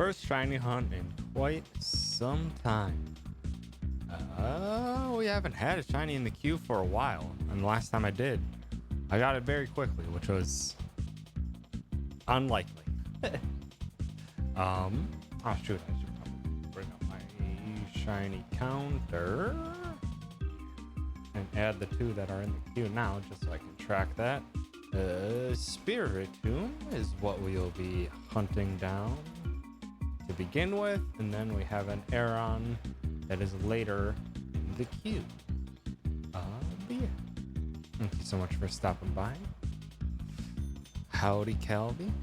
First shiny hunt in quite some time. We haven't had a shiny in the queue for a while, and the last time I did, I got it very quickly, which was unlikely. Oh shoot, I should probably bring up my shiny counter and add the two that are in the queue now, just so I can track that. Spiritomb is what we'll be hunting down to begin with, and then we have an Aeron that is later in the queue. But yeah. Thank you so much for stopping by. Howdy, Calvi.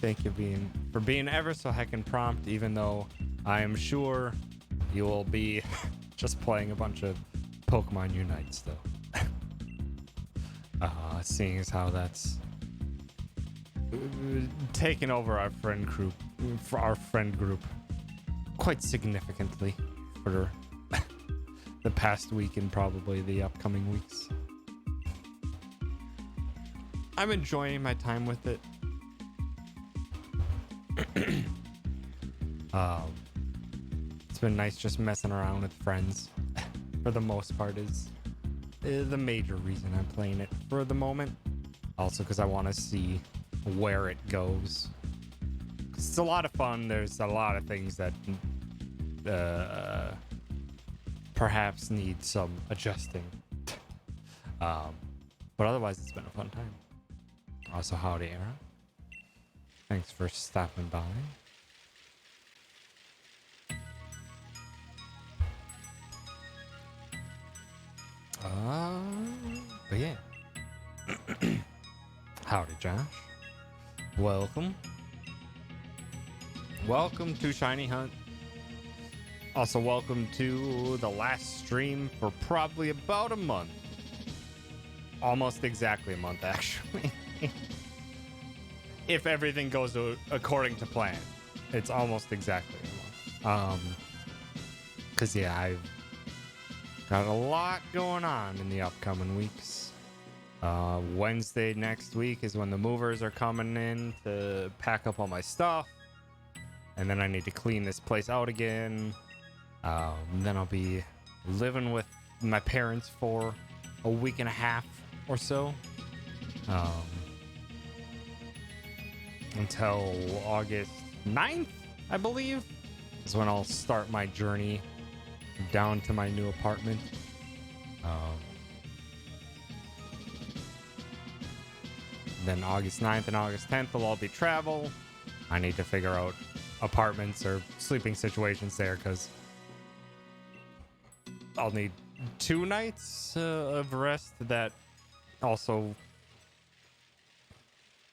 Thank you for being ever so heckin' prompt, even though I am sure you will be just playing a bunch of Pokemon Unite still. Seeing as how that's taken over our friend group quite significantly for the past week and probably the upcoming weeks. I'm enjoying my time with it. It's been nice just messing around with friends for the most part is the major reason I'm playing it for the moment. Also because I want to see where it goes. It's a lot of fun. There's a lot of things that perhaps need some adjusting. But otherwise, it's been a fun time. Also, howdy, Era. Thanks for stopping by. But yeah. Howdy, Josh. Welcome. Welcome to Shiny Hunt. Also, welcome to the last stream for probably about a month. Almost exactly a month, actually. If everything goes according to plan. It's almost exactly a month. Because, yeah, I've got a lot going on in the upcoming weeks. Wednesday next week is when the movers are coming in to pack up all my stuff. And then I need to clean this place out again. Then I'll be living with my parents for a week and a half or so. Until August 9th, I believe, is when I'll start my journey down to my new apartment. Then August 9th and August 10th will all be travel. I need to figure out apartments or sleeping situations there because I'll need 2 nights of rest that also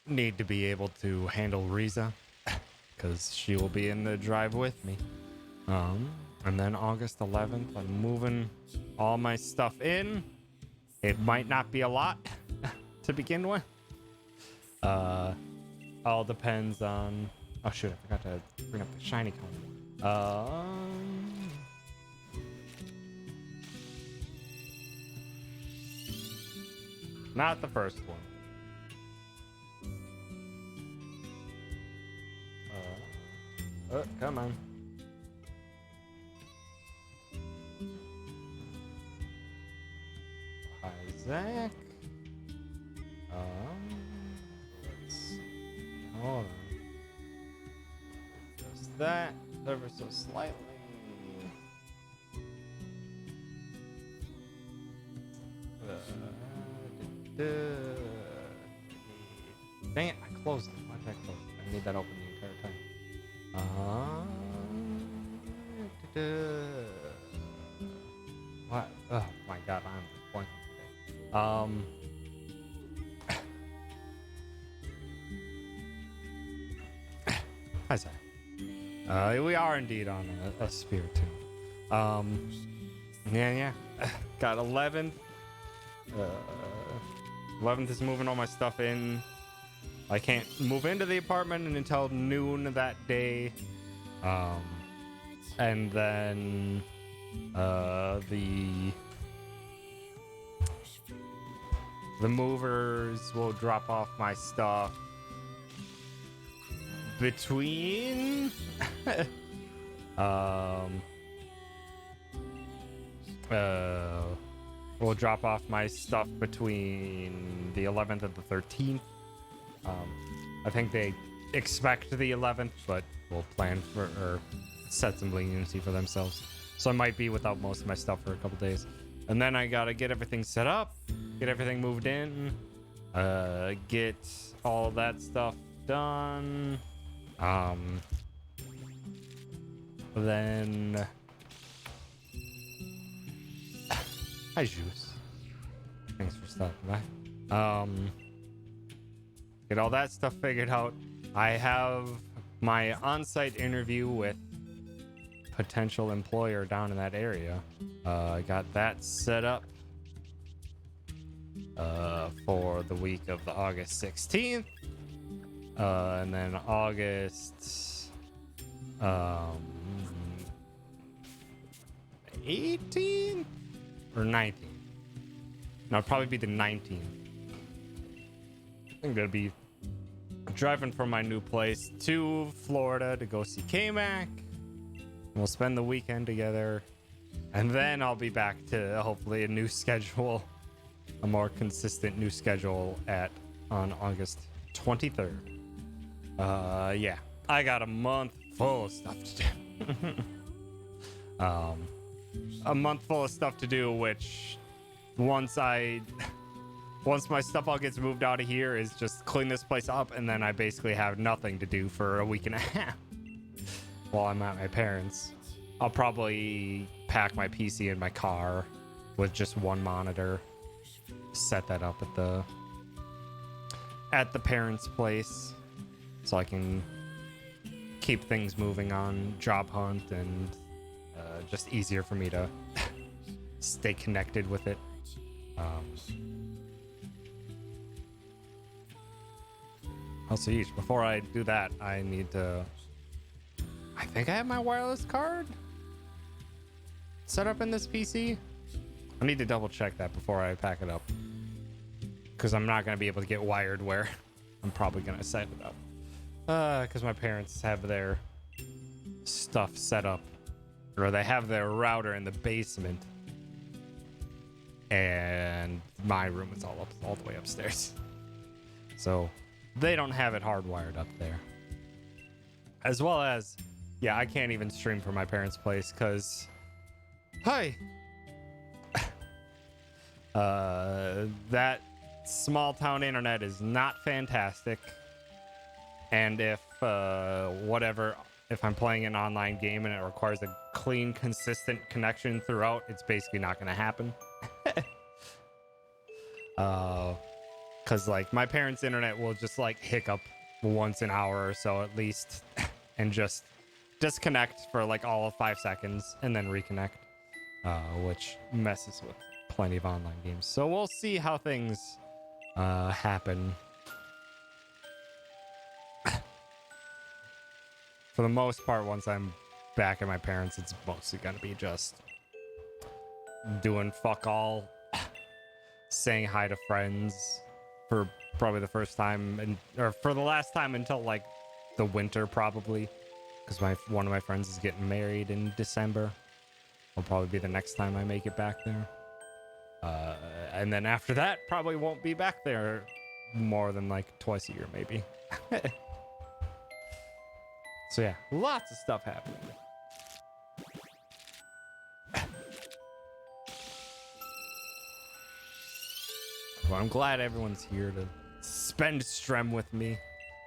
need to be able to handle Riza because she will be in the drive with me. And then August 11th, I'm moving all my stuff in. It might not be a lot to begin with. All depends on... Oh, shoot, I forgot to bring up the shiny counter. Not the first one. Come on. Hi, Zach. Let's see. Hold on. Just that, ever so slightly. Dang it, I closed it. Why did I close it? I need that open the entire time. What? Oh my god, I'm disappointed today. Hi, Zach. We are indeed on a Spiritomb. Yeah. Got 11th. 11th is moving all my stuff in. I can't move into the apartment until noon that day. And then the movers will drop off my stuff between we'll drop off my stuff between the 11th and the 13th. I think they expect the 11th, but we'll plan for or set some leniency for themselves. So I might be without most of my stuff for a couple days. And then I gotta get everything set up, get everything moved in, get all that stuff done. Then hi Juice. Thanks for stopping by. Get all that stuff figured out. I have my on-site interview with potential employer down in that area. I got that set up for the week of the August 16th. And then August 18th or 19th. No, it'll probably be the 19th. I'm gonna be driving from my new place to Florida to go see K-Mac. We'll spend the weekend together, and then I'll be back to hopefully a new schedule, a more consistent new schedule on August 23rd. Yeah, I got a month full of stuff to do. A month full of stuff to do, which once my stuff all gets moved out of here is just clean this place up, and then I basically have nothing to do for a week and a half while I'm at my parents'. I'll probably pack my PC in my car with just one monitor, set that up at the parents' place so I can keep things moving on job hunt, and just easier for me to stay connected with it. Also, before I do that, I need to... I think I have my wireless card set up in this PC. I need to double check that before I pack it up, because I'm not going to be able to get wired where I'm probably going to set it up. Because my parents have their stuff set up, or they have their router in the basement, and my room is all the way upstairs. So they don't have it hardwired up there. As well as, yeah, I can't even stream from my parents' place because, that small town internet is not fantastic. And if I'm playing an online game and it requires a clean, consistent connection throughout, it's basically not going to happen. Because like my parents' internet will just like hiccup once an hour or so at least, and just disconnect for like all of 5 seconds and then reconnect, which messes with plenty of online games. So we'll see how things happen. For the most part, once I'm back at my parents', it's mostly gonna be just doing fuck all, saying hi to friends for probably the first time, or for the last time until like the winter probably, because one of my friends is getting married in December. Will probably be the next time I make it back there. And then after that, probably won't be back there more than like twice a year, maybe. So yeah, lots of stuff happening. Well, I'm glad everyone's here to spend Strem with me.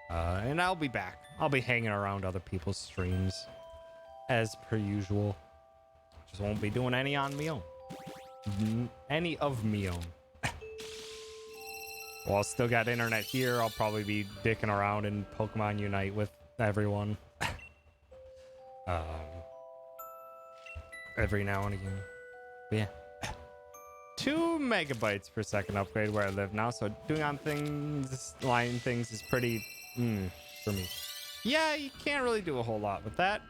And I'll be back. I'll be hanging around other people's streams as per usual. Just won't be doing any on me own. Any of me own. Well, I'll still got internet here. I'll probably be dicking around in Pokemon Unite with everyone. Every now and again. But yeah. 2 megabytes per second upgrade where I live now, so doing on things, line things is pretty for me. Yeah, you can't really do a whole lot with that.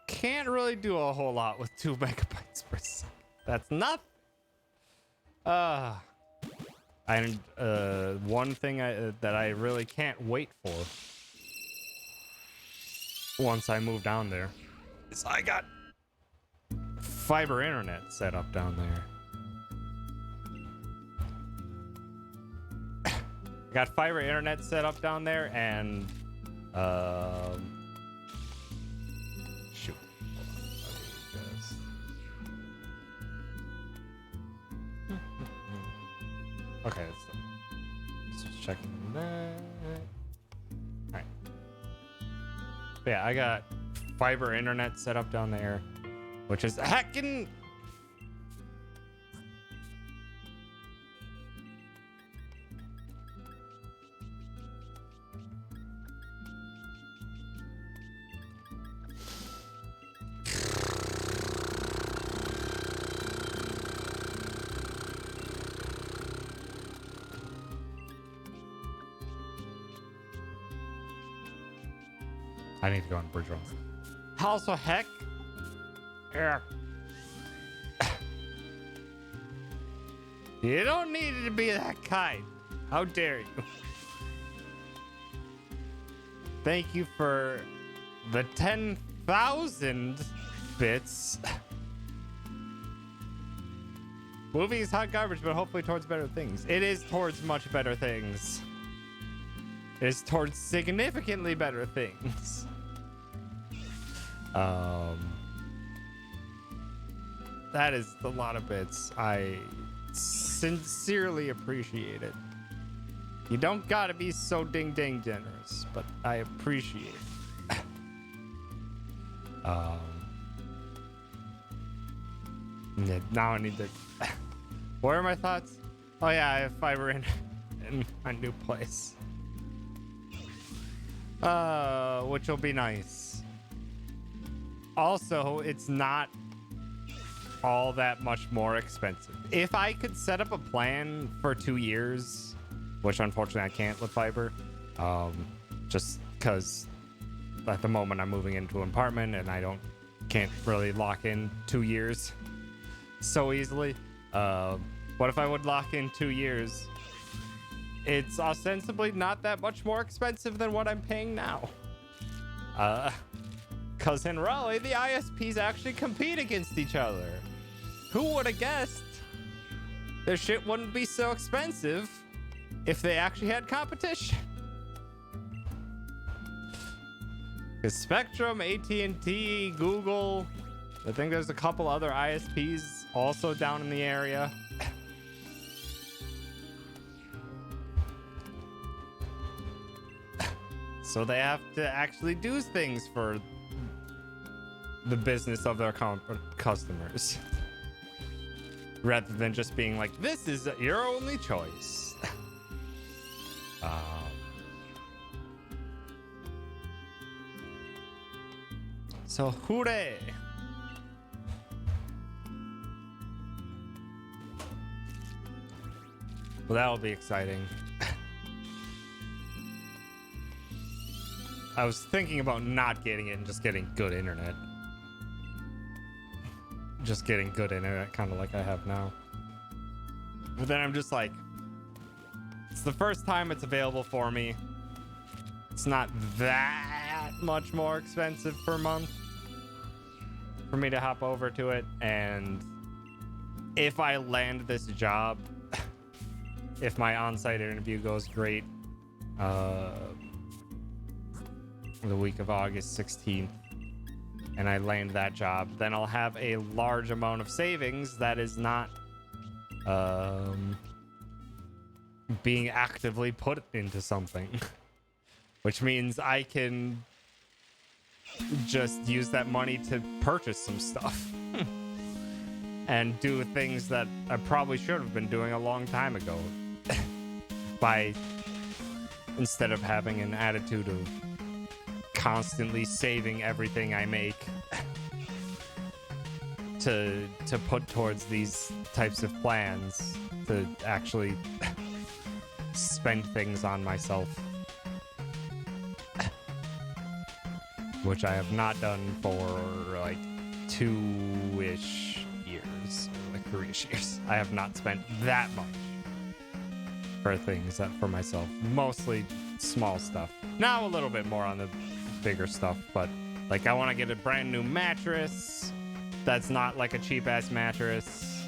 Can't really do a whole lot with 2 megabytes per second. That's nothing. And one thing that I really can't wait for once I moved down there is I got fiber internet set up down there. I got fiber internet set up down there, and shoot. Okay, let's just checking that. All right. But yeah, I got fiber internet set up down there, which is heckin'. I need to go on bridge runs. Also, heck. Yeah. You don't need to be that kind. How dare you? Thank you for the 10,000 bits. Movie is hot garbage, but hopefully towards better things. It is towards much better things. It is towards significantly better things. That is a lot of bits. I sincerely appreciate it. You don't gotta be so ding generous, but I appreciate it. Yeah, now I need to. What are my thoughts? Oh yeah, I have fiber in my new place. Which will be nice. Also, it's not all that much more expensive. If I could set up a plan for 2 years, which unfortunately I can't with fiber, just because at the moment I'm moving into an apartment and I can't really lock in 2 years so easily. What if I would lock in 2 years? It's ostensibly not that much more expensive than what I'm paying now. Because in Raleigh, the ISPs actually compete against each other. Who would have guessed their shit wouldn't be so expensive if they actually had competition? Because Spectrum, AT&T, Google, I think there's a couple other ISPs also down in the area. So they have to actually do things for the business of their customers. Rather than just being like, this is your only choice. So hooray! Well, that'll be exciting. I was thinking about not getting it and just getting good internet. Just getting good internet, kind of like I have now. But then I'm just like, it's the first time it's available for me. It's not that much more expensive per month for me to hop over to it. And if I land this job, if my on-site interview goes great, the week of August 16th, and I land that job, then I'll have a large amount of savings that is not being actively put into something. Which means I can just use that money to purchase some stuff and do things that I probably should have been doing a long time ago. Instead of having an attitude of constantly saving everything I make to put towards these types of plans to actually spend things on myself, which I have not done for like 2-ish years, or like 3-ish years. I have not spent that much for things for myself, mostly small stuff. Now a little bit more on the bigger stuff, but Like, I want to get a brand new mattress that's not like a cheap ass mattress.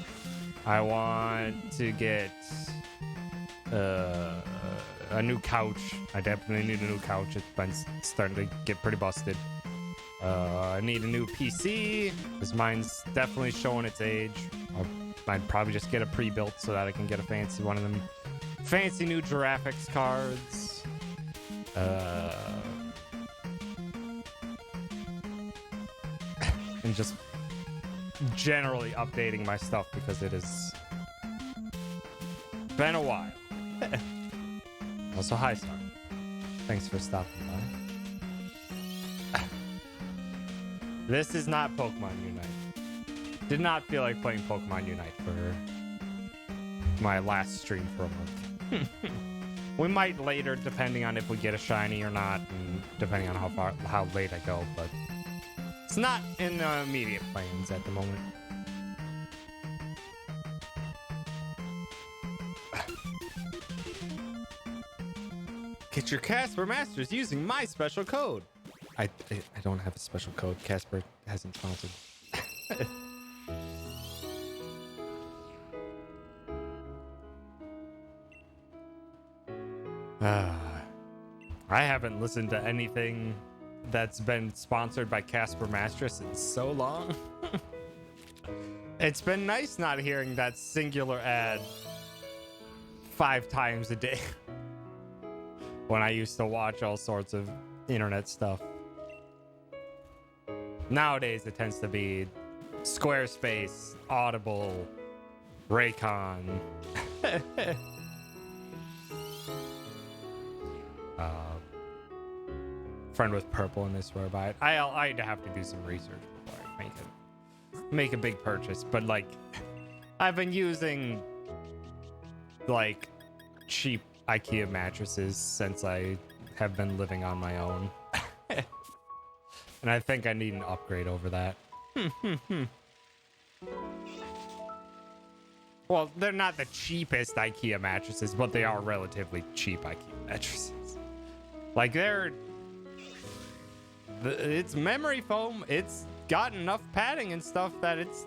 I want to get a new couch. I definitely need a new couch. It's been starting to get pretty busted. I need a new PC because mine's definitely showing its age. I'd probably just get a pre-built so that I can get a fancy one of them fancy new Giraffics cards. And just generally updating my stuff because it has been a while. Also, hi, son. Thanks for stopping by. This is not Pokemon Unite. Did not feel like playing Pokemon Unite for my last stream for a month. We might later, depending on if we get a shiny or not, and depending on how late I go, but it's not in the immediate plans at the moment. Get your Casper Masters using my special code. I don't have a special code. Casper hasn't sponsored. I haven't listened to anything that's been sponsored by Casper Masters in so long. It's been nice not hearing that singular ad 5 times a day when I used to watch all sorts of internet stuff. Nowadays, it tends to be Squarespace, Audible, Raycon. Friend with purple in this where by it. I'd have to do some research before I make a big purchase. But like, I've been using like cheap IKEA mattresses since I have been living on my own. And I think I need an upgrade over that. Well, they're not the cheapest IKEA mattresses, but they are relatively cheap IKEA mattresses. Like it's memory foam. It's got enough padding and stuff that it's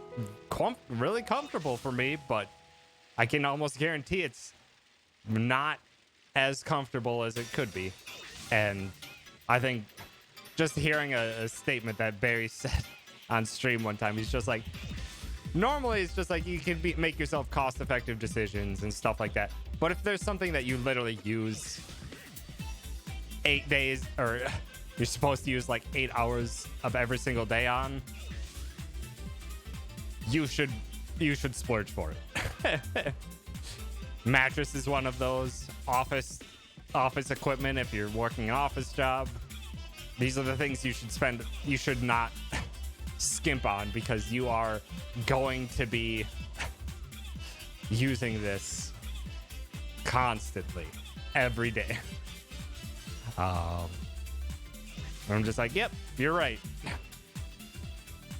really comfortable for me, but I can almost guarantee it's not as comfortable as it could be. And I think just hearing a statement that Barry said on stream one time, he's just like, normally it's just like you can make yourself cost-effective decisions and stuff like that. But if there's something that you literally use 8 days, or you're supposed to use like 8 hours of every single day on, you should splurge for it. Mattress is one of those. Office equipment, if you're working an office job, these are the things you should not skimp on, because you are going to be using this constantly every day. I'm just like, yep, you're right.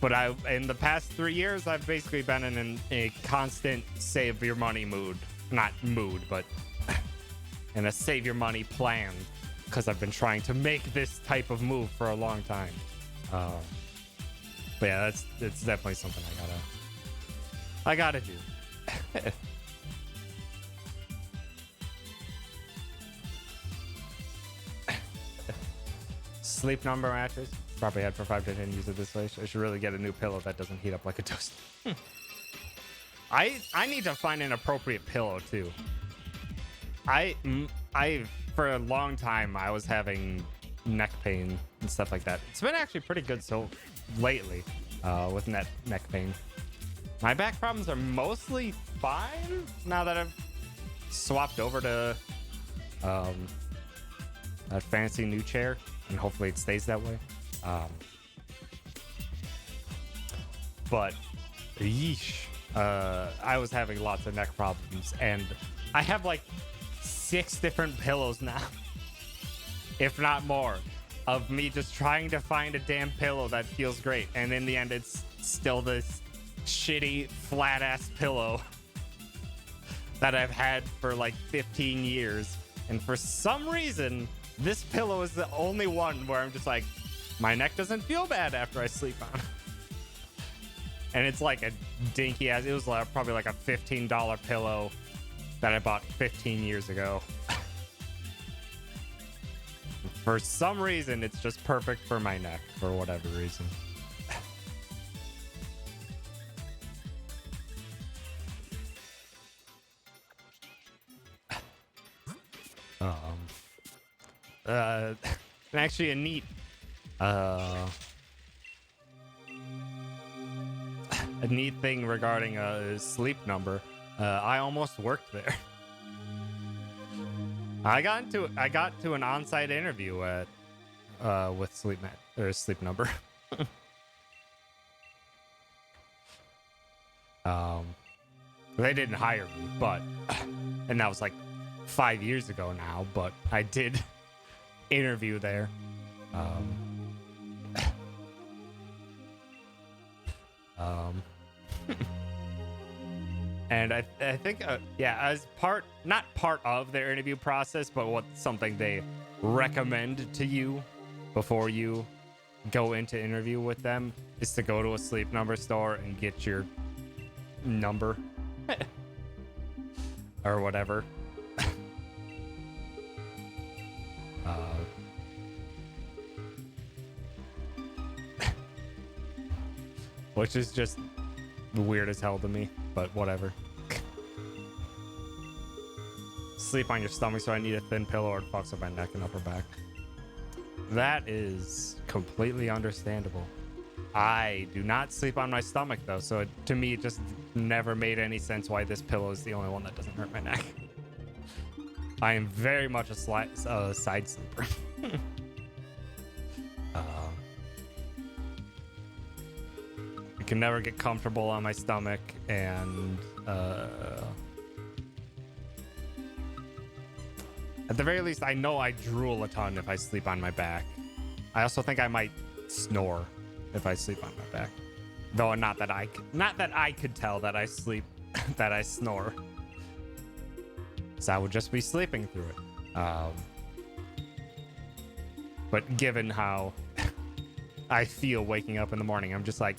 But in the past 3 years, I've basically been in a constant save your money mood. Not mood, but in a save your money plan, because I've been trying to make this type of move for a long time. But yeah, it's definitely something I gotta do. Sleep Number mattress. Probably had for 5 to 10 use it this way. So I should really get a new pillow that doesn't heat up like a toaster. I need to find an appropriate pillow too. I for a long time I was having neck pain and stuff like that. It's been actually pretty good so lately with neck pain. My back problems are mostly fine now that I've swapped over to a fancy new chair, and hopefully it stays that way. But yeesh, I was having lots of neck problems, and I have like 6 different pillows now, if not more, of me just trying to find a damn pillow that feels great, and in the end it's still this shitty flat ass pillow that I've had for like 15 years. And for some reason, this pillow is the only one where I'm just like, my neck doesn't feel bad after I sleep on it. And it's like a dinky ass. It was like probably like a $15 pillow that I bought 15 years ago. For some reason, it's just perfect for my neck, for whatever reason. Actually, a neat thing regarding a sleep number. I almost worked there. I got to an on-site interview at with sleep number. They didn't hire me, but and that was like 5 years ago now, but I did interview there. And I think, yeah, as not part of their interview process, but something they recommend to you before you go into interview with them is to go to a sleep number store and get your number or whatever. Which is just weird as hell to me, but whatever. Sleep on your stomach, so I need a thin pillow or it fucks up my neck and upper back. That is completely understandable. I do not sleep on my stomach though, so to me it just never made any sense why this pillow is the only one that doesn't hurt my neck. I am very much a side sleeper. I can never get comfortable on my stomach, and at the very least, I know I drool a ton if I sleep on my back. I also think I might snore if I sleep on my back, though not that I could tell that I sleep, that I snore. So I would just be sleeping through it. But given how I feel waking up in the morning, I'm just like,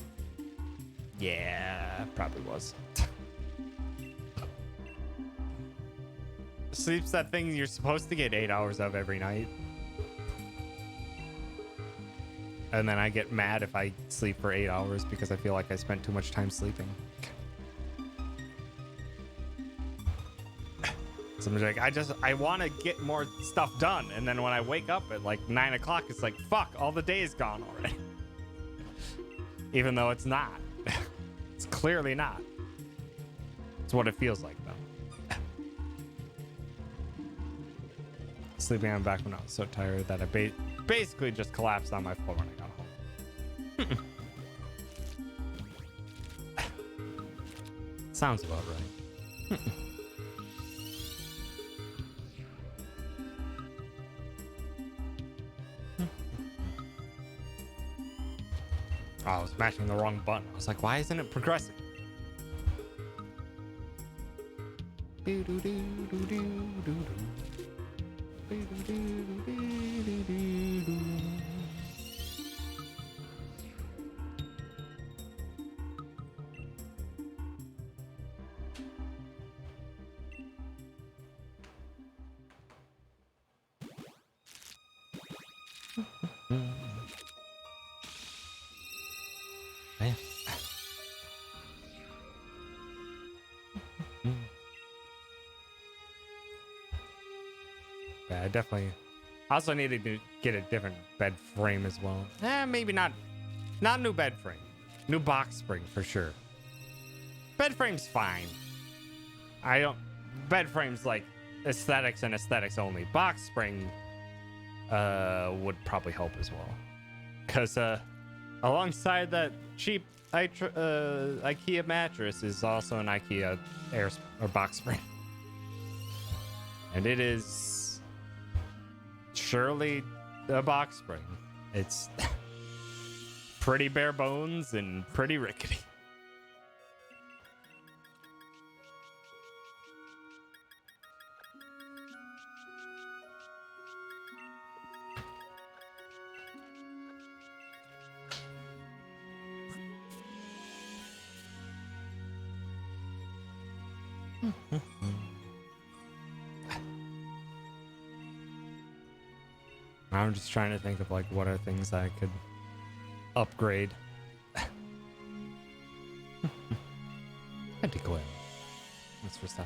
yeah, probably was. Sleep's that thing you're supposed to get 8 hours of every night. And then I get mad if I sleep for 8 hours because I feel like I spent too much time sleeping. So I'm like, I want to get more stuff done. And then when I wake up at like 9 o'clock, it's like, fuck, all the day is gone already. Even though it's not. It's clearly not. It's what it feels like, though. Sleeping on my back when I was so tired that I basically just collapsed on my floor when I got home. Sounds about right. Oh, I was mashing the wrong button. I was like, why isn't it progressing? Yeah, I definitely also needed to get a different bed frame as well. Maybe not new bed frame. New box spring for sure. Bed frame's fine. Bed frame's like aesthetics and aesthetics only. Box spring would probably help as well. Cause alongside that cheap IKEA mattress is also an IKEA box spring. And it is surely a box spring. It's pretty bare bones and pretty rickety. I'm just trying to think of like what are things I could upgrade. Adequate. That's for stuff.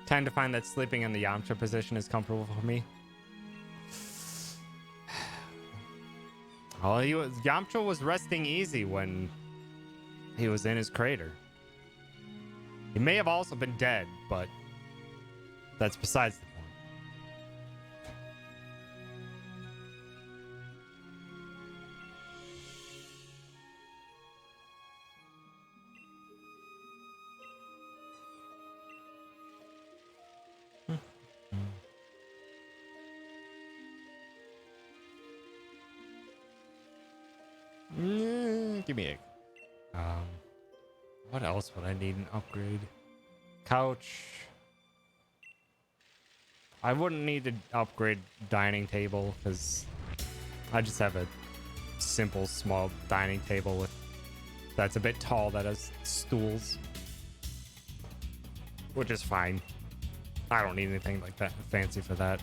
Time to find that sleeping in the Yamcha position is comfortable for me. Oh, Yamcha was resting easy when he was in his crater. He may have also been dead, but that's besides the point. Give me a... what else would I need an upgrade? Couch. I wouldn't need to upgrade dining table because I just have a simple small dining table with that's a bit tall that has stools, which is fine. I don't need anything like that fancy for that.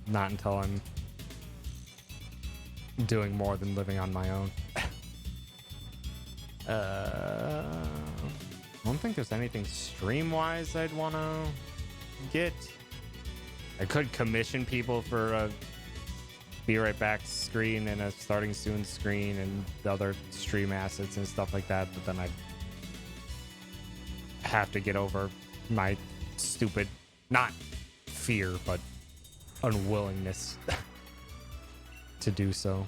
Not until I'm doing more than living on my own. I don't think there's anything stream-wise I'd want to get. I could commission people for a Be Right Back screen and a Starting Soon screen and the other stream assets and stuff like that, but then I'd have to get over my stupid, not fear, but unwillingness to do so.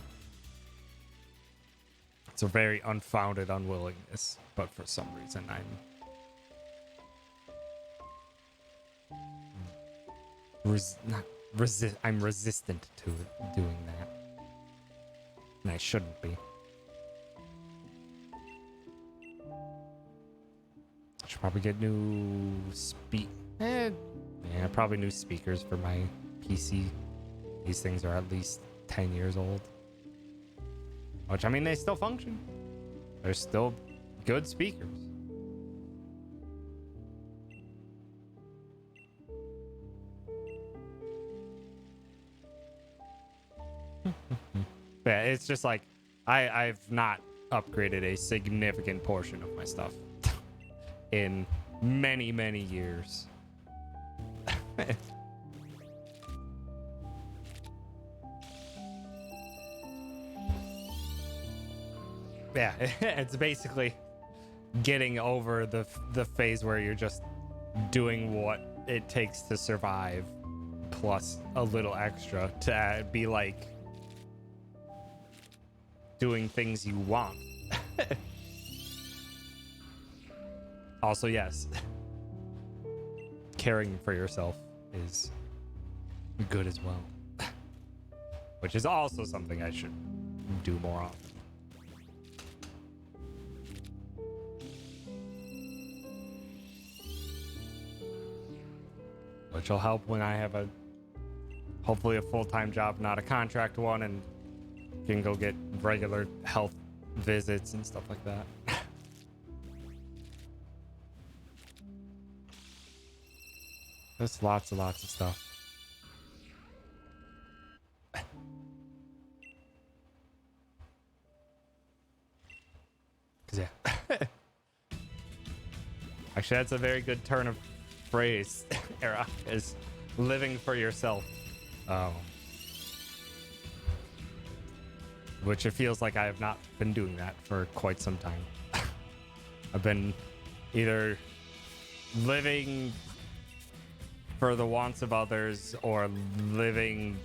It's a very unfounded unwillingness, but for some reason I'm resistant to it, doing that. And I shouldn't be. I should probably get new probably new speakers for my PC. These things are at least 10 years old. Which, I mean, they still function. They're still good speakers. Yeah, it's just like, I've not upgraded a significant portion of my stuff in many, many years. Yeah, it's basically getting over the phase where you're just doing what it takes to survive, plus a little extra to be like doing things you want. Also, yes, caring for yourself is good as well, which is also something I should do more often. Which will help when I have hopefully a full-time job, not a contract one, and can go get regular health visits and stuff like that. There's lots of stuff. Cause yeah. Actually, that's a very good turn of phrase, Era, is living for yourself. Which it feels like I have not been doing that for quite some time. I've been either living for the wants of others or living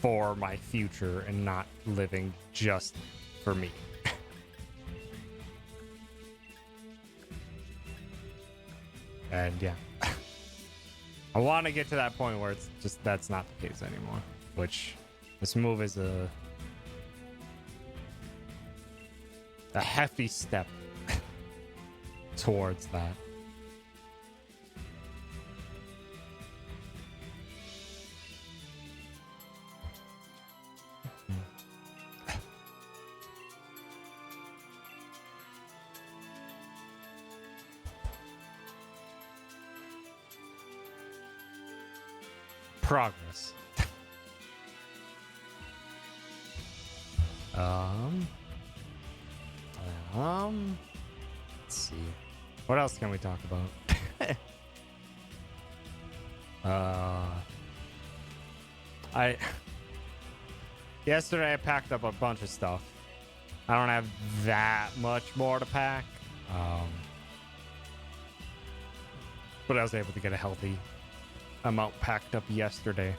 for my future and not living just for me. And yeah, I want to get to that point where it's just that's not the case anymore, which this move is a hefty step towards that. progress. Let's see. What else can we talk about? Yesterday I packed up a bunch of stuff. I don't have that much more to pack. But I was able to get a healthy amount packed up yesterday.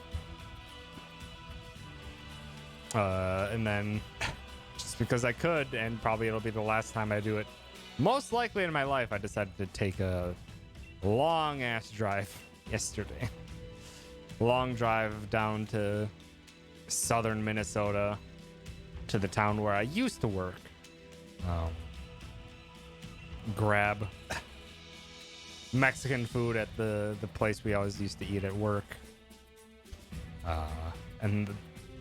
And then just because I could, and probably it'll be the last time I do it, most likely in my life, I decided to take a long ass drive yesterday. Long drive down to southern Minnesota to the town where I used to work. Grab Mexican food at the place we always used to eat at work. And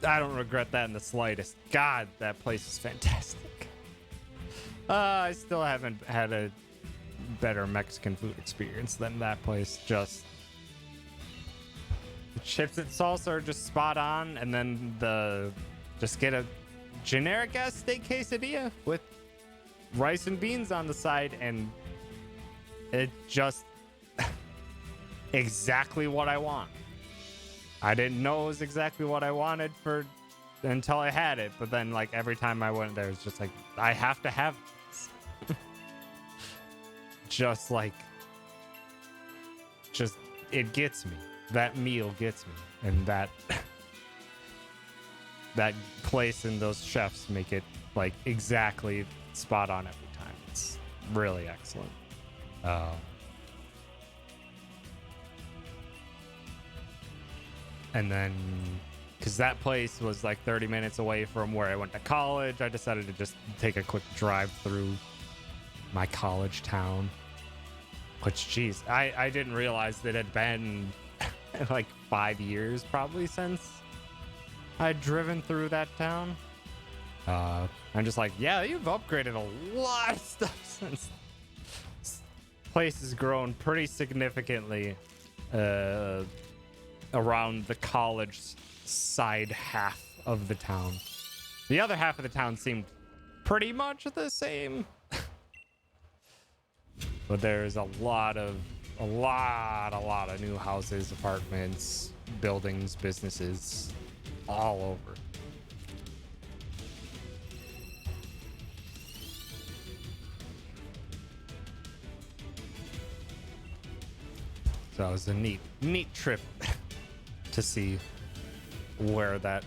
I don't regret that in the slightest. God, that place is fantastic. I still haven't had a better Mexican food experience than that place. Just the chips and salsa are just spot on, and then just get a generic ass steak quesadilla with rice and beans on the side, and it just exactly what I want. I didn't know it was exactly what I wanted until I had it, but then like every time I went there, it's just like I have to have this. just it gets me. That meal gets me, and that that place and those chefs make it like exactly spot on every time. It's really excellent. And then, because that place was like 30 minutes away from where I went to college, I decided to just take a quick drive through my college town. Which, geez, I didn't realize that it had been like 5 years probably since I'd driven through that town. I'm just like, yeah, you've upgraded a lot of stuff since. This place has grown pretty significantly around the college side half of the town. The other half of the town seemed pretty much the same. But there's a lot of new houses, apartments, buildings, businesses all over. So it was a neat trip to see where that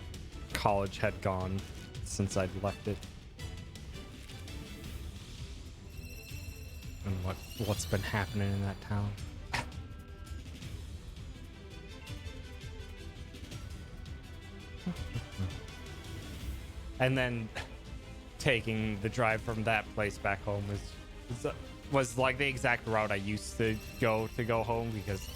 college had gone since I'd left it. And what's been happening in that town. And then taking the drive from that place back home was like the exact route I used to go home, because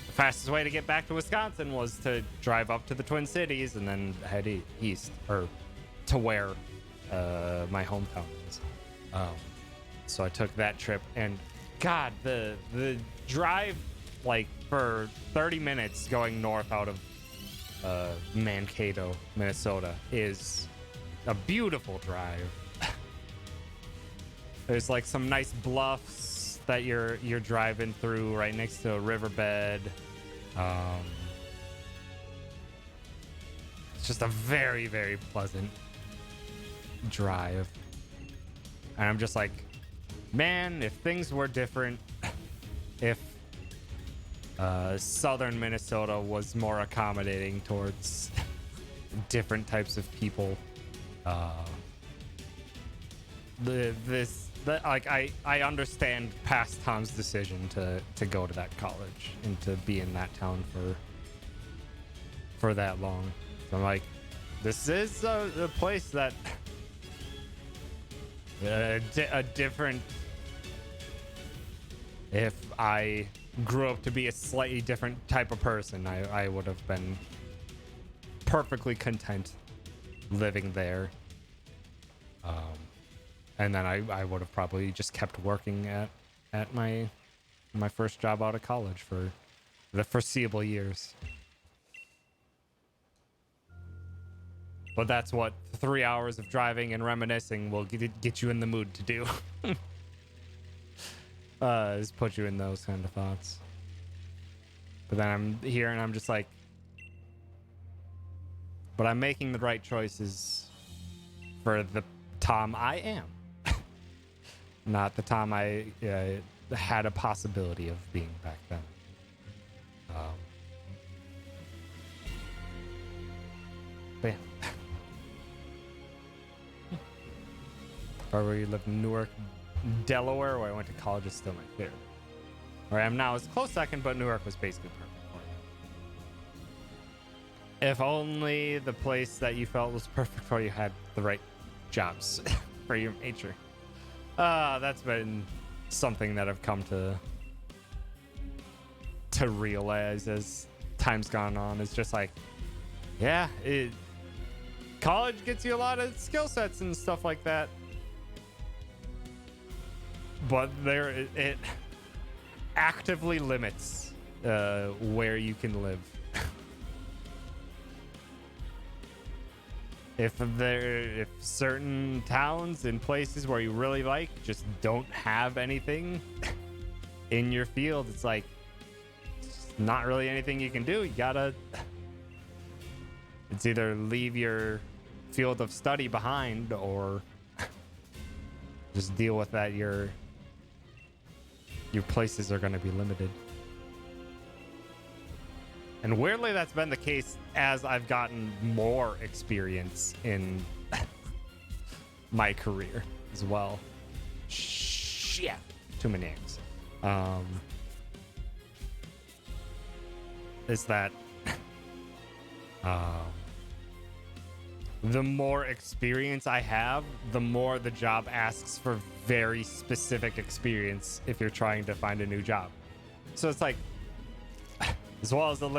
the fastest way to get back to Wisconsin was to drive up to the Twin Cities and then head east, or to where my hometown is. So I took that trip, and God, the drive like for 30 minutes going north out of Mankato, Minnesota is a beautiful drive. There's like some nice bluffs that you're driving through right next to a riverbed. It's just a very, very pleasant drive. And I'm just like, man, if things were different, if southern Minnesota was more accommodating towards different types of people, I understand past Tom's decision to go to that college and to be in that town for that long. So I'm like, this is a place that a different. If I grew up to be a slightly different type of person, I would have been perfectly content living there. And then I would have probably just kept working at my first job out of college for the foreseeable years. But that's what 3 hours of driving and reminiscing will get you in the mood to do. Is put you in those kind of thoughts. But then I'm here and I'm just like, but I'm making the right choices for the Tom I am. Not the Tom I had a possibility of being back then. Bam. Or where you live in Newark, Delaware, where I went to college, is still my favorite. Where I am now is close second, but Newark was basically perfect for me. If only the place that you felt was perfect for you had the right jobs for your major. That's been something that I've come to realize as time's gone on. It's just like, yeah, college gets you a lot of skill sets and stuff like that. But it actively limits where you can live. If certain towns and places where you really like just don't have anything in your field, it's like it's not really anything you can do. You gotta, it's either leave your field of study behind or just deal with that. Your places are going to be limited. And weirdly, that's been the case as I've gotten more experience in my career as well. Shit. Too many names. Is that the more experience I have, the more the job asks for very specific experience if you're trying to find a new job. So it's like, as well as the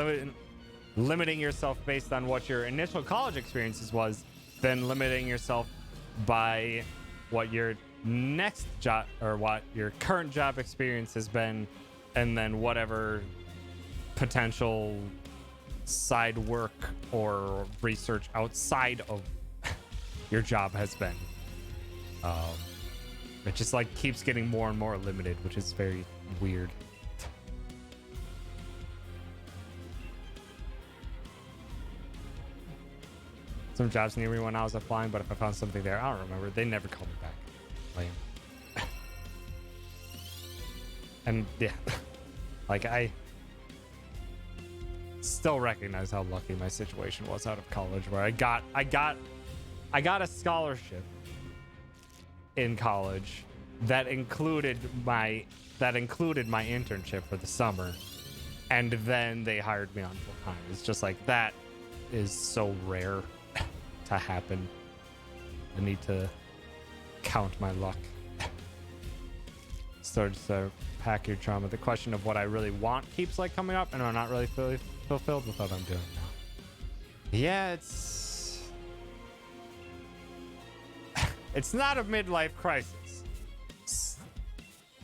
limiting yourself based on what your initial college experiences was, then limiting yourself by what your next job or what your current job experience has been, and then whatever potential side work or research outside of your job has been. It just like keeps getting more and more limited, which is very weird. Some jobs near me when I was applying, but if I found something there, I don't remember. They never called me back. Lame. And yeah, like I still recognize how lucky my situation was out of college, where I got a scholarship in college that included my internship for the summer, and then they hired me on full time. It's just like that is so rare to happen. I need to count my luck. Started to pack your trauma. The question of what I really want keeps like coming up, and I'm not really fulfilled with what I'm doing now. Yeah, it's not a midlife crisis.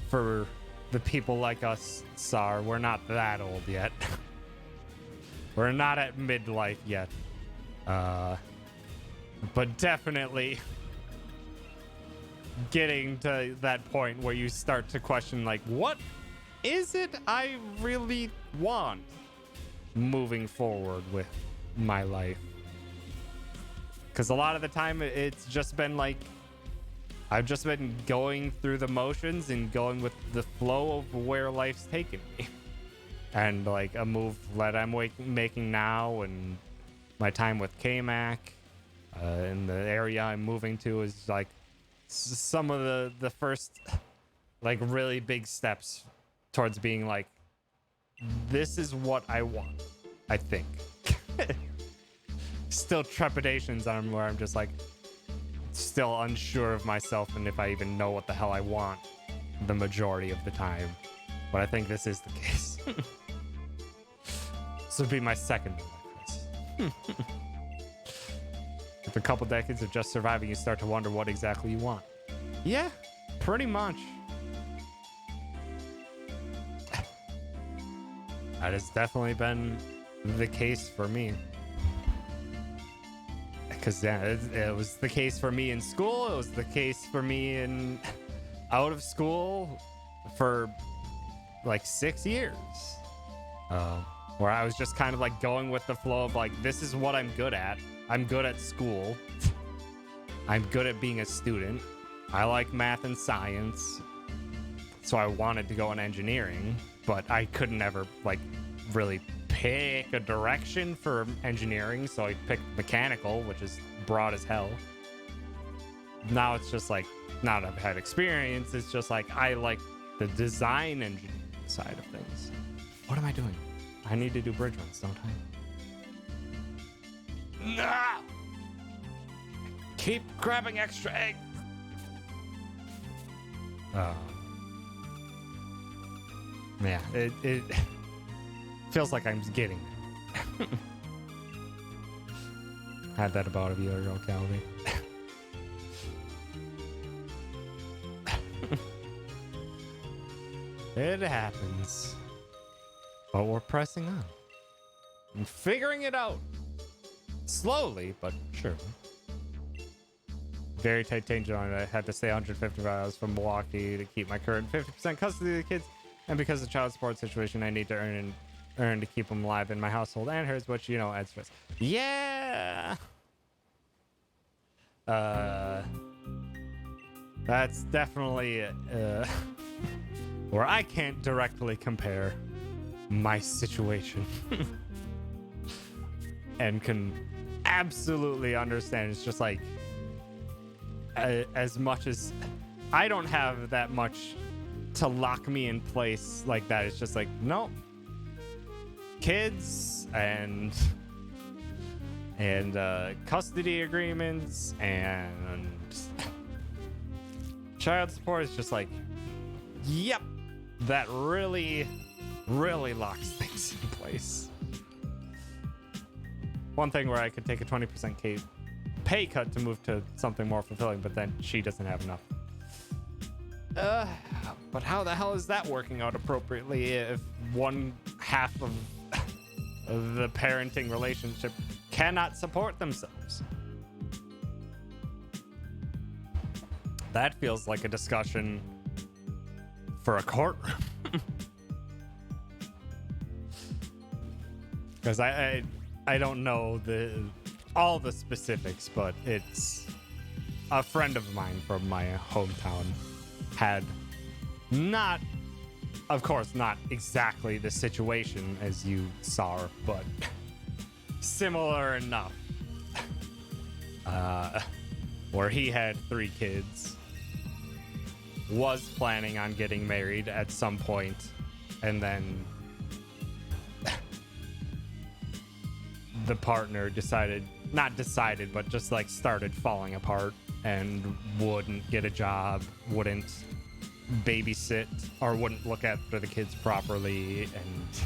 For the people like us, Sar, we're not that old yet. We're not at midlife yet. But definitely getting to that point where you start to question, like, what is it I really want moving forward with my life? Because a lot of the time it's just been like, I've just been going through the motions and going with the flow of where life's taken me. And like a move that I'm making now, and my time with KMAC in the area I'm moving to is like some of the first like really big steps towards being like, this is what I want, I think. Still trepidations on where I'm just like still unsure of myself and if I even know what the hell I want the majority of the time. But I think this is the case. This would be my second midlife crisis. After a couple decades of just surviving, you start to wonder what exactly you want. Yeah, pretty much. That has definitely been the case for me. Because it was the case for me in school. It was the case for me in out of school for like 6 years. Where I was just kind of like going with the flow of like, this is what I'm good at. I'm good at school. I'm good at being a student. I like math and science. So I wanted to go in engineering, but I couldn't ever like really pick a direction for engineering. So I picked mechanical, which is broad as hell. Now it's just like, now that I've had experience, it's just like, I like the design engineering side of things. What am I doing? I need to do bridge runs, don't I? No! Keep grabbing extra egg. Yeah, it feels like I'm getting there. Had that about a year ago, Calvi. It happens. But we're pressing on. And figuring it out. Slowly, but sure. Very tight tangent on it. I had to stay 150 miles from Milwaukee to keep my current 50% custody of the kids. And because of the child support situation, I need to earn to keep them alive in my household and hers, which, you know, adds stress. Yeah! That's definitely where I can't directly compare my situation. And can absolutely understand. It's just like, as much as I don't have that much to lock me in place like that, it's just like, no, kids and custody agreements and child support is just like, yep, that really locks things in place. One thing where I could take a 20% pay cut to move to something more fulfilling, but then she doesn't have enough. But how the hell is that working out appropriately if one half of the parenting relationship cannot support themselves? That feels like a discussion for a courtroom. Because I don't know all the specifics, but it's a friend of mine from my hometown had not, of course, not exactly the situation as you saw, but similar enough. Where he had 3 kids, was planning on getting married at some point, and then the partner but just like started falling apart and wouldn't get a job, wouldn't babysit, or wouldn't look after the kids properly, and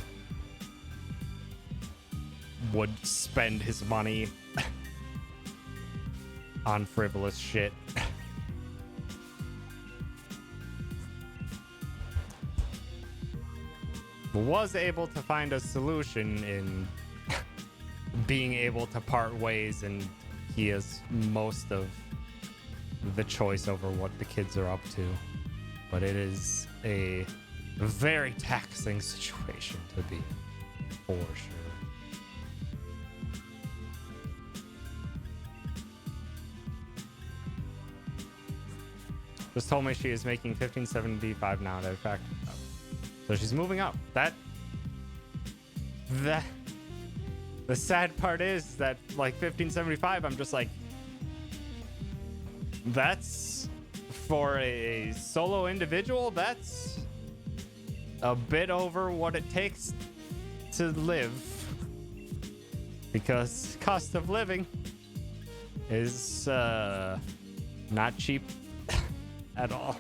would spend his money on frivolous shit. Was able to find a solution in being able to part ways, and he has most of the choice over what the kids are up to. But it is a very taxing situation to be in, for sure. Just told me she is making $15.75 now to fact. So she's moving up. The sad part is that like $15.75, I'm just like, that's for a solo individual, that's a bit over what it takes to live, because cost of living is not cheap at all.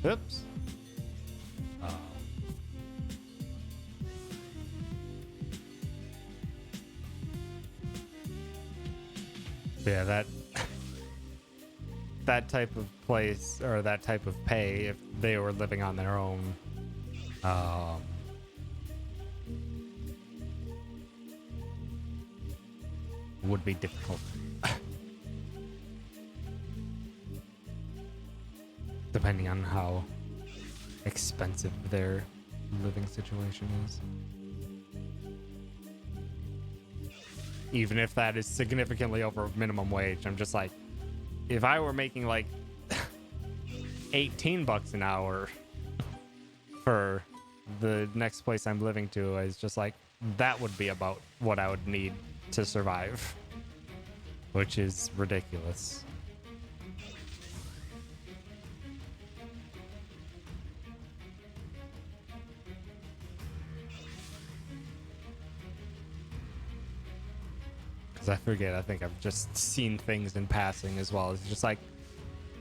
Oops. Yeah, that type of place, or that type of pay, if they were living on their own, would be difficult. Depending on how expensive their living situation is. Even if that is significantly over minimum wage, I'm just like, if I were making like 18 bucks an hour for the next place I'm living to, is just like, that would be about what I would need to survive, which is ridiculous. I forget, I think I've just seen things in passing as well. It's just like,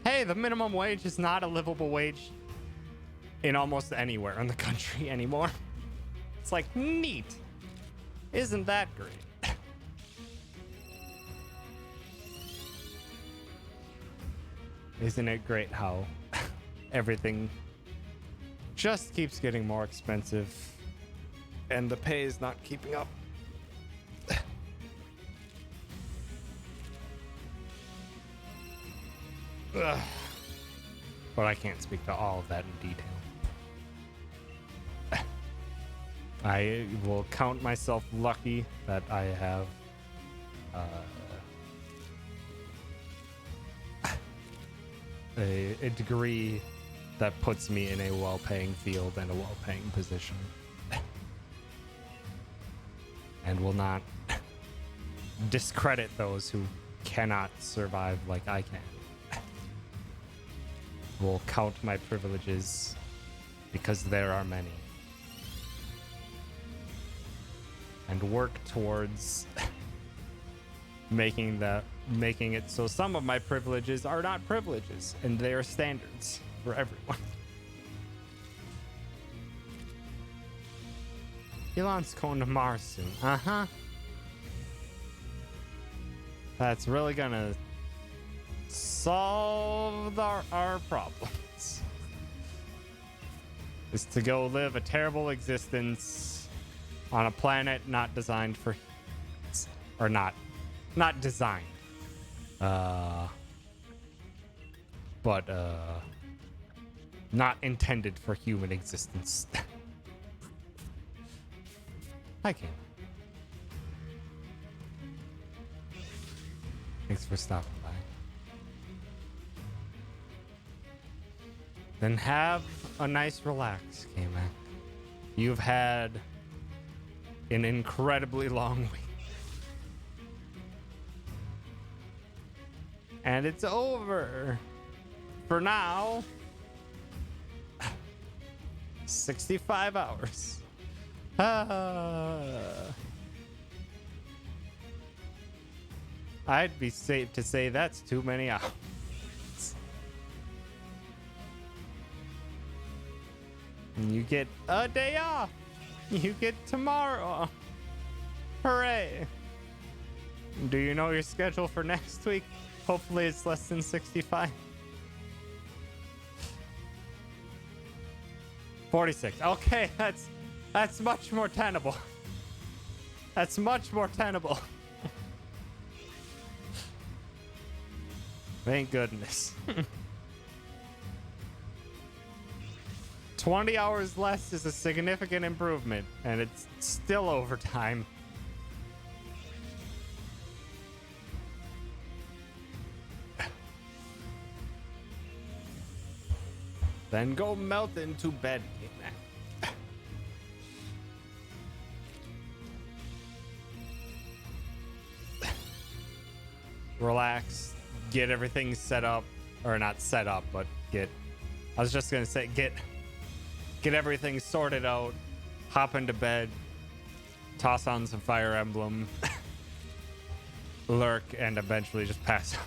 hey, the minimum wage is not a livable wage in almost anywhere in the country anymore. It's like, neat. Isn't that great? Isn't it great how everything just keeps getting more expensive and the pay is not keeping up? Ugh. But I can't speak to all of that in detail. I will count myself lucky that I have a degree that puts me in a well-paying field and a well-paying position. And will not discredit those who cannot survive like I can. Will count my privileges because there are many, and work towards making it so some of my privileges are not privileges and they are standards for everyone. Elon's going to Mars soon. That's really gonna solve our problems. Is to go live a terrible existence on a planet not designed for humans. Or not designed. But not intended for human existence. I can. Thanks for stopping by. Then have a nice relax, K-Mac. You've had an incredibly long week. And it's over. For now. 65 hours. I'd be safe to say that's too many hours. You get a day off. You get tomorrow. Hooray. Do you know your schedule for next week? Hopefully it's less than 65. 46. Okay, that's much more tenable. That's much more tenable. Thank goodness. 20 hours less is a significant improvement, and it's still overtime. Then go melt into bed, man. Relax, get everything set up, or not set up, but I was just gonna say get everything sorted out, hop into bed, toss on some Fire Emblem, lurk, and eventually just pass out.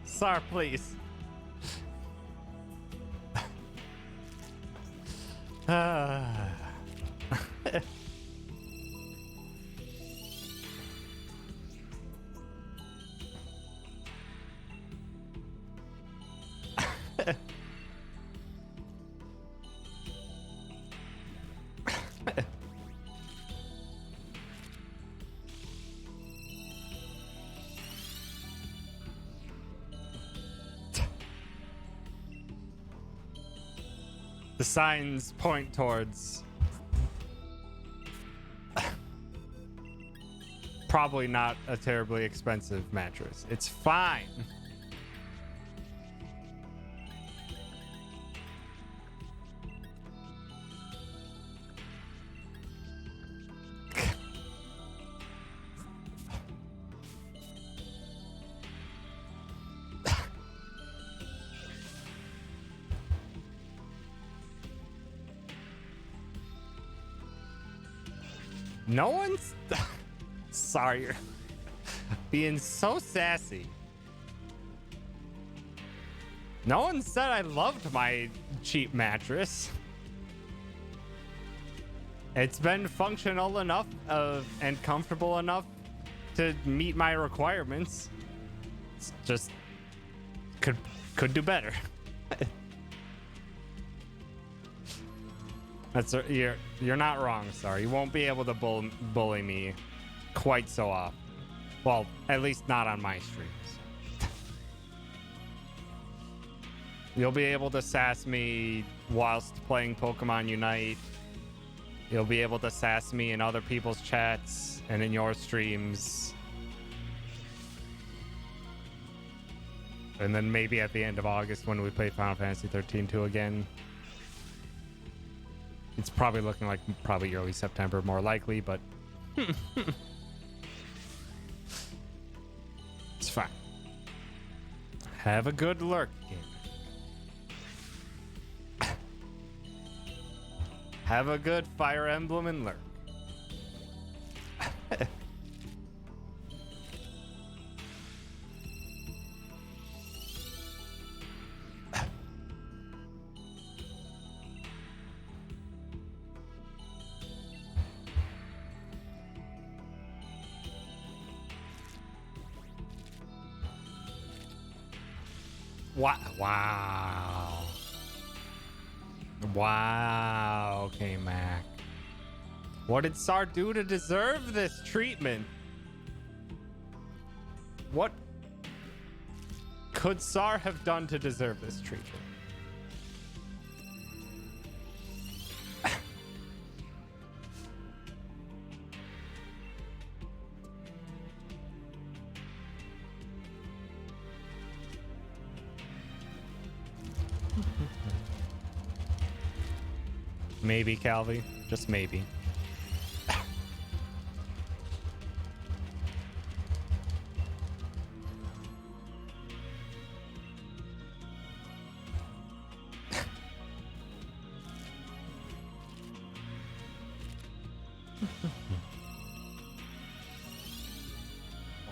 Sir, please. Ah. The signs point towards probably not a terribly expensive mattress. It's fine. No one's sorry, you're being so sassy. No one said I loved my cheap mattress. It's been functional enough and comfortable enough to meet my requirements. It's just could do better. You're not wrong, sorry. You won't be able to bully me quite so often. Well, at least not on my streams. You'll be able to sass me whilst playing Pokemon Unite. You'll be able to sass me in other people's chats and in your streams. And then maybe at the end of August when we play Final Fantasy 13-2 again. It's probably looking like early September, more likely, but it's fine. Have a good lurk, game. Have a good Fire Emblem and lurk. Wow. Wow. Okay, Mac. What did Sar do to deserve this treatment? What could Sar have done to deserve this treatment? Maybe, Calvi. Just maybe.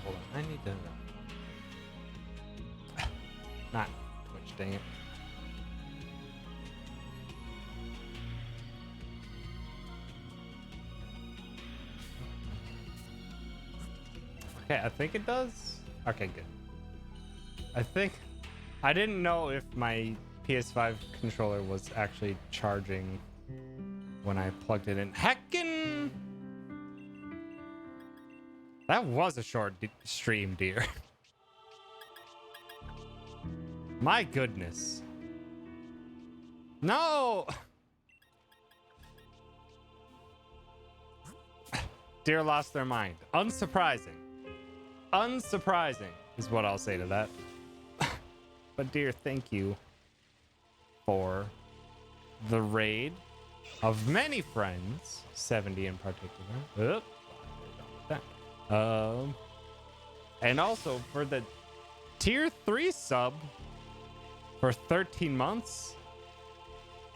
Hold on. I need to... Not Twitch, dang it. Okay, I think it does. Okay, good. I didn't know if my PS5 controller was actually charging when I plugged it in. Heckin'! That was a short stream, dear. My goodness. No! Deer lost their mind. Unsurprising. Unsurprising is what I'll say to that. But dear, thank you for the raid of many friends, 70 in particular. And also for the tier 3 sub for 13 months.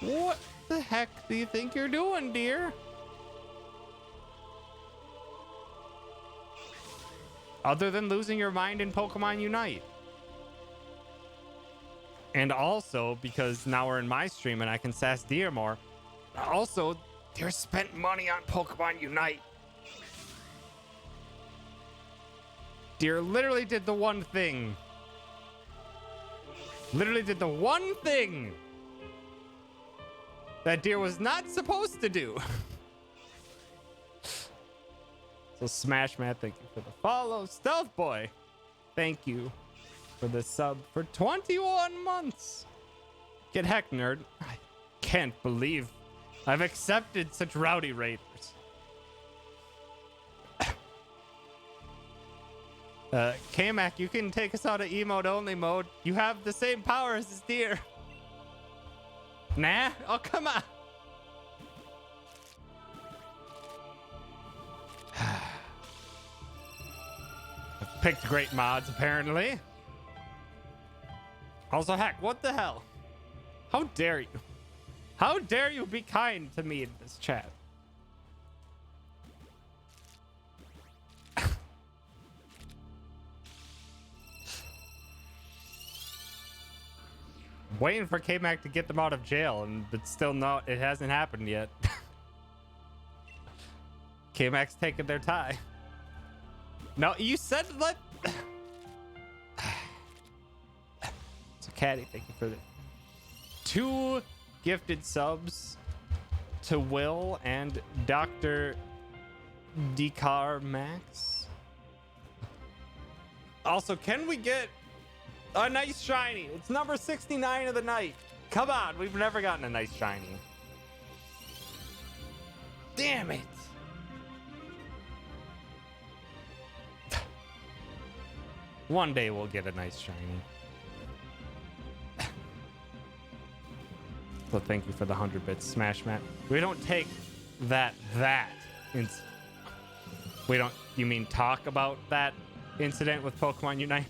What the heck do you think you're doing, dear? Other than losing your mind in Pokemon Unite. And also, because now we're in my stream and I can sass Deer more, Also, they spent money on Pokemon Unite. Deer literally did the one thing. Literally did the one thing that Deer was not supposed to do. So Smash Matt, thank you for the follow. Stealth Boy, thank you for the sub for 21 months. Get heck, nerd. I can't believe I've accepted such rowdy raiders. K-Mac, you can take us out of emote only mode. You have the same powers as Deer. Nah? Oh, come on. I've picked great mods, apparently. Also, heck, what the hell? How dare you? How dare you be kind to me in this chat? Waiting for K-Mac to get them out of jail, but still no, it hasn't happened yet. K-Mac's taking their time. No, you said let... So Caddy, thank you for the 2 gifted subs to Will and Dr. Decar Max. Also, can we get a nice shiny? It's number 69 of the night. Come on, we've never gotten a nice shiny. Damn it. One day we'll get a nice shiny. So thank you for the 100 bits, Smash Matt. We don't take that. We don't, you mean talk about that incident with Pokemon Unite?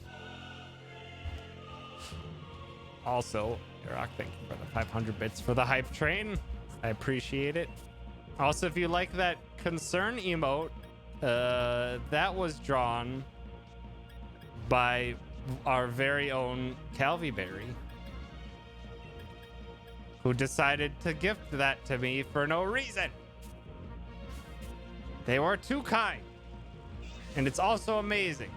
Also, Iraq, thank you for the 500 bits for the hype train. I appreciate it. Also, if you like that concern emote, that was drawn by our very own Calviberry, who decided to gift that to me for no reason. They were too kind. And it's also amazing.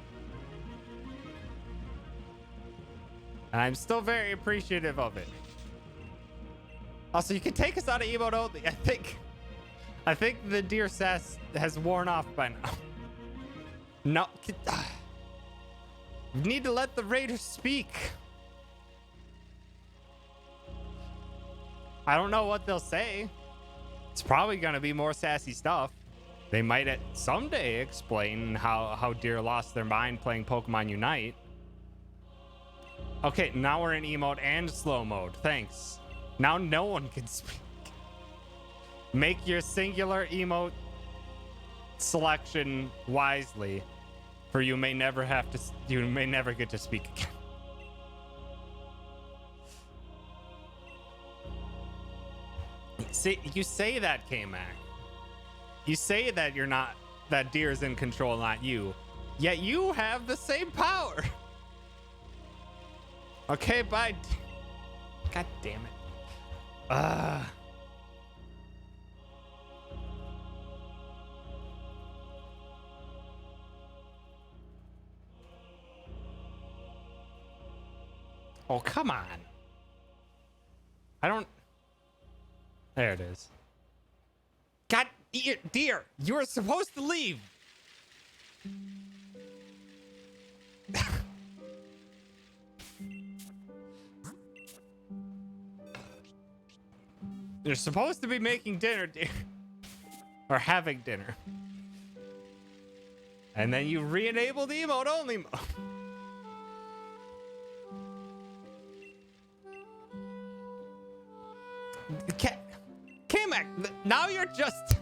And I'm still very appreciative of it. Also, you can take us out of emote only. I think the deer sass has worn off by now. No. You need to let the raiders speak. I don't know what they'll say. It's probably going to be more sassy stuff. They might someday explain how deer lost their mind playing Pokemon Unite. Okay, now we're in emote and slow mode. Thanks. Now no one can speak. Make your singular emote selection wisely, for you may never get to speak again. See, you say that, K-Mac. You say that that deer's in control, not you. Yet you have the same power. Okay, bye. God damn it. Oh, come on. I don't... There it is. God, dear, you were supposed to leave. You're supposed to be making dinner, dear. Or having dinner. And then you re-enabled emote only mode. K-Mac, now you're just...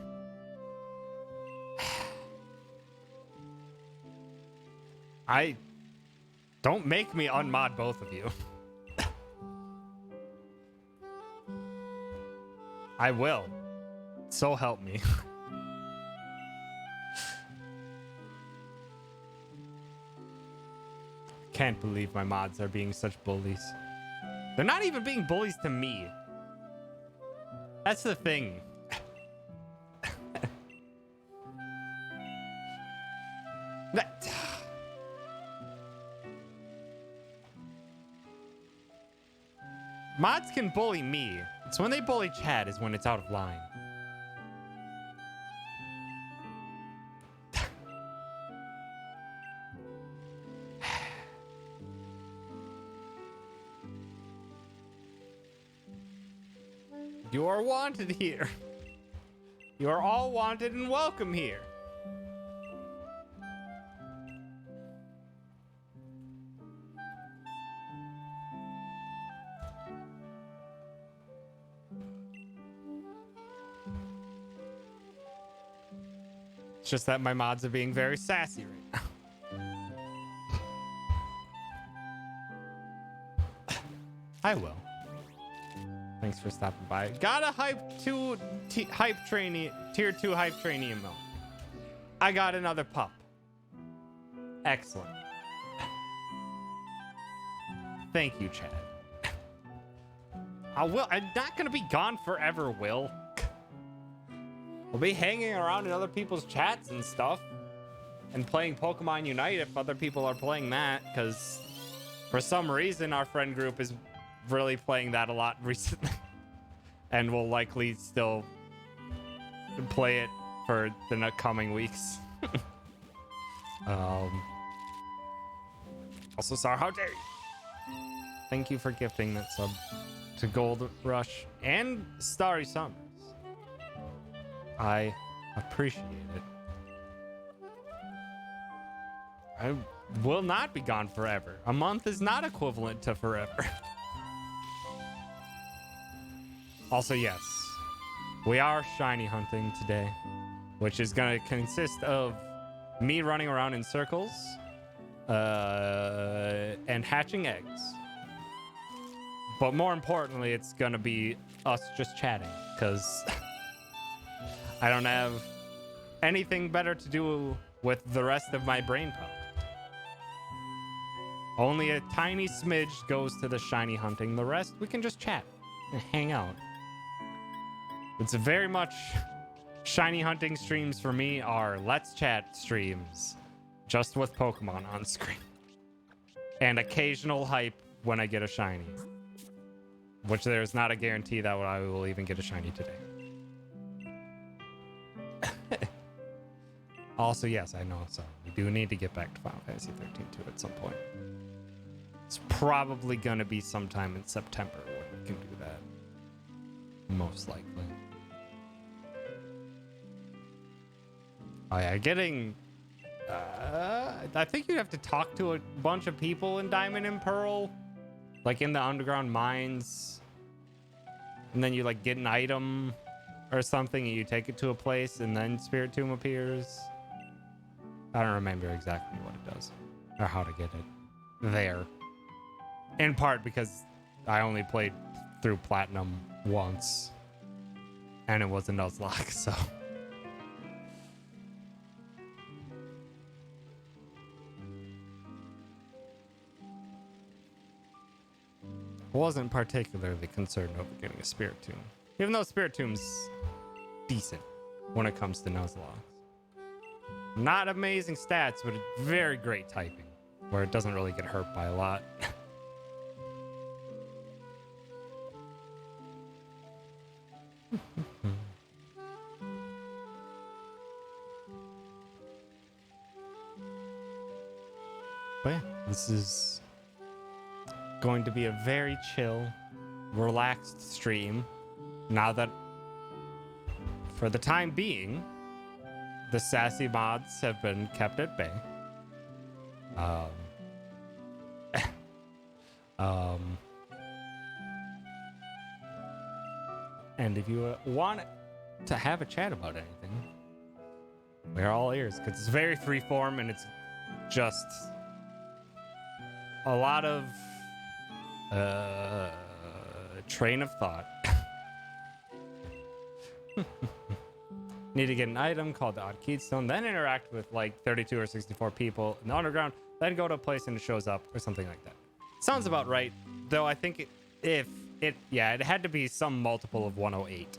Don't make me unmod both of you. I will. So help me. Can't believe my mods are being such bullies. They're not even being bullies to me. That's the thing. Mods can bully me. It's when they bully Chad is when it's out of line. You are wanted here. You are all wanted and welcome here. It's just that my mods are being very sassy right now. I will. Thanks for stopping by. Got a hype trainee, tier 2 hype trainee emote. I got another pup. Excellent. Thank you, Chad. I'm not gonna be gone forever, Will. We'll be hanging around in other people's chats and stuff, and playing Pokemon Unite if other people are playing that, because for some reason our friend group is really playing that a lot recently, and will likely still play it for the coming weeks. Also, sorry, how dare you? Thank you for gifting that sub to Gold Rush and Starry Summers. I appreciate it. I will not be gone forever. A month is not equivalent to forever. Also, yes, we are shiny hunting today, which is going to consist of me running around in circles and hatching eggs. But more importantly, it's going to be us just chatting, because I don't have anything better to do with the rest of my brain power. Only a tiny smidge goes to the shiny hunting. The rest, we can just chat and hang out. It's very much shiny hunting streams for me are Let's Chat streams, just with Pokemon on screen. And occasional hype when I get a shiny. Which there's not a guarantee that I will even get a shiny today. Also, yes, I know, so we do need to get back to Final Fantasy 13 too at some point. It's probably gonna be sometime in September when we can do that. Most likely. Oh yeah, getting... I think you have to talk to a bunch of people in Diamond and Pearl. Like in the underground mines. And then you like get an item or something and you take it to a place and then Spirit Tomb appears. I don't remember exactly what it does or how to get it there. In part because I only played through Platinum once and it was a Nuzlocke, so... wasn't particularly concerned over getting a Spirit Tomb. Even though Spirit Tomb's decent when it comes to Nuzlocke. Not amazing stats, but very great typing, where it doesn't really get hurt by a lot. But yeah, this is going to be a very chill, relaxed stream. Now that, for the time being, the sassy mods have been kept at bay. And if you want to have a chat about anything, we're all ears, because it's very freeform and it's just a lot of train of thought. Need to get an item called the Odd Keystone, then interact with like 32 or 64 people in the underground, then go to a place and it shows up or something like that. Sounds about right, though I think it had to be some multiple of 108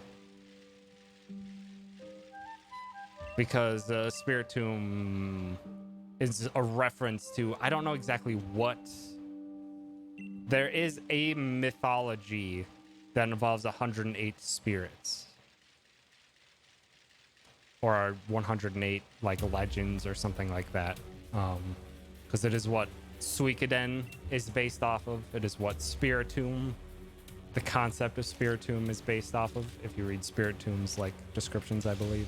because Spirit Tomb is a reference to, I don't know exactly what. There is a mythology that involves 108 spirits. Or 108 like legends or something like that. Because it is what Suikoden is based off of. It is what Spiritomb, the concept of Spiritomb, is based off of. If you read Spiritomb's like descriptions, I believe.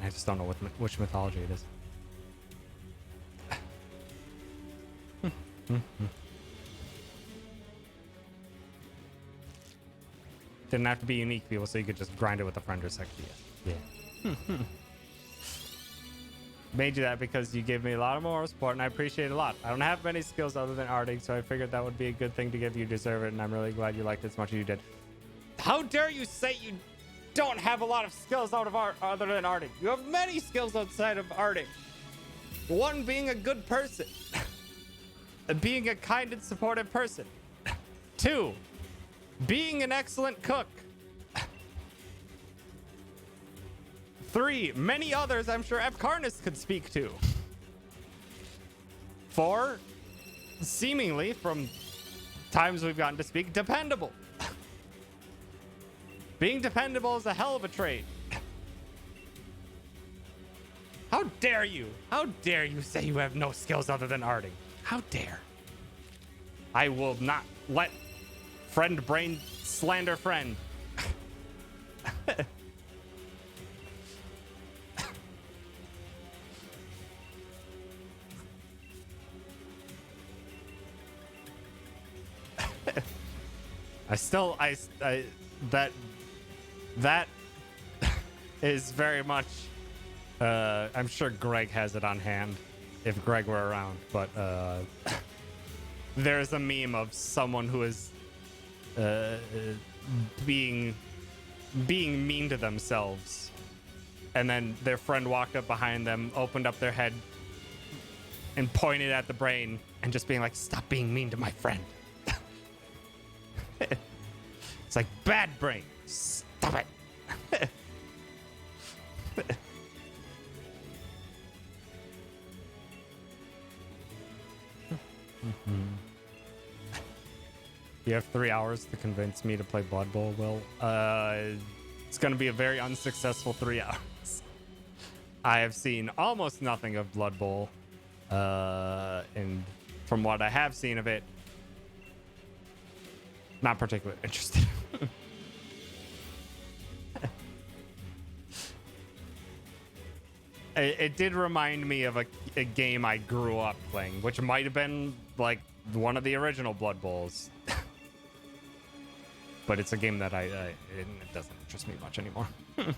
I just don't know which mythology it is. Didn't have to be unique, people, so you could just grind it with a friend or sexy. Yeah. Made you that because you gave me a lot of moral support, and I appreciate it a lot. I don't have many skills other than arting, so I figured that would be a good thing to give. You deserve it, and I'm really glad you liked it as much as you did. How dare you say you don't have a lot of skills out of art other than arting? You have many skills outside of arting. One being a good person. Being a kind and supportive person. 2, being an excellent cook. 3, many others I'm sure Epcarnis could speak to. 4, seemingly from times we've gotten to speak, dependable. Being dependable is a hell of a trait. How dare you? How dare you say you have no skills other than arting? How dare? I will not let friend brain slander friend. that is very much I'm sure Greg has it on hand if Greg were around, but there's a meme of someone who is being mean to themselves, and then their friend walked up behind them, opened up their head and pointed at the brain and just being like, stop being mean to my friend. It's like, bad brain, stop it. You have 3 hours to convince me to play Blood Bowl, Will. It's going to be a very unsuccessful 3 hours. I have seen almost nothing of Blood Bowl. And from what I have seen of it, not particularly interested. It did remind me of a game I grew up playing, which might have been like one of the original Blood Bowls. But it's a game that it doesn't interest me much anymore. Does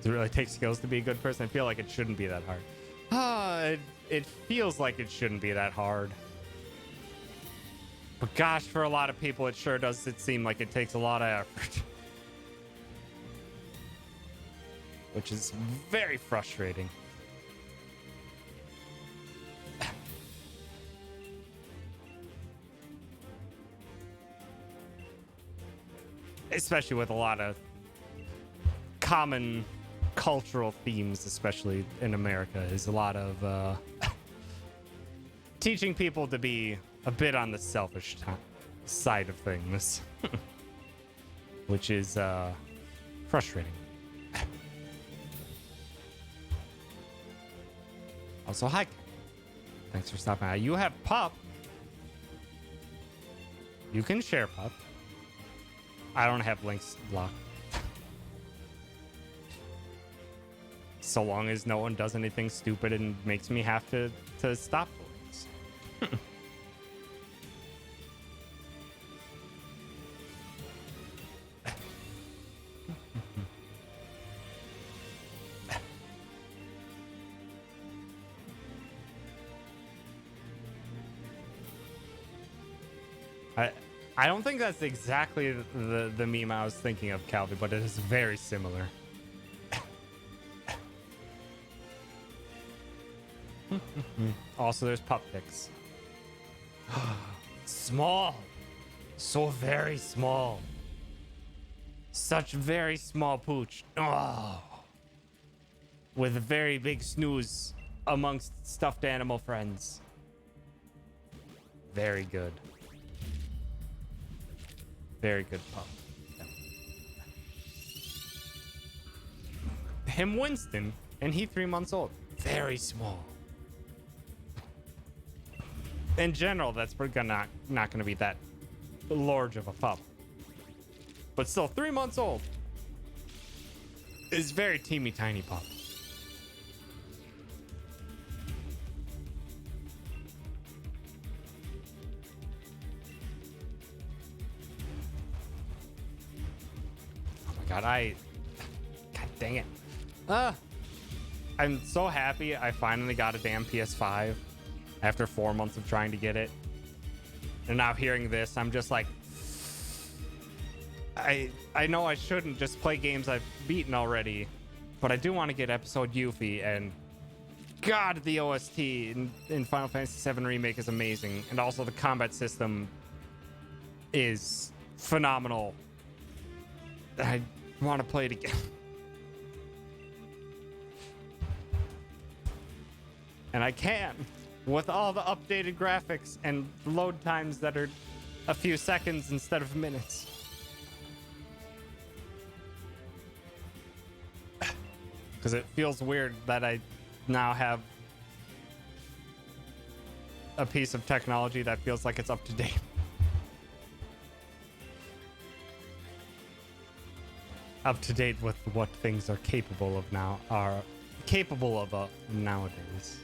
it really take skills to be a good person? I feel like it shouldn't be that hard. It feels like it shouldn't be that hard. But gosh, for a lot of people, it sure does seem like it takes a lot of effort. Which is very frustrating. Especially with a lot of common cultural themes, especially in America, is a lot of teaching people to be a bit on the selfish side of things, which is frustrating. Also, hi. Thanks for stopping by. You have Pup. You can share Pup. I don't have links blocked. So long as no one does anything stupid and makes me have to stop the links. I don't think that's exactly the meme I was thinking of, Calvi, but it is very similar. Also, there's pup pics. Small. So very small. Such very small pooch. Oh. With a very big snooze amongst stuffed animal friends. Very good. Very good pup. Him Winston, and he 3 months old. Very small. In general, that's not going to be that large of a pup. But still, 3 months old. Is very teeny tiny pup. Oh my god, God dang it. I'm so happy I finally got a damn PS5 after 4 months of trying to get it. And now hearing this, I'm just like, I know I shouldn't just play games I've beaten already, but I do want to get episode Yuffie, and God, the OST in Final Fantasy VII Remake is amazing, and also the combat system is phenomenal. I want to play it again. And I can, with all the updated graphics and load times that are a few seconds instead of minutes. Because it feels weird that I now have a piece of technology that feels like it's up to date. Up to date with what things are capable of nowadays.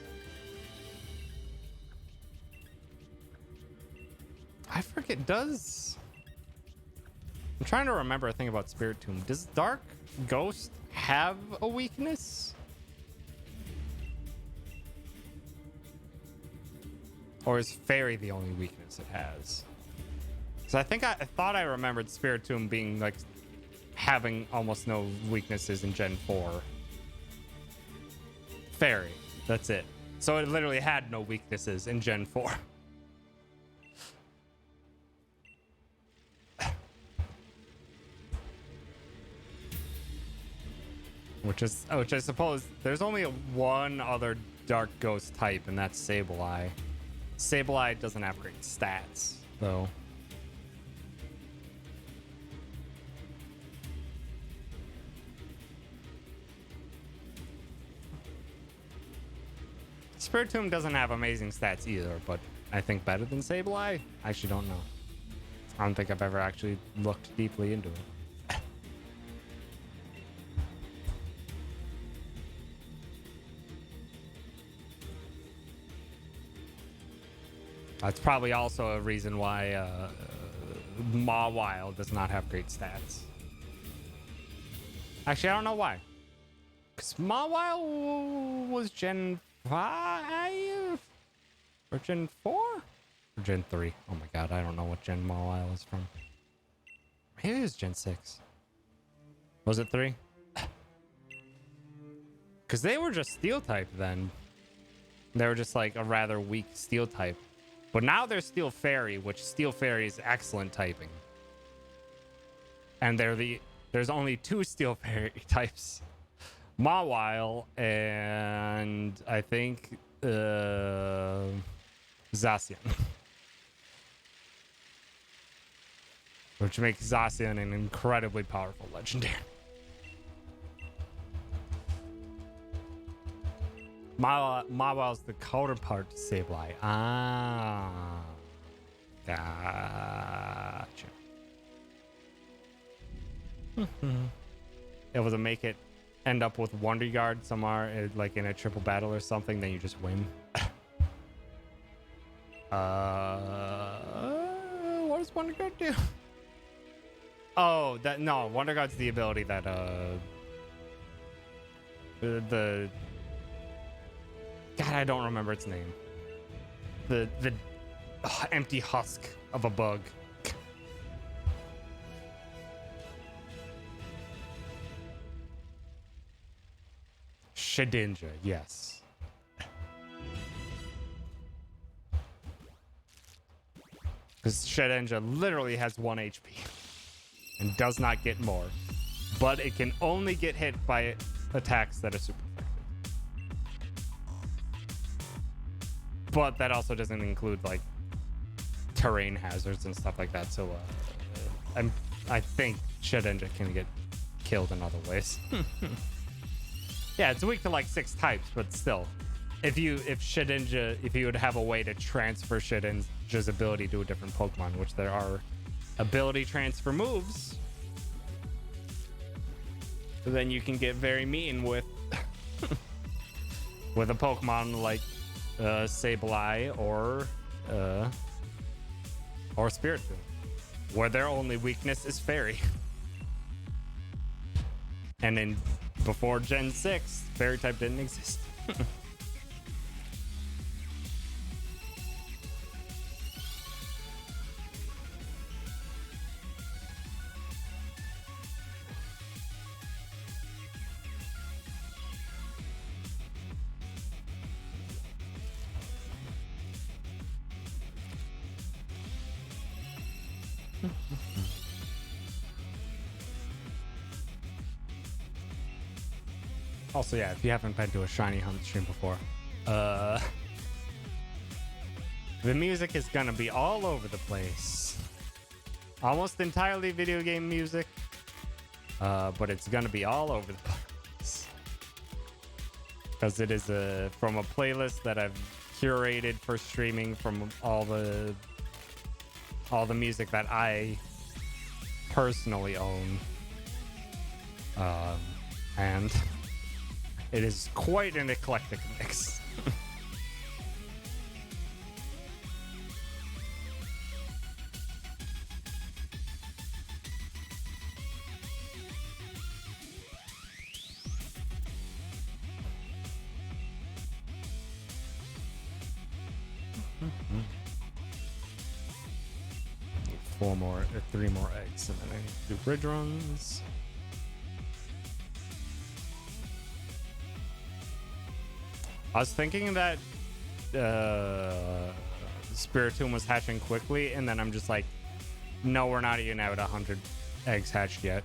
I forget, I'm trying to remember a thing about Spirit Tomb. Does Dark Ghost have a weakness? Or is Fairy the only weakness it has? So I thought I remembered Spirit Tomb being like having almost no weaknesses in Gen 4. Fairy, that's it. So it literally had no weaknesses in Gen 4. Which I suppose there's only one other Dark Ghost type, and that's Sableye. Sableye doesn't have great stats, though. Spirit Tomb doesn't have amazing stats either, but I think better than Sableye? I actually don't know. I don't think I've ever actually looked deeply into it. That's probably also a reason why Mawile does not have great stats. Actually, I don't know why. Because Mawile was Gen 5? Or Gen 4? Or Gen 3? Oh my god, I don't know what Gen Mawile is from. Maybe it was Gen 6. Was it 3? Because they were just Steel type then. They were just like a rather weak Steel type. But now there's Steel Fairy, which Steel Fairy is excellent typing. And there's only 2 Steel Fairy types. Mawile and I think Zacian. Which makes Zacian an incredibly powerful legendary. Mawile's the counterpart to Sableye. Ah. Gotcha. It was to make it end up with Wonder Guard somewhere, like in a triple battle or something, then you just win. What does Wonder Guard do? Oh, no, Wonder Guard's the ability that the God, I don't remember its name. The empty husk of a bug. Shedinja, yes. Because Shedinja literally has 1 HP and does not get more. But it can only get hit by attacks that are super effective. But that also doesn't include like terrain hazards and stuff like that. So I think Shedinja can get killed in other ways. Yeah, it's weak to like 6 types, but still. If you would have a way to transfer Shedinja's ability to a different Pokemon, which there are ability transfer moves, then you can get very mean with with a Pokemon like Sableye or Spiritomb, where their only weakness is Fairy. And then before Gen 6, Fairy type didn't exist. Also, yeah, if you haven't been to a Shiny Hunt stream before, the music is gonna be all over the place. Almost entirely video game music, but it's gonna be all over the place. Because it is from a playlist that I've curated for streaming from all the music that I personally own. And it is quite an eclectic mix. Three more eggs, and then I need to do bridge runs. I was thinking that Spiritomb was hatching quickly, and then I'm just like, no, we're not even at 100 eggs hatched yet.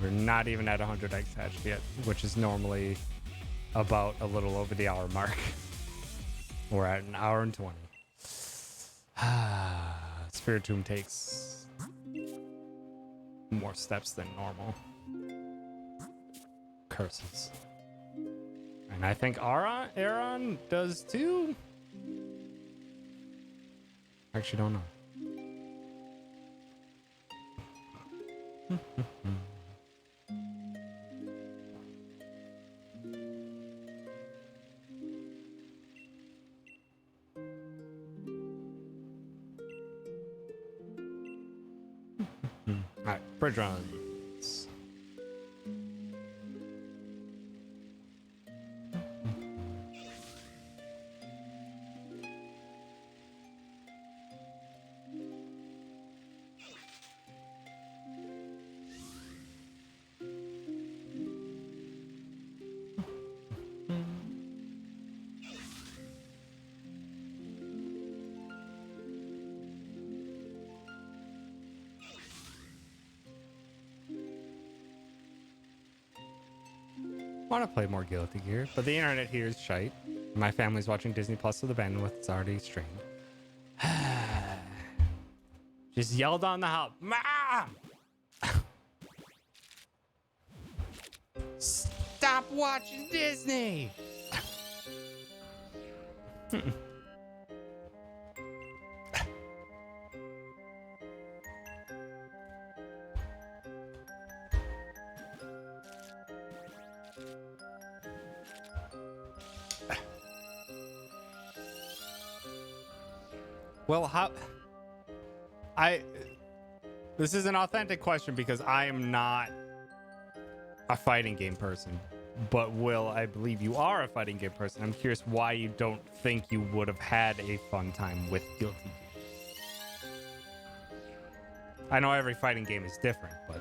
We're not even at 100 eggs hatched yet, which is normally about a little over the hour mark. We're at 1 hour and 20. Spiritomb takes more steps than normal. Curses. And I think Aron does too. Actually, don't know. All right, bridge runs. Want to play more Guilty Gear, but the internet here is shite. My family's watching Disney Plus, so the bandwidth is already strained. Just yell down the house, Mom! Stop watching Disney! Well, this is an authentic question because I am not a fighting game person. But Will, I believe you are a fighting game person. I'm curious why you don't think you would have had a fun time with Guilty Gear. I know every fighting game is different, but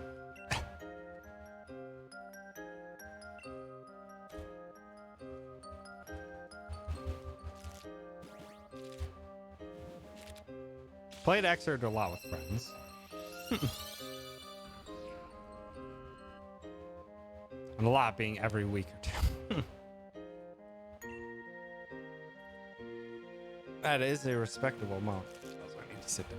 Played Xrd a lot with friends. And a lot being every week or two. That is a respectable amount. Also, I need to sit down.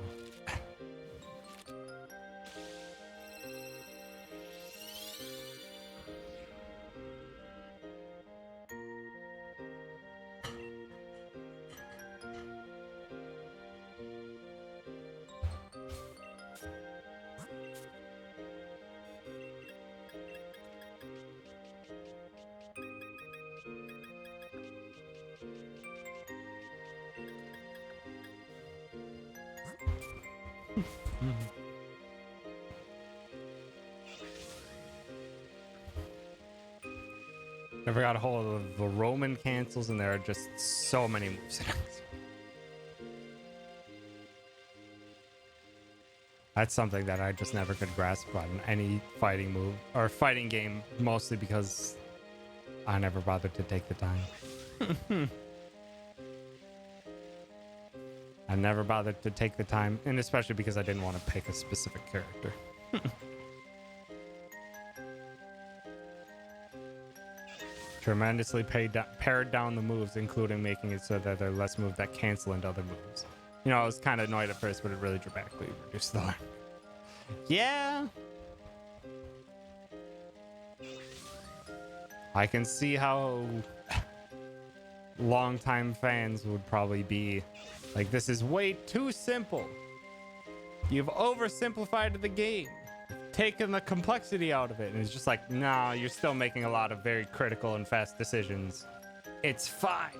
I forgot a hold of the Roman cancels, and there are just so many moves. That's something that I just never could grasp on any fighting move or fighting game, mostly because I never bothered to take the time. I never bothered to take the time, and especially because I didn't want to pick a specific character. Tremendously pared down the moves, including making it so that there are less moves that cancel into other moves. You know, I was kind of annoyed at first, but it really dramatically reduced the line. Yeah. I can see how longtime fans would probably be like, this is way too simple. You've oversimplified the game, taken the complexity out of it. And it's just like, no, you're still making a lot of very critical and fast decisions. It's fine.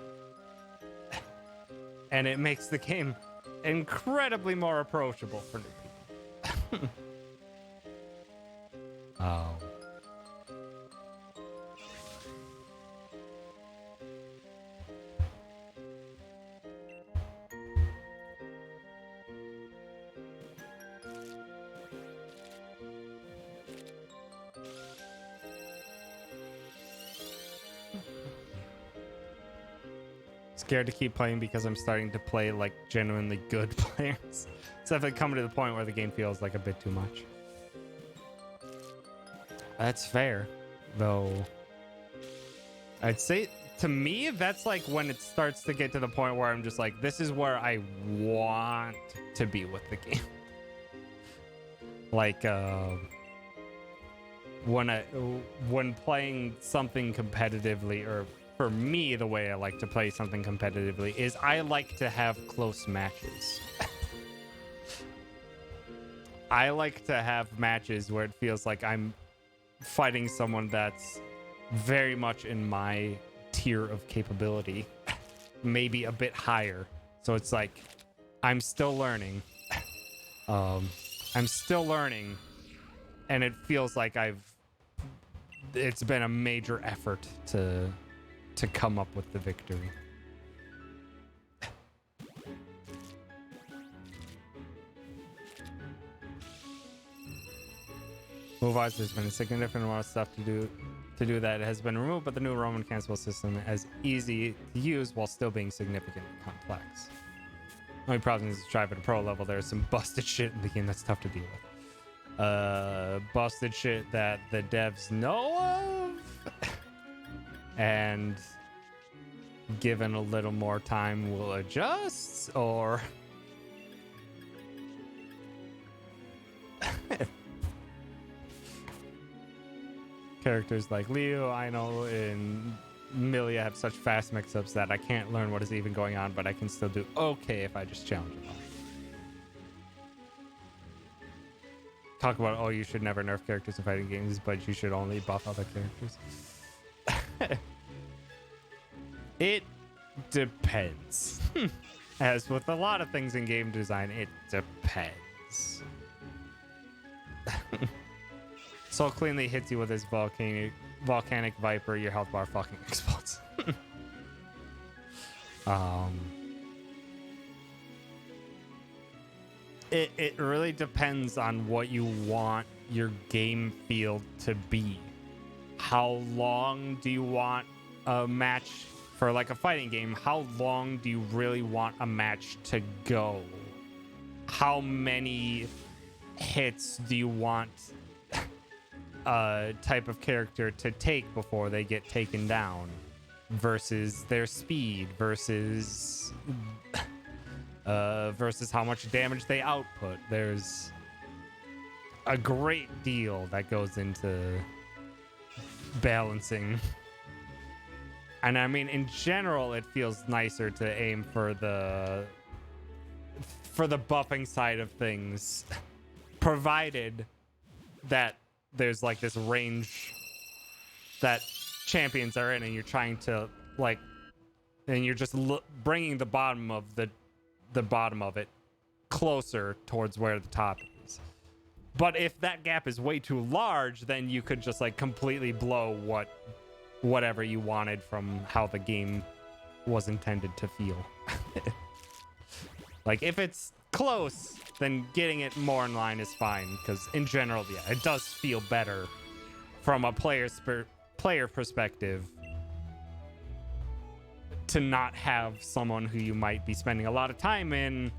And it makes the game incredibly more approachable for new people. Oh. Scared to keep playing because I'm starting to play like genuinely good players. It's definitely coming to the point where the game feels like a bit too much. That's fair, though. I'd say to me, that's like when it starts to get to the point where I'm just like, this is where I want to be with the game. Like, when playing something competitively, or for me, the way I like to play something competitively is I like to have close matches. I like to have matches where it feels like I'm fighting someone that's very much in my tier of capability, maybe a bit higher. So it's like I'm still learning. I'm still learning, and it feels like it's been a major effort to come up with the victory. Move-wise, there's been a significant amount of stuff to do that has been removed, but the new Roman cancel system is easy to use while still being significantly complex. Only problem is to drive at a pro level. There's some busted shit in the game that's tough to deal with. Busted shit that the devs know of, and given a little more time will adjust, or characters like Leo, Ino, and Milia have such fast mix-ups that I can't learn what is even going on, but I can still do okay if I just challenge them. Talk about, oh, you should never nerf characters in fighting games, but you should only buff other characters. It depends. As with a lot of things in game design, it depends. So cleanly hits you with his volcanic viper, your health bar fucking explodes. It really depends on what you want your game field to be. How long do you want a match for, like a fighting game? How long do you really want a match to go? how many hits do you want a type of character to take before they get taken down versus their speed versus how much damage they output. There's a great deal that goes into balancing. And I mean, in general, it feels nicer to aim for the buffing side of things, provided that there's like this range that champions are in, and you're trying to like, and you're just bringing the bottom of it closer towards where the top is. But if that gap is way too large, then you could just like completely blow whatever you wanted from how the game was intended to feel. Like if it's close, then getting it more in line is fine, because in general, yeah, it does feel better from a player perspective to not have someone who you might be spending a lot of time in,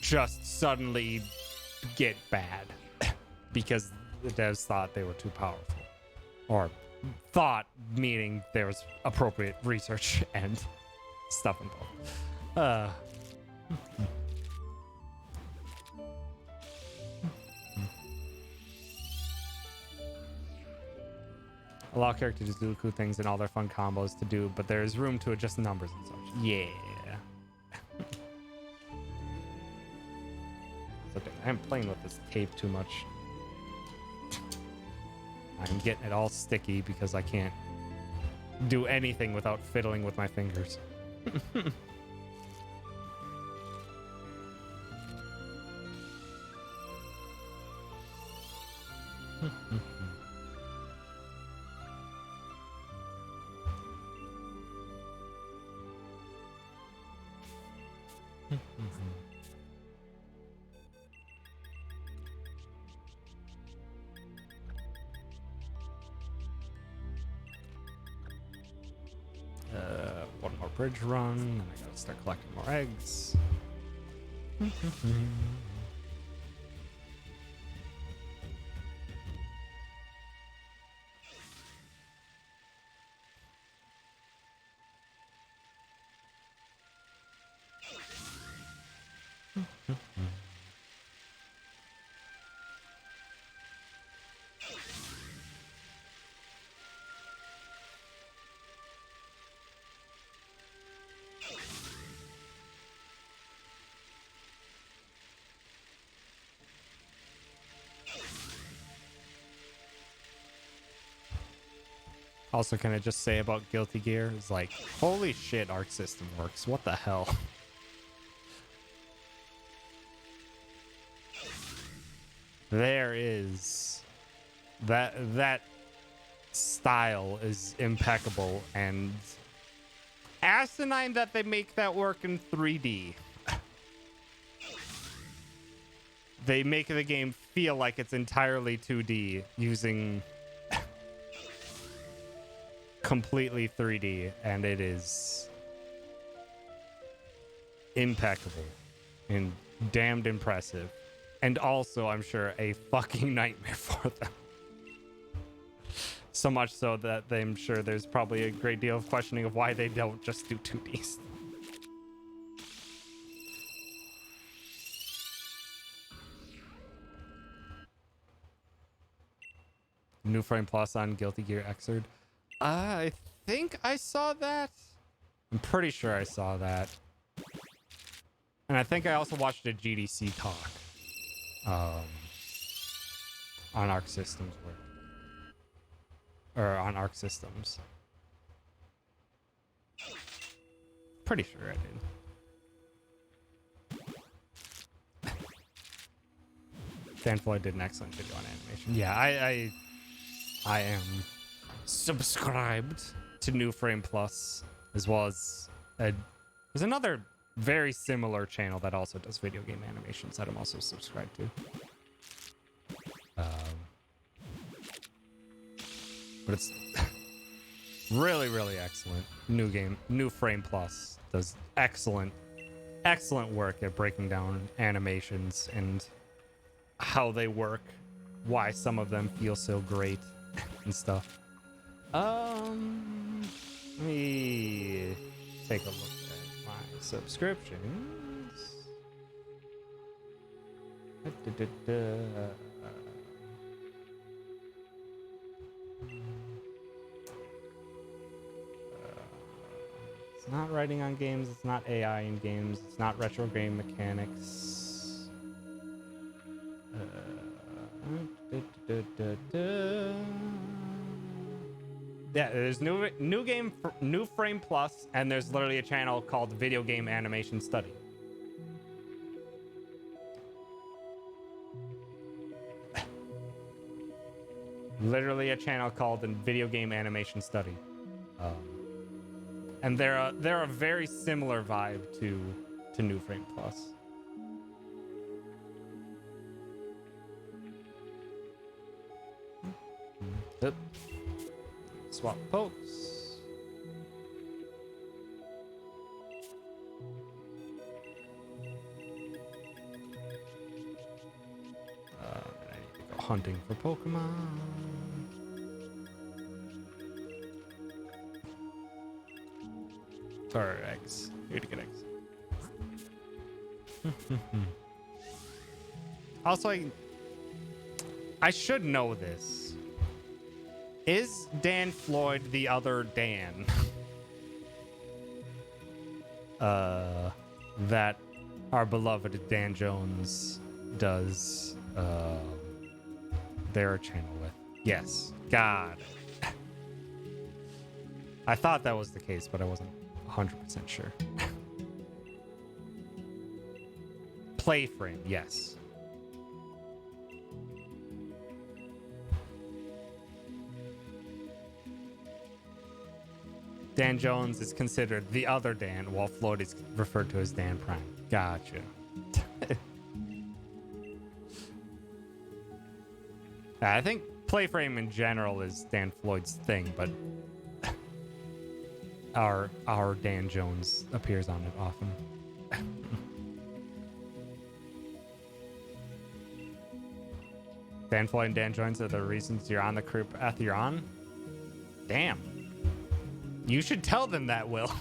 just suddenly get bad because the devs thought they were too powerful, or thought meaning there was appropriate research and stuff involved. Allow characters to do cool things and all their fun combos to do, but there is room to adjust numbers and such. Yeah. Okay, I'm playing with this tape too much. I'm getting it all sticky because I can't do anything without fiddling with my fingers. One more bridge run, and I gotta start collecting more eggs. Also, can I just say about Guilty Gear is like, holy shit, Arc System works. What the hell? There is that style is impeccable, and asinine that they make that work in 3D. They make the game feel like it's entirely 2D using completely 3D, and it is impeccable and damned impressive, and also I'm sure a fucking nightmare for them. So much so that I'm sure there's probably a great deal of questioning of why they don't just do 2Ds. New Frame Plus on Guilty Gear Xrd. I think I saw that. I'm pretty sure I saw that. And I think I also watched a GDC talk on Arc Systems, or on Arc Systems. Pretty sure I did. Thankfully, I did an excellent video on animation. Yeah, I am subscribed to New Frame Plus, as well as there's another very similar channel that also does video game animations that I'm also subscribed to. But it's Really, really excellent. New game, New Frame Plus does excellent work at breaking down animations and how they work, why some of them feel so great and stuff. Let me take a look at my subscriptions. It's not writing on games, it's not AI in games, it's not retro game mechanics. Yeah, there's new Frame Plus, and there's literally a channel called Video Game Animation Study. Literally a channel called Video Game Animation Study. And they're a very similar vibe to New Frame Plus. Yep. Swap pokes. I need to go hunting for Pokemon. Or eggs. Here to get eggs. Also, I should know this. Is Dan Floyd the other Dan? That our beloved Dan Jones does their channel with. Yes. God. I thought that was the case, but I wasn't 100% sure. Playframe, yes. Dan Jones is considered the other Dan, while Floyd is referred to as Dan Prime. Gotcha. I think Playframe in general is Dan Floyd's thing, but our Dan Jones appears on it often. Dan Floyd and Dan Jones are the reasons you're on the crew path you're on? Damn. You should tell them that, Will.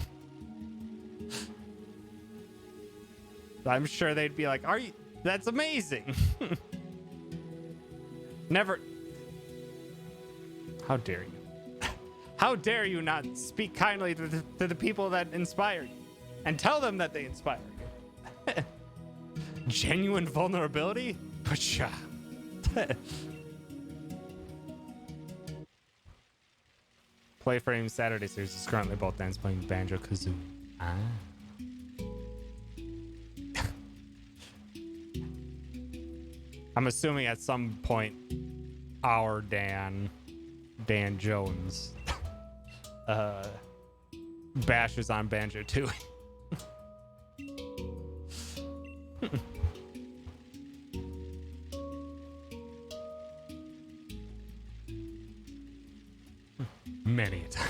I'm sure they'd be like, are you? That's amazing. Never. How dare you? How dare you not speak kindly to the people that inspire you and tell them that they inspire you? Genuine vulnerability? Pacha. Playframe Saturday series is currently both ends playing Banjo-Kazooie. Ah. I'm assuming at some point our Dan Jones bashes on Banjo too. Many a time.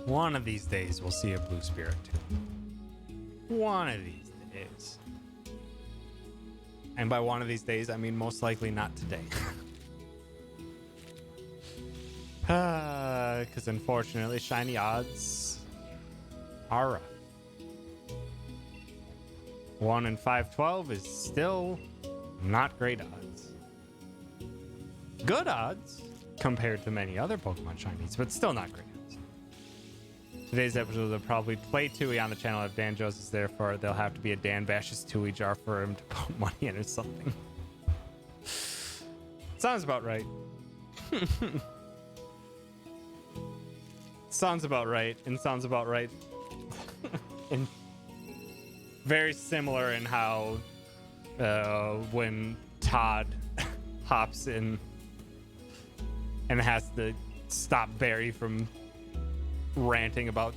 One of these days, we'll see a blue spirit too. One of these days. And by one of these days, I mean most likely not today. Because unfortunately, shiny odds are rough. 1 in 512 is still not great odds. Good odds compared to many other Pokemon shinies, but still not great odds. Today's episode will probably play Tui on the channel if Dan Jones is there for it. There'll have to be a Dan Bashes Tui jar for him to put money in or something. Sounds about right. Sounds about right, and sounds about right. And very similar in how when Todd hops in and has to stop Barry from ranting about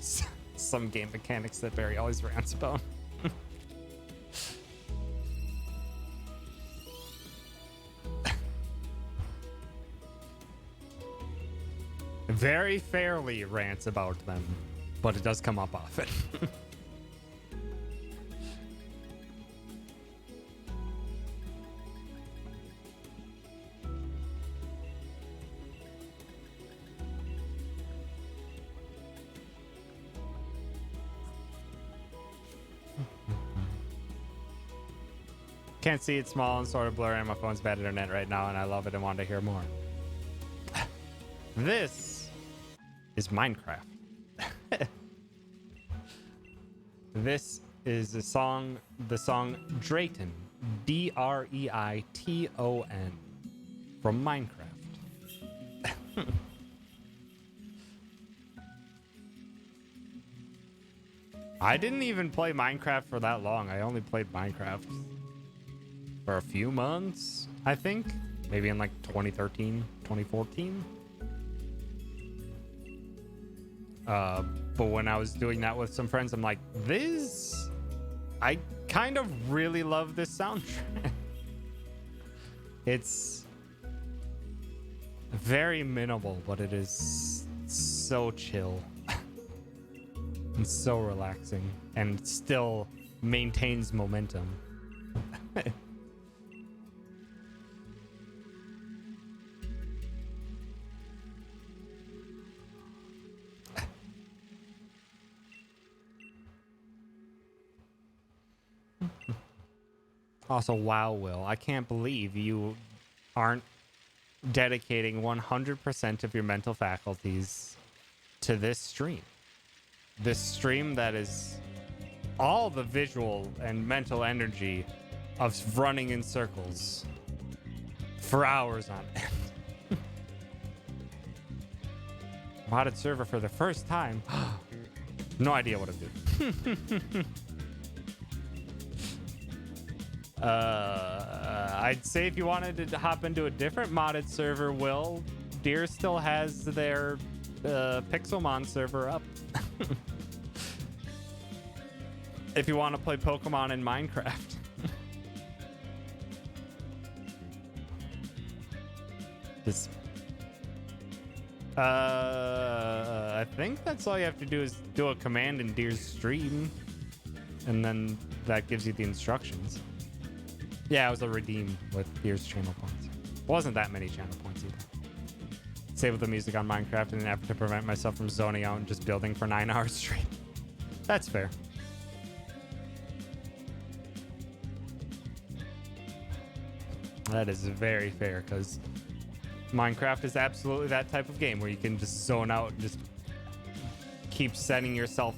some game mechanics that Barry always rants about. Very fairly rants about them, but it does come up often. Can't see, it's small and sort of blurry, and my phone's bad internet right now, and I love it and want to hear more. This is Minecraft. This is the song Drayton, Dreiton, from Minecraft. I didn't even play Minecraft for that long. I only played Minecraft for a few months, I think. Maybe in like 2013, 2014. But when I was doing that with some friends, I'm like, I kind of really love this soundtrack. It's very minimal, but it is so chill and so relaxing, and still maintains momentum. Also, wow, Will, I can't believe you aren't dedicating 100% of your mental faculties to this stream. This stream that is all the visual and mental energy of running in circles for hours on end. Modded server for the first time. No idea what to do. I'd say if you wanted to hop into a different modded server, Will, Deer still has their Pixelmon server up. If you want to play Pokemon in Minecraft. Just, I think that's all you have to do is do a command in Deer's stream, and then that gives you the instructions. Yeah, it was a redeem with Deer's channel points. Wasn't that many channel points either. Save the music on Minecraft in an effort to prevent myself from zoning out and just building for 9 hours straight. That's fair. That is very fair, because Minecraft is absolutely that type of game where you can just zone out and just keep setting yourself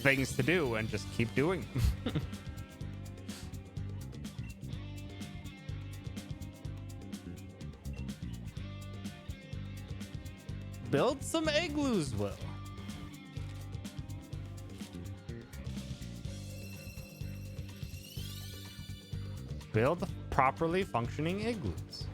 things to do and just keep doing them. Build some igloos, Will. Build properly functioning igloos.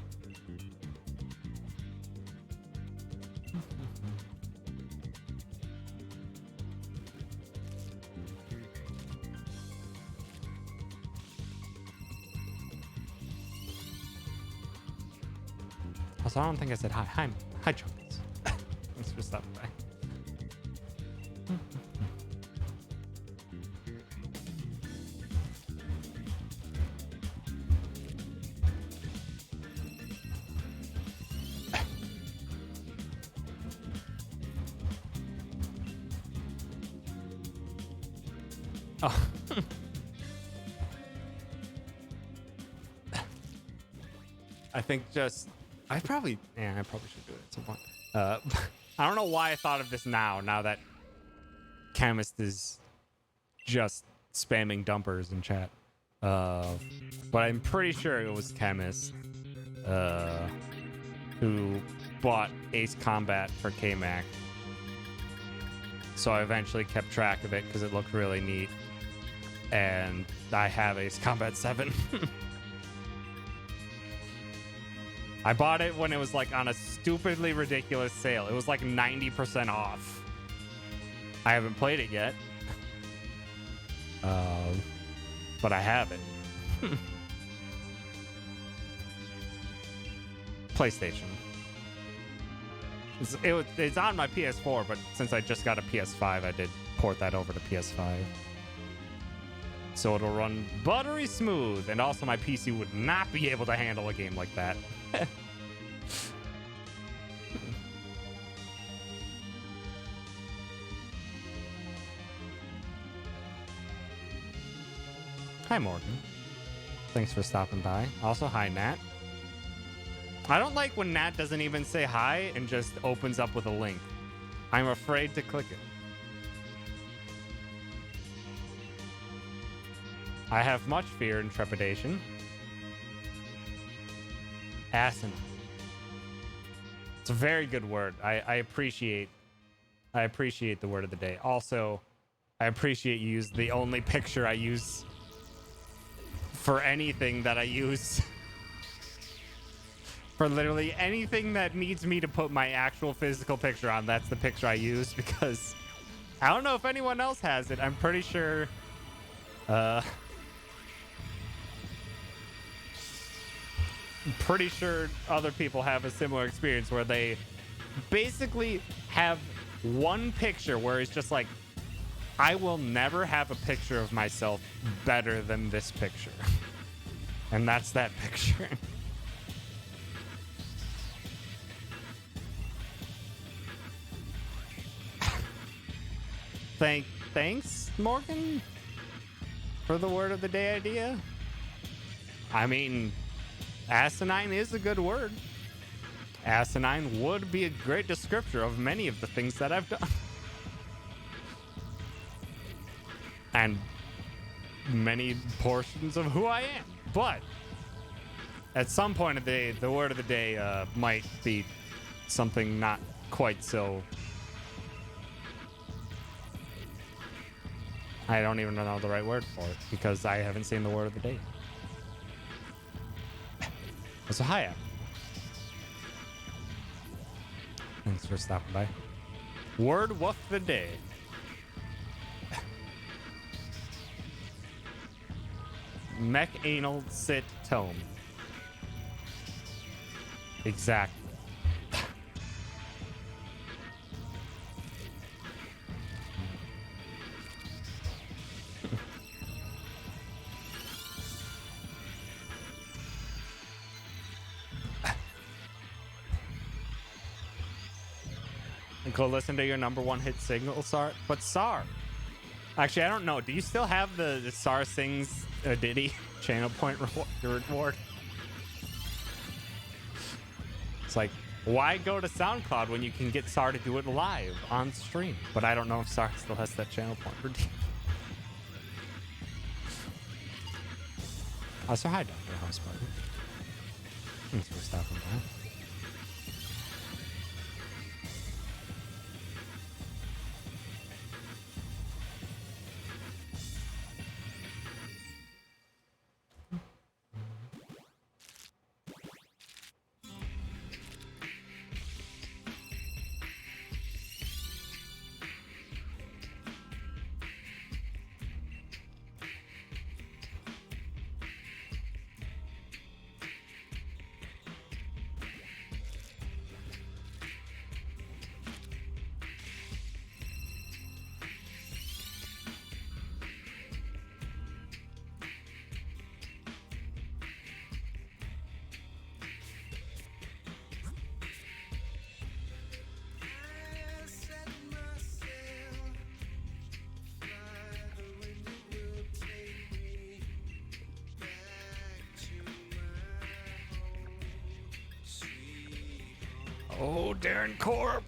Also, I don't think I said hi. Hi, Chunks. Thanks for stopping by. Oh. I think I probably should do it at some point. I don't know why I thought of this now that Chemist is just spamming dumpers in chat. But I'm pretty sure it was Chemist who bought Ace Combat for KMac. So I eventually kept track of it because it looked really neat. And I have Ace Combat 7. I bought it when it was like on a stupidly ridiculous sale. It was like 90% off. I haven't played it yet. But I have it. PlayStation. It's on my PS4, but since I just got a PS5, I did port that over to PS5. So it'll run buttery smooth, and also my PC would not be able to handle a game like that. Hi, Morgan. Thanks for stopping by. Also, hi, Nat. I don't like when Nat doesn't even say hi and just opens up with a link. I'm afraid to click it. I have much fear and trepidation. Asinine. It's a very good word. I appreciate the word of the day. Also, I appreciate you use the only picture I use for anything that I use. For literally anything that needs me to put my actual physical picture on, that's the picture I use, because I don't know if anyone else has it. I'm pretty sure I'm pretty sure other people have a similar experience where they basically have one picture where it's just like, I will never have a picture of myself better than this picture. And that's that picture. Thanks, Morgan, for the word of the day idea. I mean, asinine is a good word. Asinine would be a great descriptor of many of the things that I've done. And many portions of who I am. But at some point of the day, the word of the day might be something not quite so... I don't even know the right word for it because I haven't seen the word of the day. So hi. Thanks for stopping by. Word of the day. Mech anal sit tome. Exactly. Go listen to your #1 hit single, Sar. But Sar, actually, I don't know. Do you still have the Sar Sings a Ditty channel point reward? It's like, why go to SoundCloud when you can get Sar to do it live on stream? But I don't know if Sar still has that channel point redeem. Also, hi, Dr. House Party. Thanks for stopping by. Oh, Darren Korb.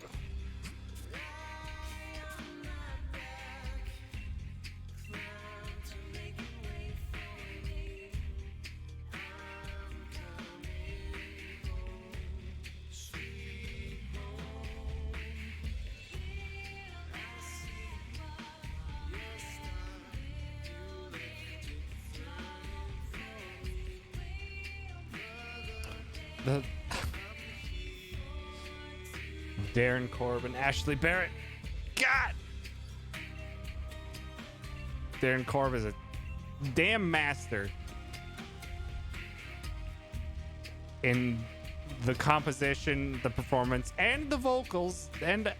the Darren Corbin, Ashley Barrett. God! Darren Corbin is a damn master in the composition, the performance, and the vocals, and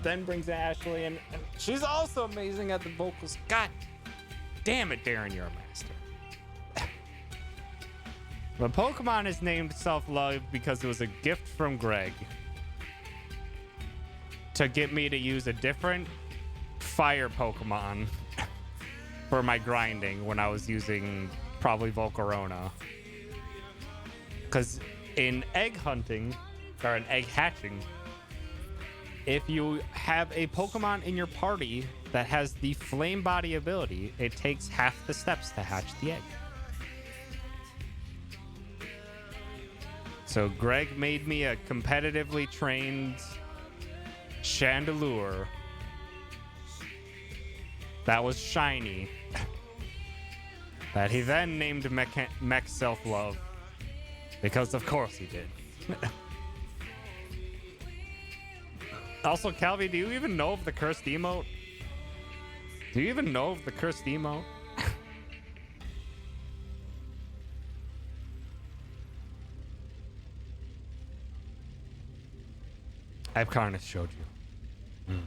then brings Ashley, and she's also amazing at the vocals. God damn it, Darren, you're a master. The Pokemon is named Self-Love because it was a gift from Greg to get me to use a different fire Pokemon for my grinding when I was using probably Volcarona. Because in egg hunting, or in egg hatching, if you have a Pokemon in your party that has the Flame Body ability, it takes half the steps to hatch the egg. So Greg made me a competitively trained Chandelure that was shiny, that he then named Mech Self-Love, because of course he did. Also, Calvi, do you even know of the cursed emote? Do you even know of the cursed emote? I've kind of showed you.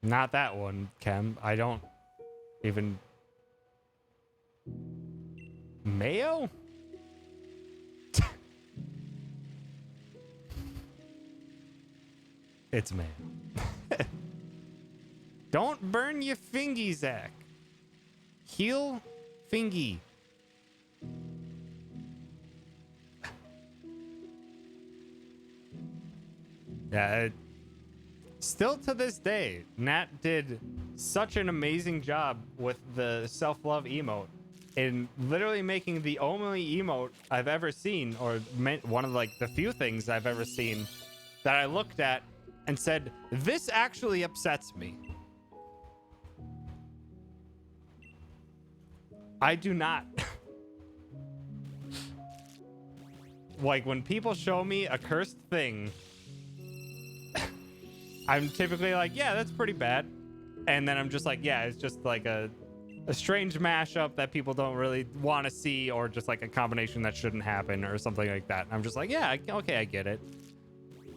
Not that one, Kem. I don't even... Mayo? It's Mayo. Don't burn your fingy, Zach. Heal fingy. Yeah, still to this day, Nat did such an amazing job with the self-love emote in literally making the only emote I've ever seen, or one of like the few things I've ever seen that I looked at and said, this actually upsets me. I do not. Like, when people show me a cursed thing, I'm typically like, yeah, that's pretty bad. And then I'm just like, yeah, it's just like a strange mashup that people don't really want to see, or just like a combination that shouldn't happen or something like that. And I'm just like, yeah, okay, I get it.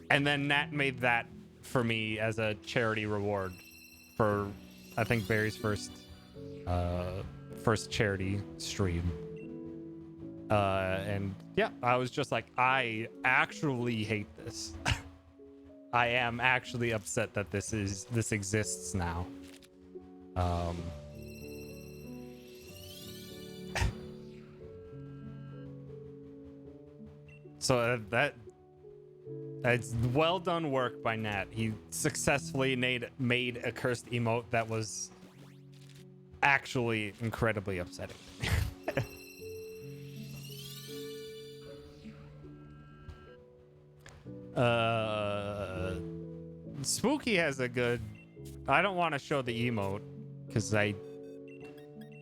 And then Nat made that for me as a charity reward for, I think, Barry's first charity stream. And yeah, I was just like, I actually hate this. I am actually upset that this exists now. So it's well done work by Nat. He successfully made a cursed emote that was actually incredibly upsetting. Spooky has a good... I don't want to show the emote because I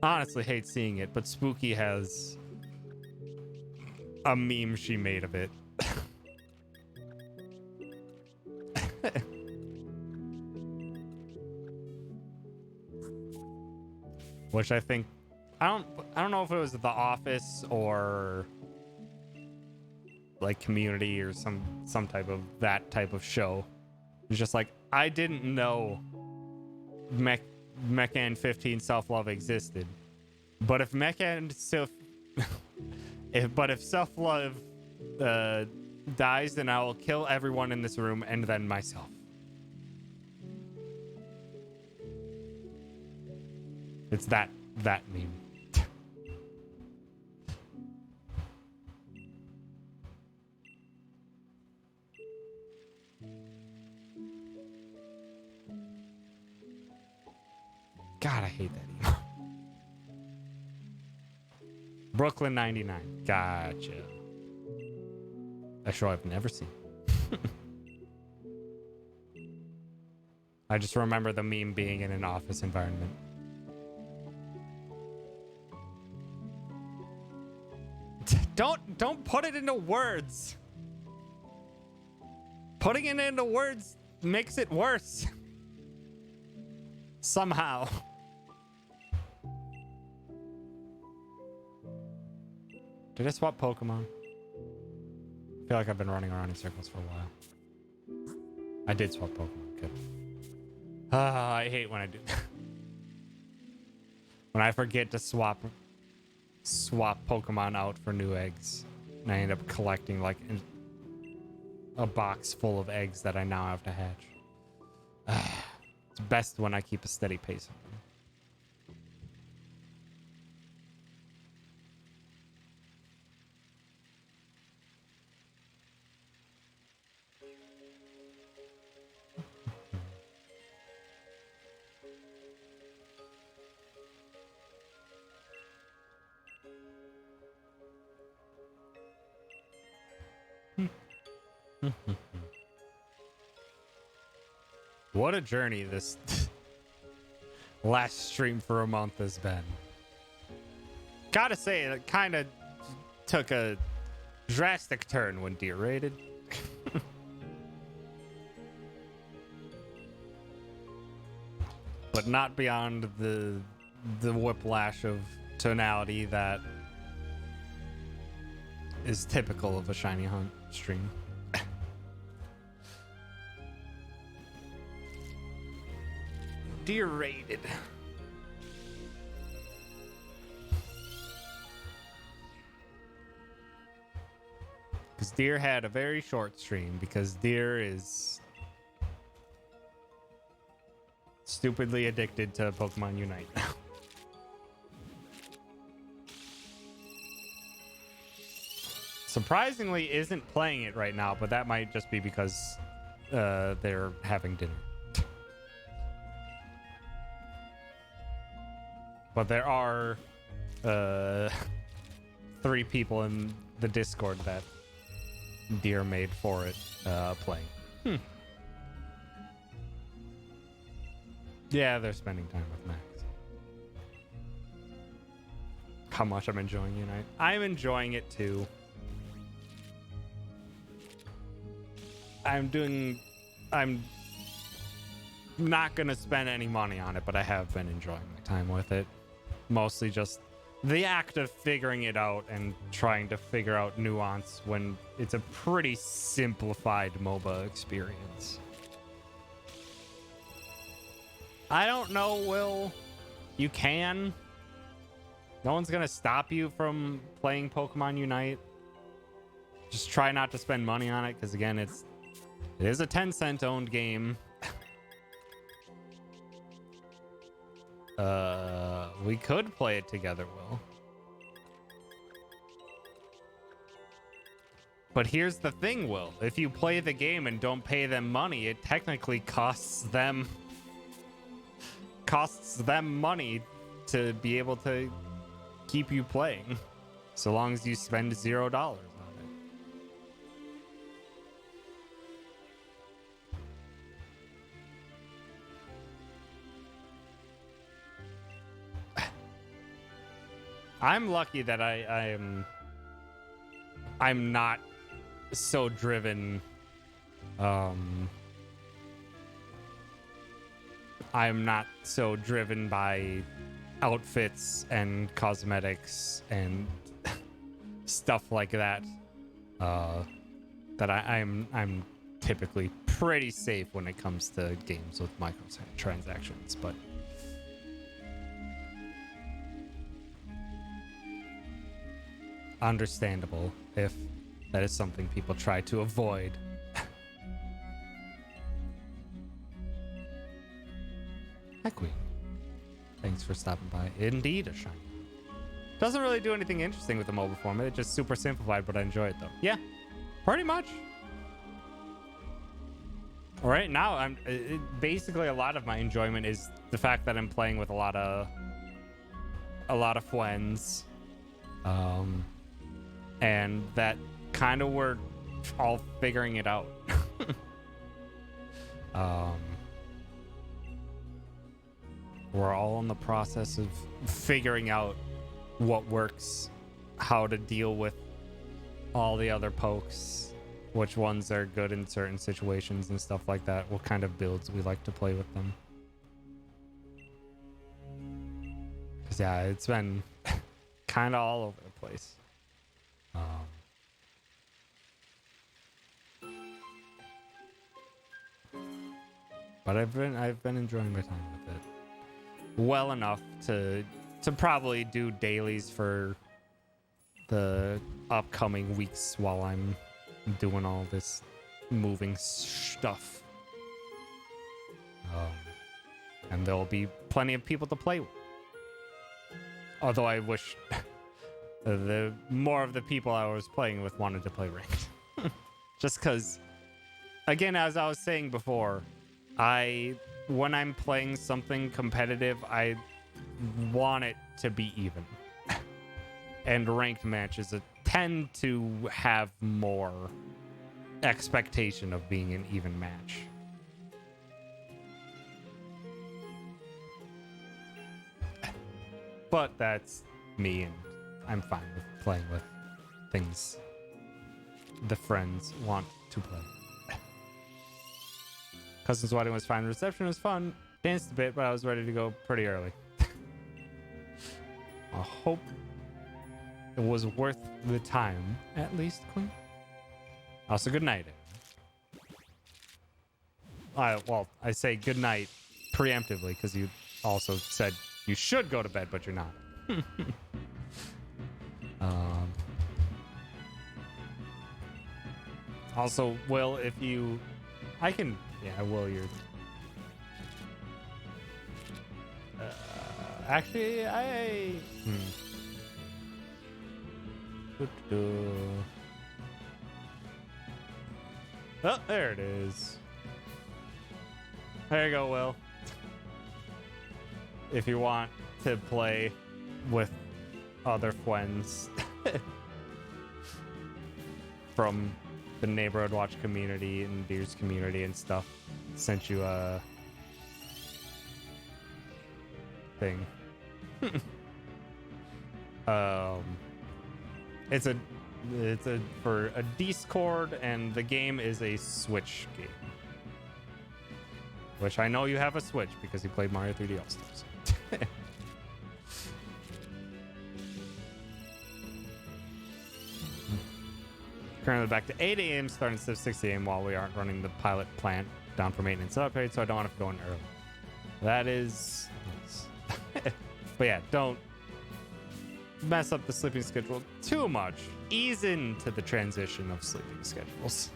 honestly hate seeing it, but Spooky has a meme she made of it. Which I think... I don't know if it was The Office or like Community or some type of that type of show. It's just like, I didn't know Mechan 15 self-love existed, but if Mechan if self-love dies, then I will kill everyone in this room and then myself. It's that meme. God, I hate that email. Brooklyn 99. Gotcha. A show I've never seen. I just remember the meme being in an office environment. Don't put it into words. Putting it into words makes it worse. Somehow. Did I swap Pokemon? I feel like I've been running around in circles for a while. I did swap Pokemon. Good. I hate when I do that. When I forget to swap Pokemon out for new eggs. And I end up collecting like a box full of eggs that I now have to hatch. It's best when I keep a steady pace of them. What a journey this last stream for a month has been. Gotta say, it kind of took a drastic turn when Deer raided. But not beyond the whiplash of tonality that is typical of a Shiny Hunt stream. Deer raided. Because Deer had a very short stream because Deer is stupidly addicted to Pokemon Unite now. Surprisingly isn't playing it right now, but that might just be because they're having dinner. But there are 3 people in the Discord that Deer made for it playing. Yeah, they're spending time with Max. How much I'm enjoying Unite. I'm enjoying it too. I'm not gonna spend any money on it, but I have been enjoying my time with it. Mostly just the act of figuring it out and trying to figure out nuance when it's a pretty simplified MOBA experience. I don't know, Will. You can. No one's gonna stop you from playing Pokemon Unite. Just try not to spend money on it, because again, it is a Tencent owned game. We could play it together, Will. But here's the thing, Will. If you play the game and don't pay them money, it technically costs them money to be able to keep you playing. So long as you spend $0 on it. I'm lucky that I'm not so driven. I'm not so driven by outfits and cosmetics and stuff like that. That I'm typically pretty safe when it comes to games with microtransactions, but. Understandable if that is something people try to avoid. Hi, Queen. Thanks for stopping by. Indeed, a shiny. Doesn't really do anything interesting with the mobile format. It's just super simplified, but I enjoy it though. Yeah, pretty much. All right, now basically a lot of my enjoyment is the fact that I'm playing with a lot of friends. And that kind of we're all figuring it out. We're all in the process of figuring out what works, how to deal with all the other pokes, which ones are good in certain situations and stuff like that, what kind of builds we like to play with them. Because, yeah, it's been kind of all over the place. But I've been enjoying my time with it well enough to probably do dailies for the upcoming weeks while I'm doing all this moving stuff. And there'll be plenty of people to play with. Although I wish the more of the people I was playing with wanted to play ranked. Just because, again, as I was saying before, when I'm playing something competitive, I want it to be even. And ranked matches tend to have more expectation of being an even match. But that's me, and I'm fine with playing with things the friends want to play. Cousin's wedding was fine. The reception was fun. Danced a bit, but I was ready to go pretty early. I hope it was worth the time, at least, Queen. Also, good night. Well, I say good night preemptively because you also said you should go to bed, but you're not. Also, Will, if you... I can... Yeah, Will, you're... Actually, I... Oh, there it is. There you go, Will. If you want to play with other friends from the Neighborhood Watch community and Deers community and stuff, sent you a thing. It's for a Discord, and the game is a Switch game. Which I know you have a Switch because you played Mario 3D All-Stars. Currently back to 8 a.m. starting instead of 6 a.m. while we aren't running the pilot plant down for maintenance and upgrade, so I don't want to go in early. That is... But yeah, don't mess up the sleeping schedule too much. Ease into the transition of sleeping schedules.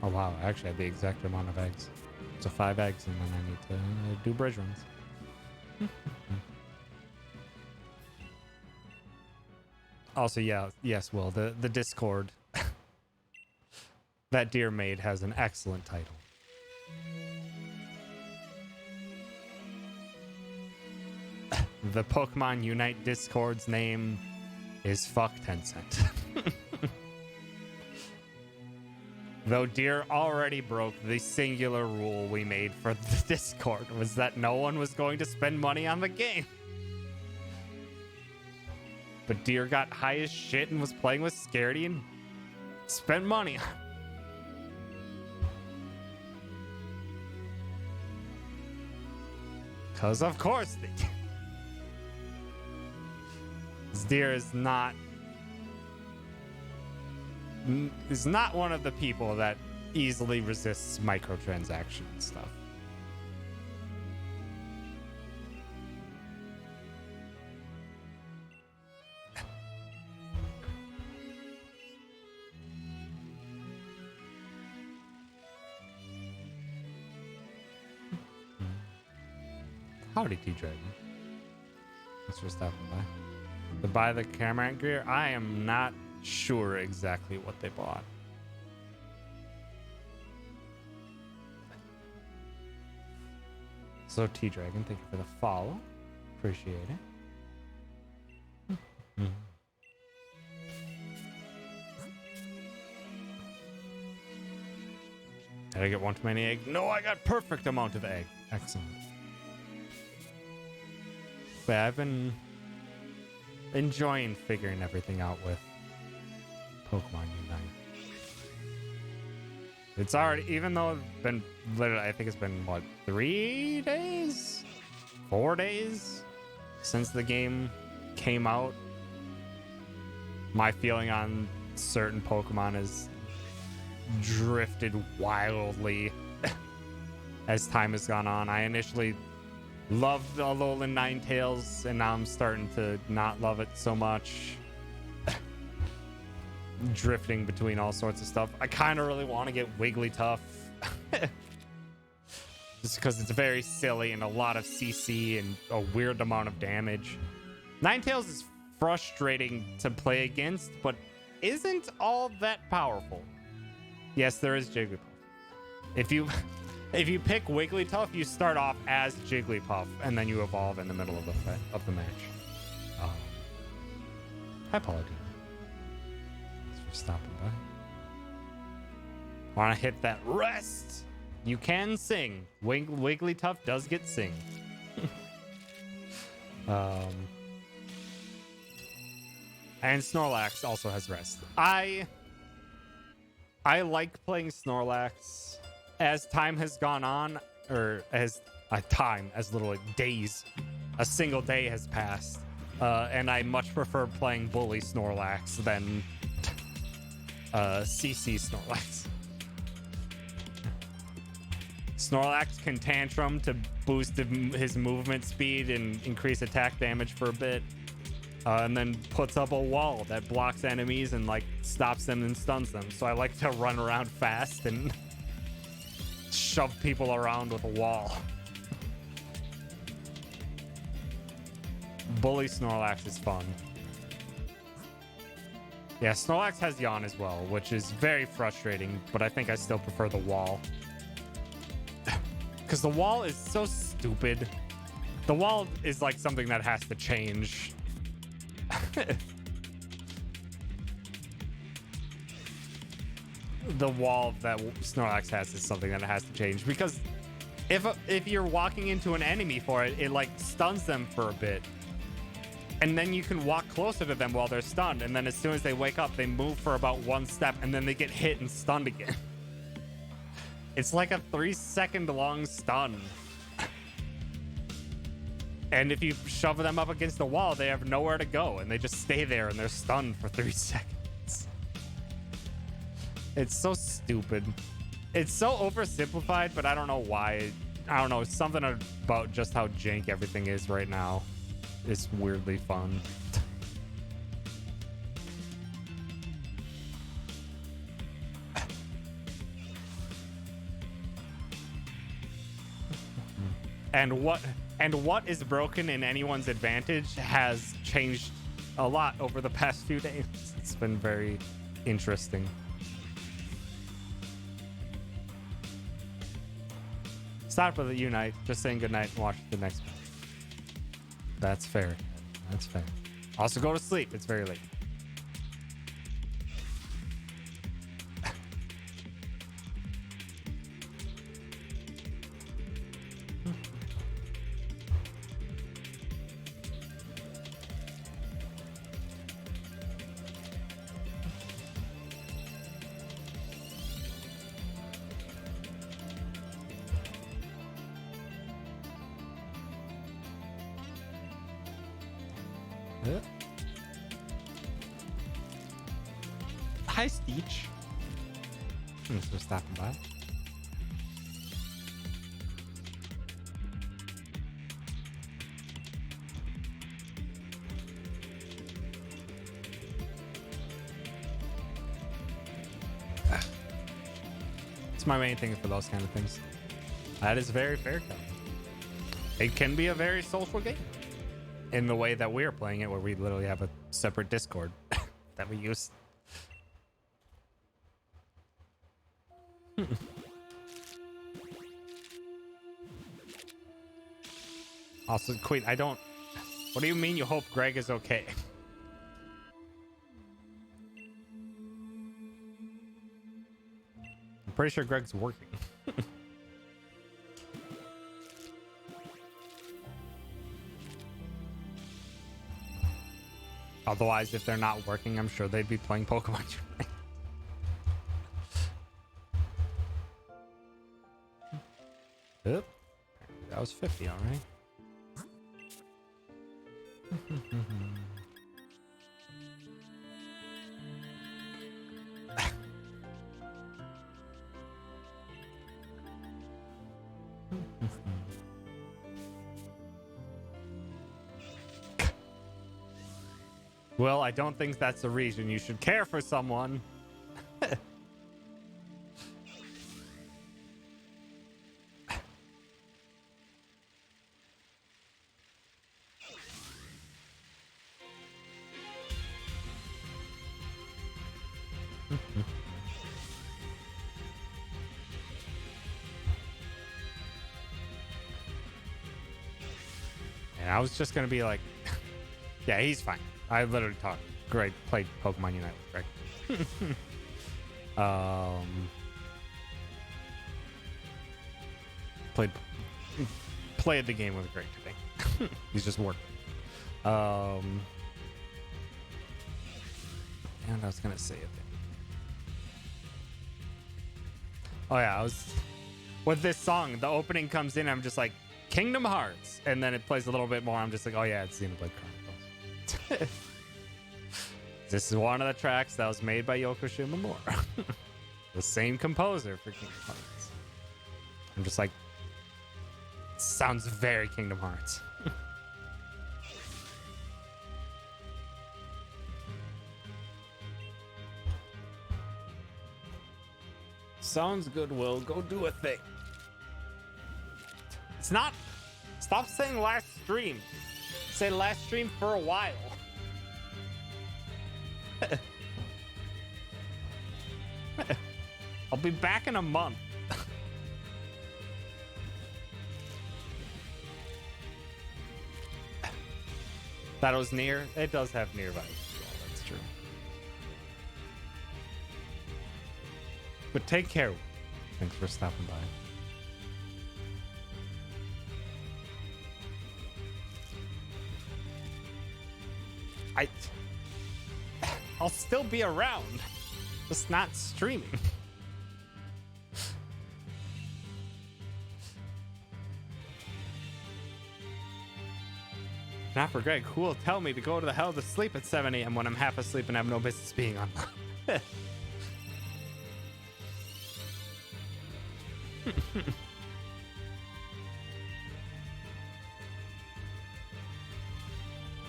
Oh wow, I actually have the exact amount of eggs. So 5 eggs, and then I need to do bridge runs. Also, yeah, yes, Will, the Discord that Deer made has an excellent title. The Pokemon Unite Discord's name is Fuck Tencent. Though Deer already broke the singular rule we made for the Discord, was that no one was going to spend money on the game. But Deer got high as shit and was playing with Scaredy and spent money on it. Because of course they did. Deer is not one of the people that easily resists microtransaction stuff. Howdy, T-Dragon. Let's just stop by. To buy the camera gear, I am not sure exactly what they bought. So T-Dragon, thank you for the follow. Appreciate it. Did I get one too many egg? No, I got perfect amount of egg. Excellent. But I've been enjoying figuring everything out with Pokemon Unite. It's already, even though it's been literally, I think it's been, what, 3 days? 4 days since the game came out. My feeling on certain Pokemon has drifted wildly as time has gone on. I initially loved Alolan Ninetales, and now I'm starting to not love it so much. Drifting between all sorts of stuff. I kind of really want to get Wigglytuff. Just because it's very silly and a lot of CC and a weird amount of damage. Ninetales is frustrating to play against, but isn't all that powerful. Yes, there is Jigglypuff. If you pick Wigglytuff, you start off as Jigglypuff, and then you evolve in the middle of the match. Hi, Paladin. Thanks for stopping by. Want to hit that rest? You can sing. Wigglytuff does get sing. And Snorlax also has rest. I like playing Snorlax. As time has gone on, or as literally days, a single day has passed, and I much prefer playing Bully Snorlax than CC Snorlax. Snorlax can tantrum to boost his movement speed and increase attack damage for a bit, and then puts up a wall that blocks enemies and like stops them and stuns them. So I like to run around fast and shove people around with a wall. Bully Snorlax is fun. Yeah, Snorlax has Yawn as well, which is very frustrating, but I think I still prefer the wall. Because the wall is so stupid. The wall is like something that has to change. The wall that Snorlax has is something that has to change, because if you're walking into an enemy for it, it like stuns them for a bit, and then you can walk closer to them while they're stunned, and then as soon as they wake up, they move for about 1 step, and then they get hit and stunned again. It's like a 3-second long stun. And if you shove them up against the wall, they have nowhere to go, and they just stay there and they're stunned for 3 seconds. It's so stupid. It's so oversimplified, but I don't know why. I don't know. Something about just how jank everything is right now is weirdly fun. And what is broken in anyone's advantage has changed a lot over the past few days. It's been very interesting. Stop with the Unite. Just saying goodnight and watch the next one. That's fair. That's fair. Also go to sleep. It's very late. Hi, Steech. Thanks for stopping by. It's my main thing for those kind of things. That is very fair, Kevin. It can be a very social game in the way that we're playing it, where we literally have a separate Discord that we use. Also, Queen, I don't... What do you mean you hope Greg is okay? I'm pretty sure Greg's working. Otherwise, if they're not working, I'm sure they'd be playing Pokemon Unite. Oop. That was 50, all right. Well, I don't think that's the reason you should care for someone. And I was just gonna be like, yeah, he's fine. I literally talked. Great, played Pokemon Unite with Greg. Played the game with Greg today. He's just working. And I was gonna say a thing. Oh yeah, I was with this song. The opening comes in. I'm just like Kingdom Hearts, and then it plays a little bit more. I'm just like, oh yeah, it's Xenoblade Chronicles. This is one of the tracks that was made by Yoko Shimomura, the same composer for Kingdom Hearts. I'm just like, sounds very Kingdom Hearts. Sounds good, Will. Go do a thing. It's not. Stop saying last stream. Say last stream for a while. I'll be back in a month. That was near. It does have nearby. Yeah, that's true. But take care. Thanks for stopping by. I'll still be around, just not streaming. Not for Greg, who will tell me to go to the hell to sleep at 7 a.m. when I'm half asleep and have no business being online.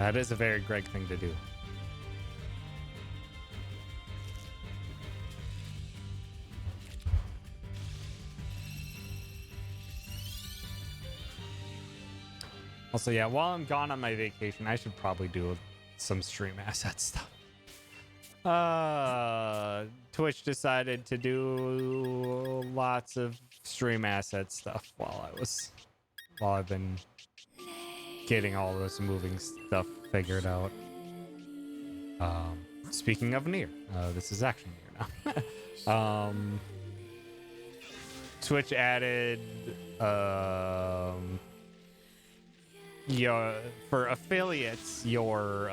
That is a very Greg thing to do. Also, yeah, while I'm gone on my vacation, I should probably do some stream asset stuff. Twitch decided to do lots of stream asset stuff while I've been getting all this moving stuff figured out. Speaking of Nier, this is actually Nier now. Twitch added for affiliates, your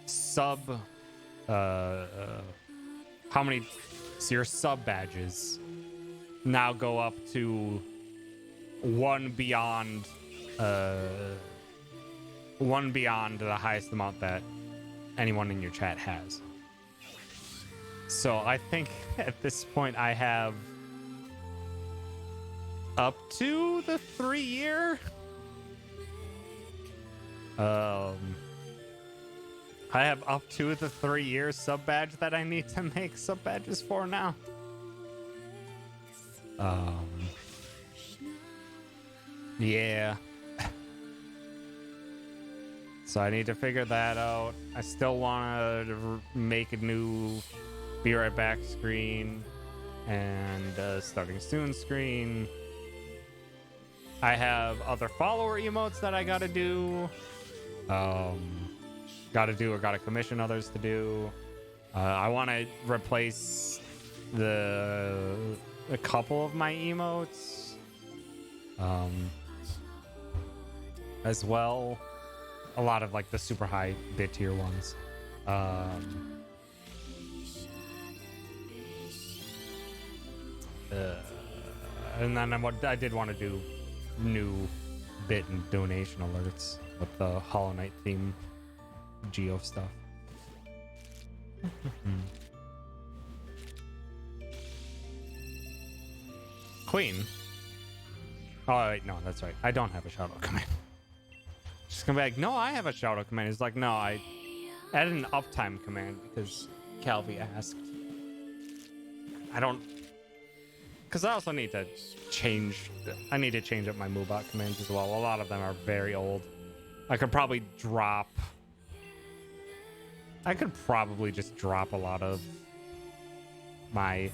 sub your sub badges now go up to one beyond the highest amount that anyone in your chat has. So I think at this point I have up to the 3-year. I have up to the 3-year sub badge that I need to make sub badges for now. Yeah. So I need to figure that out. I still want to make a new Be Right Back screen and starting soon screen. I have other follower emotes that I gotta do. Gotta commission others to do. I want to replace a couple of my emotes, as well. A lot of like the super high bit tier ones. And then I did want to do new bit and donation alerts with the Hollow Knight theme Geo stuff. Queen. Oh wait, no, that's right. I don't have a shout out command. Just come back. No, I have a shout out command. It's like, no, I added an uptime command because Calvi asked. I don't, because I also need to change. I need to change up my Moobot commands as well. A lot of them are very old. I could probably drop. I could probably just drop a lot of my.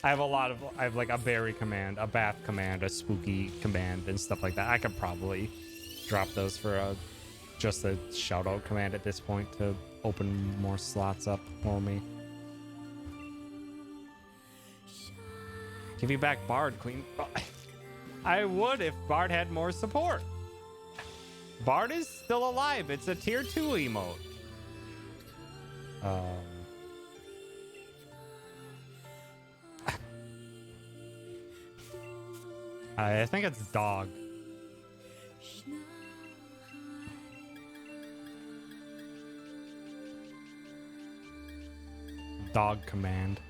I have like a berry command, a bath command, a spooky command, and stuff like that. I could probably drop those for just a shout out command at this point to open more slots up for me. Give you back Bard, Queen. I would if Bard had more support. Bard is still alive. It's a tier 2 emote. I think it's dog. Dog command.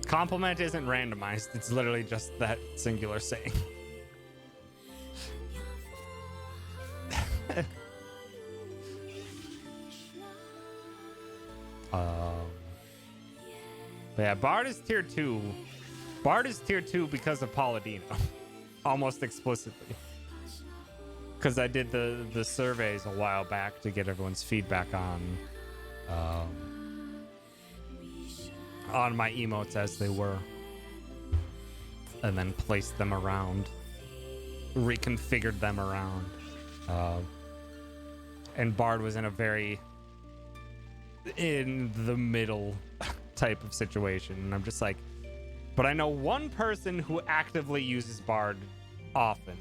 Compliment isn't randomized. It's literally just that singular saying. But yeah, Bard is tier 2. Bard is tier 2 because of Palladino. Almost explicitly. Because I did the surveys a while back to get everyone's feedback on my emotes as they were. And then placed them around. Reconfigured them around. And Bard was in a very in the middle type of situation. And I'm just like, but I know one person who actively uses Bard often,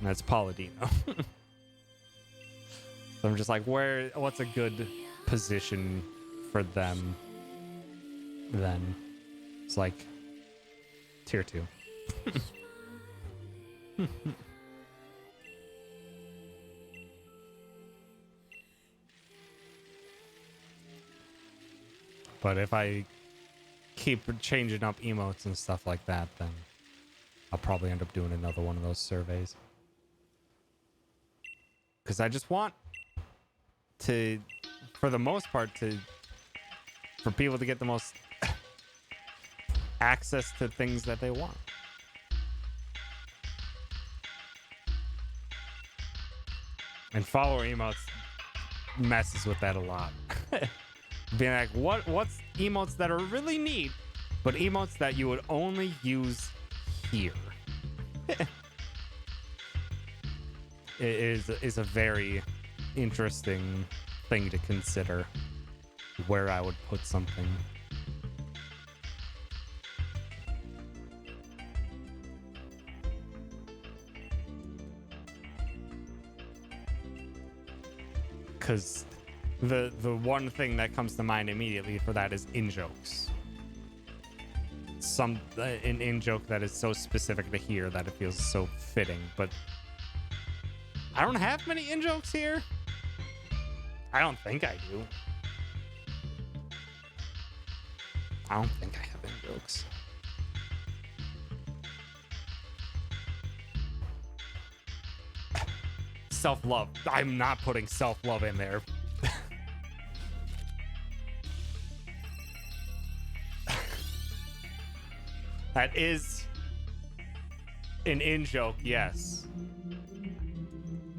and that's Palladino. So I'm just like, what's a good position for them then? It's like tier 2. But if I keep changing up emotes and stuff like that, then I'll probably end up doing another one of those surveys. Because I just want to, for the most part, for people to get the most access to things that they want. And follower emotes messes with that a lot. Being like, what's emotes that are really neat, but emotes that you would only use here? It is a very interesting thing to consider where I would put something. Because the one thing that comes to mind immediately for that is in-jokes. An in-joke that is so specific to here that it feels so fitting, but I don't have many in-jokes here. I don't think I do. I don't think I have in-jokes. Self-love. I'm not putting self-love in there. That is an in-joke, yes.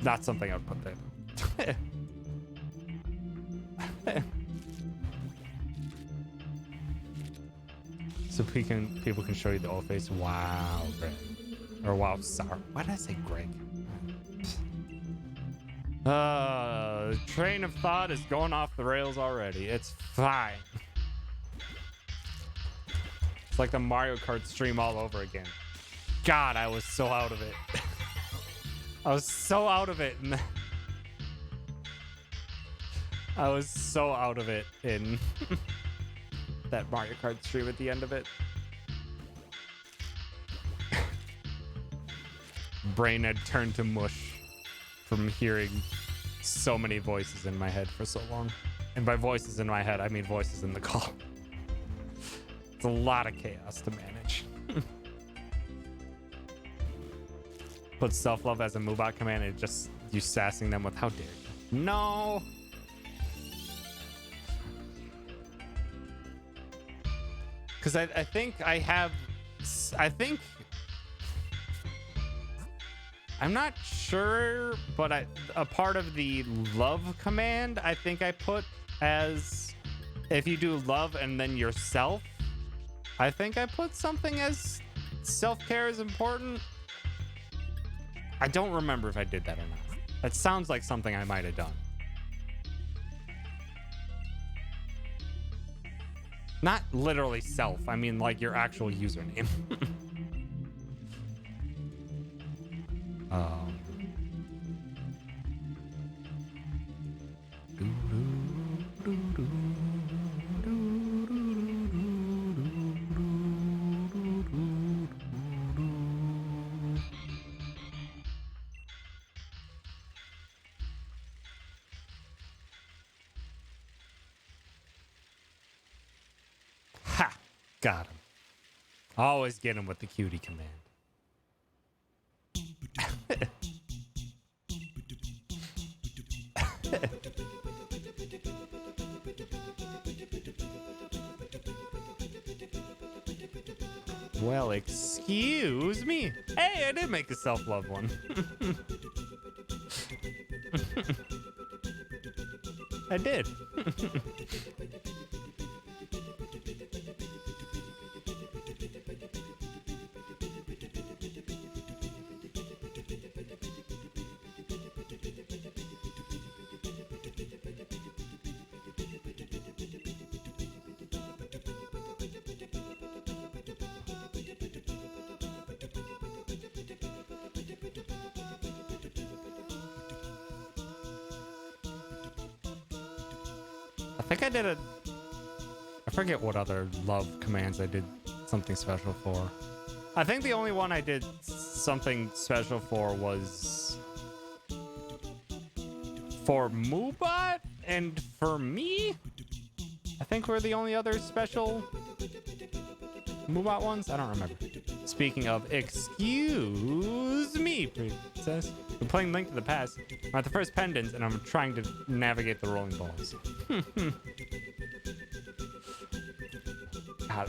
Not something I would put there. So people can show you the old face. Wow, Greg. Or wow, sorry. Why did I say Greg? Train of thought is going off the rails already. It's fine. It's like the Mario Kart stream all over again. God, I was so out of it. I was so out of it. I was so out of it in that Mario Kart stream at the end of it. Brain had turned to mush from hearing so many voices in my head for so long. And by voices in my head, I mean voices in the call. It's a lot of chaos to manage. Put self-love as a move-out command and just you sassing them with how dare you. No! Because I think I have... I'm not sure, but a part of the love command, I think I put as if you do love and then yourself. I think I put something as self-care is important. I don't remember if I did that or not. That sounds like something I might have done. Not literally self. I mean like your actual username. Ha! Got him. Always get him with the cutie command. Well, excuse me. Hey, I did make a self-love one. I did. I think I did I forget what other love commands I did something special for. I think the only one I did something special for was for Moobot and for me. I think we're the only other special Moobot ones. I don't remember. Speaking of, excuse me, princess. I'm playing Link to the Past. I'm at the first pendant, and I'm trying to navigate the rolling balls. God,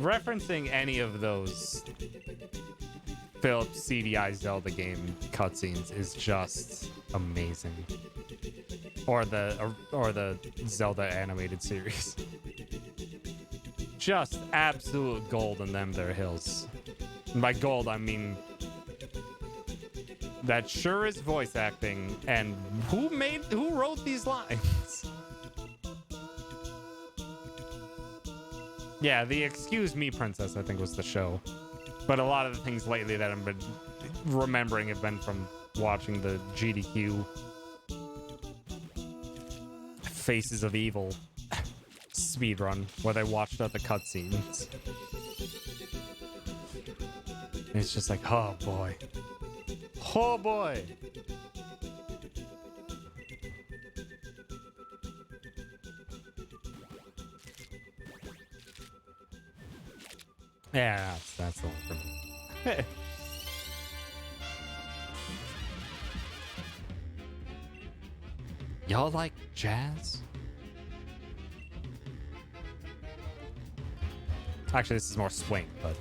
referencing any of those Philips CDI Zelda game cutscenes is just amazing. Or the Zelda animated series. Just absolute gold in them there hills. And by gold, I mean that sure is voice acting. And who wrote these lines? Yeah, the Excuse Me Princess, I think, was the show. But a lot of the things lately that I've been remembering have been from watching the GDQ Faces of Evil speedrun, where they watched out the cutscenes. It's just like, oh boy. Oh boy. Yeah, that's the one for me. Y'all like jazz? Actually, this is more swing, but...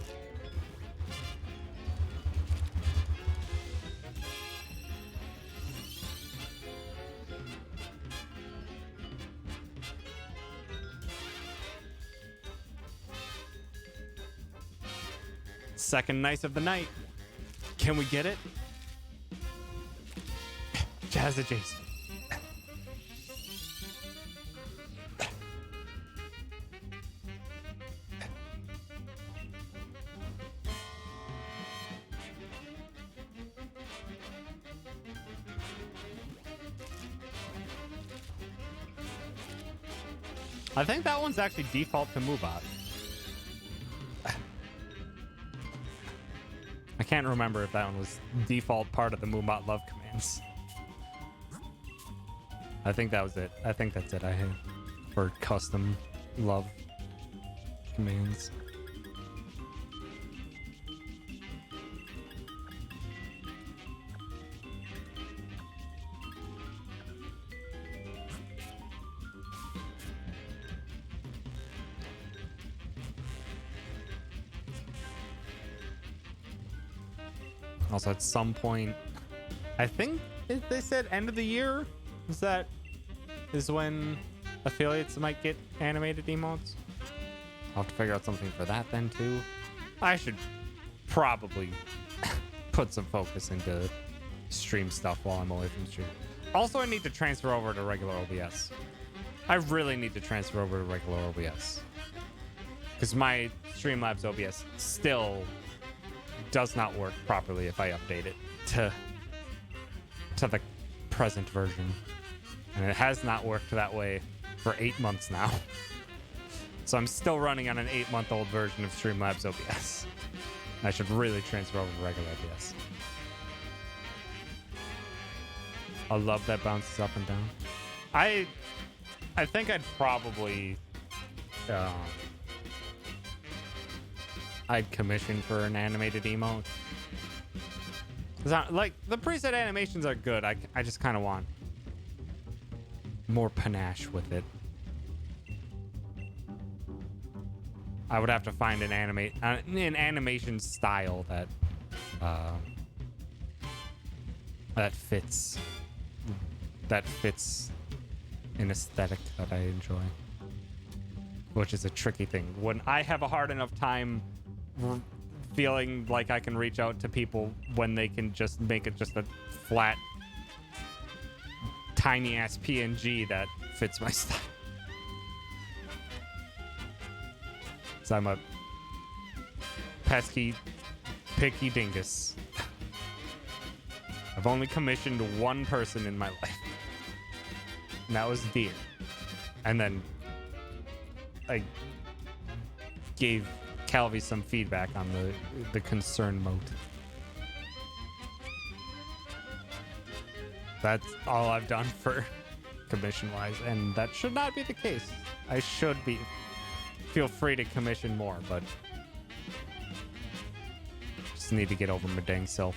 Second nice of the night. Can we get it? Jazz adjacent. I think that one's actually default to Moobot. I can't remember if that one was default part of the Moobot love commands. I think that was it. I think that's it I had for custom love commands. Also, at some point, I think they said end of the year is when affiliates might get animated emotes. I'll have to figure out something for that then too. I should probably put some focus into stream stuff while I'm away from stream. Also, I need to transfer over to regular OBS. I really need to transfer over to regular OBS because my Streamlabs OBS still does not work properly if I update it to the present version. And it has not worked that way for 8 months now. So I'm still running on an 8-month-old version of Streamlabs OBS. I should really transfer over to regular OBS. I love that bounces up and down. I think I'd probably I'd commission for an animated emote. Like, the preset animations are good. I just kind of want more panache with it. I would have to find an animation style that fits an aesthetic that I enjoy, which is a tricky thing. When I have a hard enough time feeling like I can reach out to people when they can just make it just a flat, tiny ass PNG that fits my style. So I'm a pesky, picky dingus. I've only commissioned one person in my life, and that was Deer. And then I gave Calvi some feedback on the concern mode. That's all I've done for commission-wise, and that should not be the case. I should feel free to commission more, but just need to get over my dang self.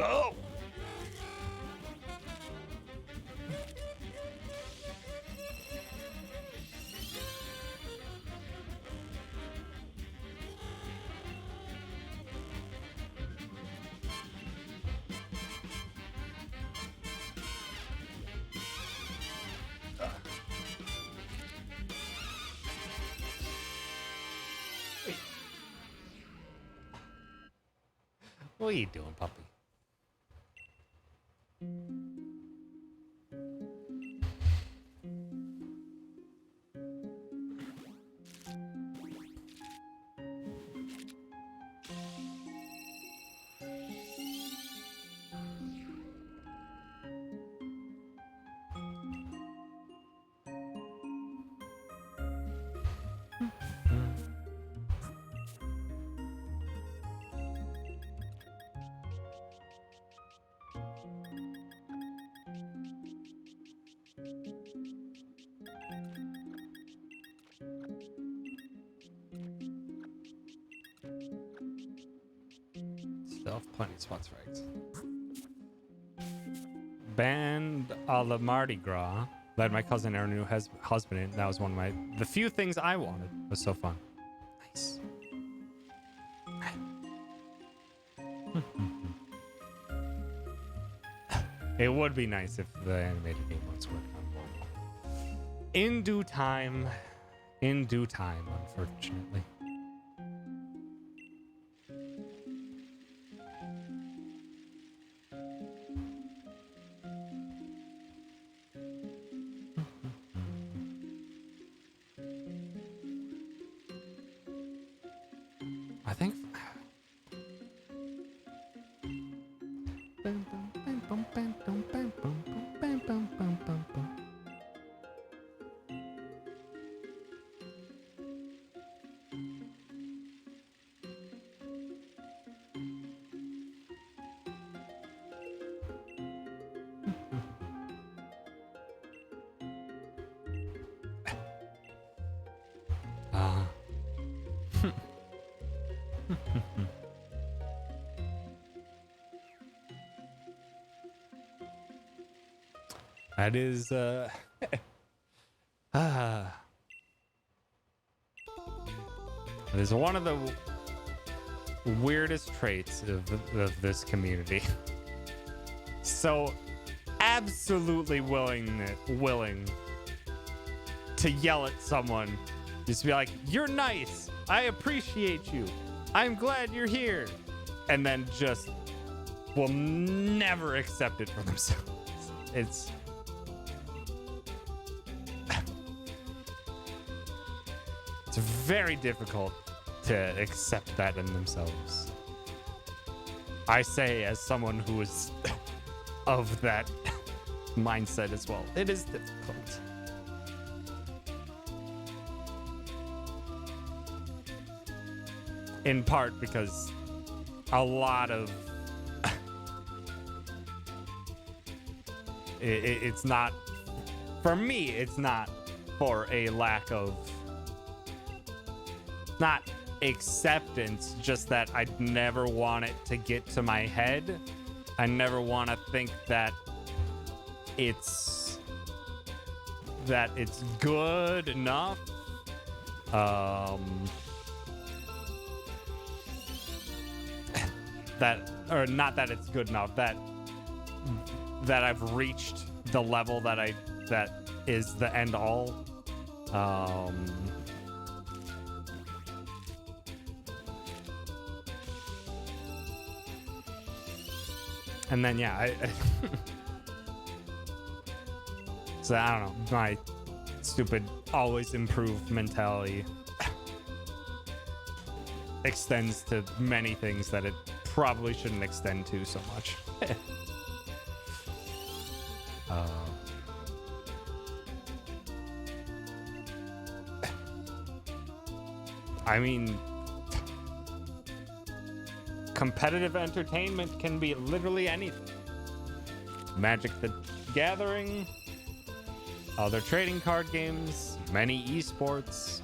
Oh! What are you doing, puppy? left plenty of spots for eggs. Band a la Mardi Gras. Led my cousin and her new husband in. That was one of the few things I wanted. It was so fun. Nice. It would be nice if the animated game was working on. In due time, unfortunately. I think. That is it is one of the weirdest traits of this community. So absolutely willing to yell at someone, just be like, "You're nice. I appreciate you. I'm glad you're here," and then just will never accept it for themselves. It's very difficult to accept that in themselves. I say, as someone who is of that mindset as well, it is difficult. In part because a lot of it's not, for me, it's not for a lack of, not acceptance, just that I'd never want it to get to my head. I never want to think that it's good enough. That, or not that it's good enough, that I've reached the level that is the end all. And then, yeah, so I don't know, my stupid always improve mentality extends to many things that it probably shouldn't extend to so much. I mean, competitive entertainment can be literally anything. Magic the Gathering, other trading card games, many esports,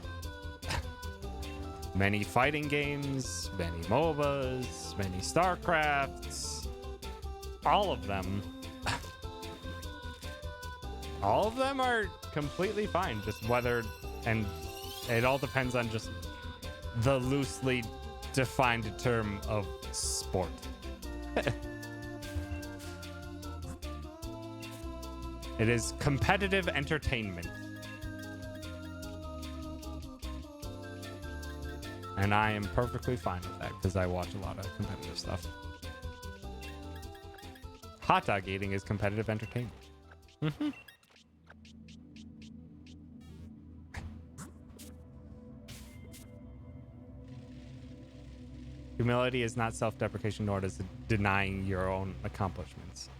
many fighting games, many MOBAs, many StarCrafts, all of them. All of them are completely fine, just whether, and it all depends on just the loosely defined term of sport. It is competitive entertainment. And I am perfectly fine with that because I watch a lot of competitive stuff. Hot dog eating is competitive entertainment. Mm-hmm. Humility is not self-deprecation, nor does it denying your own accomplishments.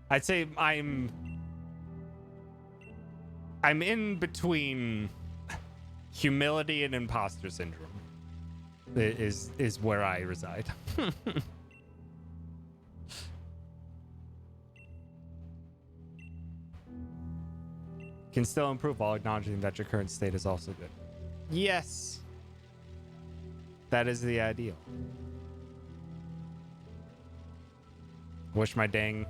I'd say I'm in between humility and imposter syndrome. Is where I reside. Can still improve while acknowledging that your current state is also good. Yes. That is the ideal. Wish my dang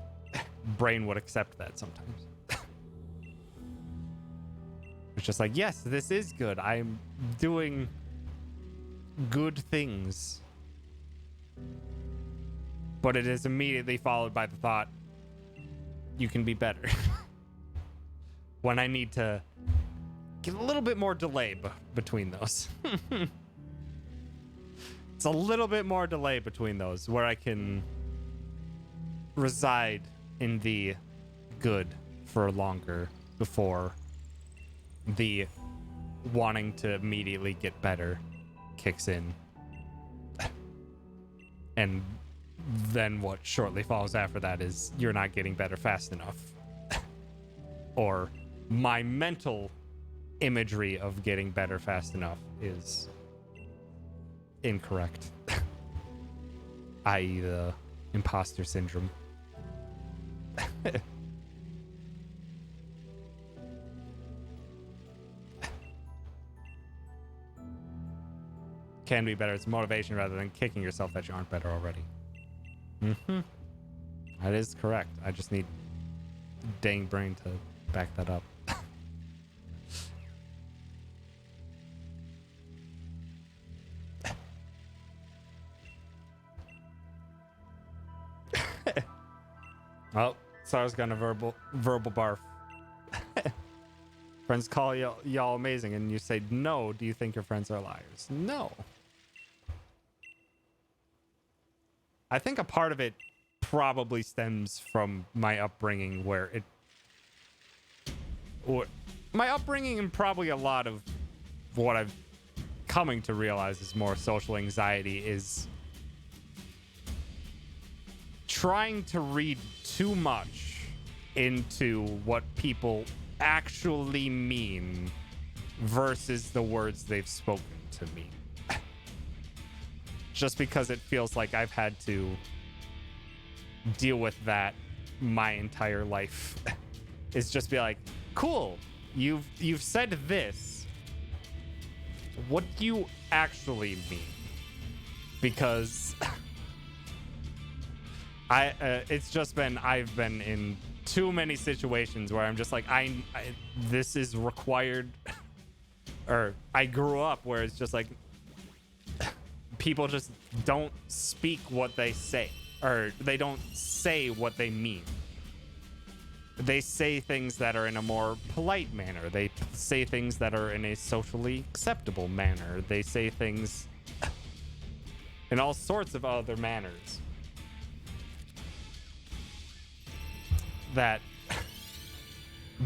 brain would accept that sometimes. It's just like, yes, this is good. I'm doing good things. But it is immediately followed by the thought, you can be better. When I need to get a little bit more delay between those. It's a little bit more delay between those where I can reside in the good for longer before the wanting to immediately get better kicks in. And then what shortly follows after that is you're not getting better fast enough. Or my mental imagery of getting better fast enough is incorrect. I.e. the imposter syndrome. Can be better. It's motivation rather than kicking yourself that you aren't better already. Mm-hmm. That is correct. I just need dang brain to back that up. Oh, Sarah's gonna verbal barf. Friends call y'all amazing, and you say no. Do you think your friends are liars? No. I think a part of it probably stems from my upbringing, my upbringing and probably a lot of what I've coming to realize is more social anxiety is trying to read too much into what people actually mean versus the words they've spoken to me. Just because it feels like I've had to deal with that my entire life. Is just be like, cool, you've said this. What do you actually mean? Because I've been in too many situations where I'm just like, this is required. Or I grew up where it's just like, people just don't speak what they say, or they don't say what they mean. They say things that are in a more polite manner. They say things that are in a socially acceptable manner. They say things in all sorts of other manners that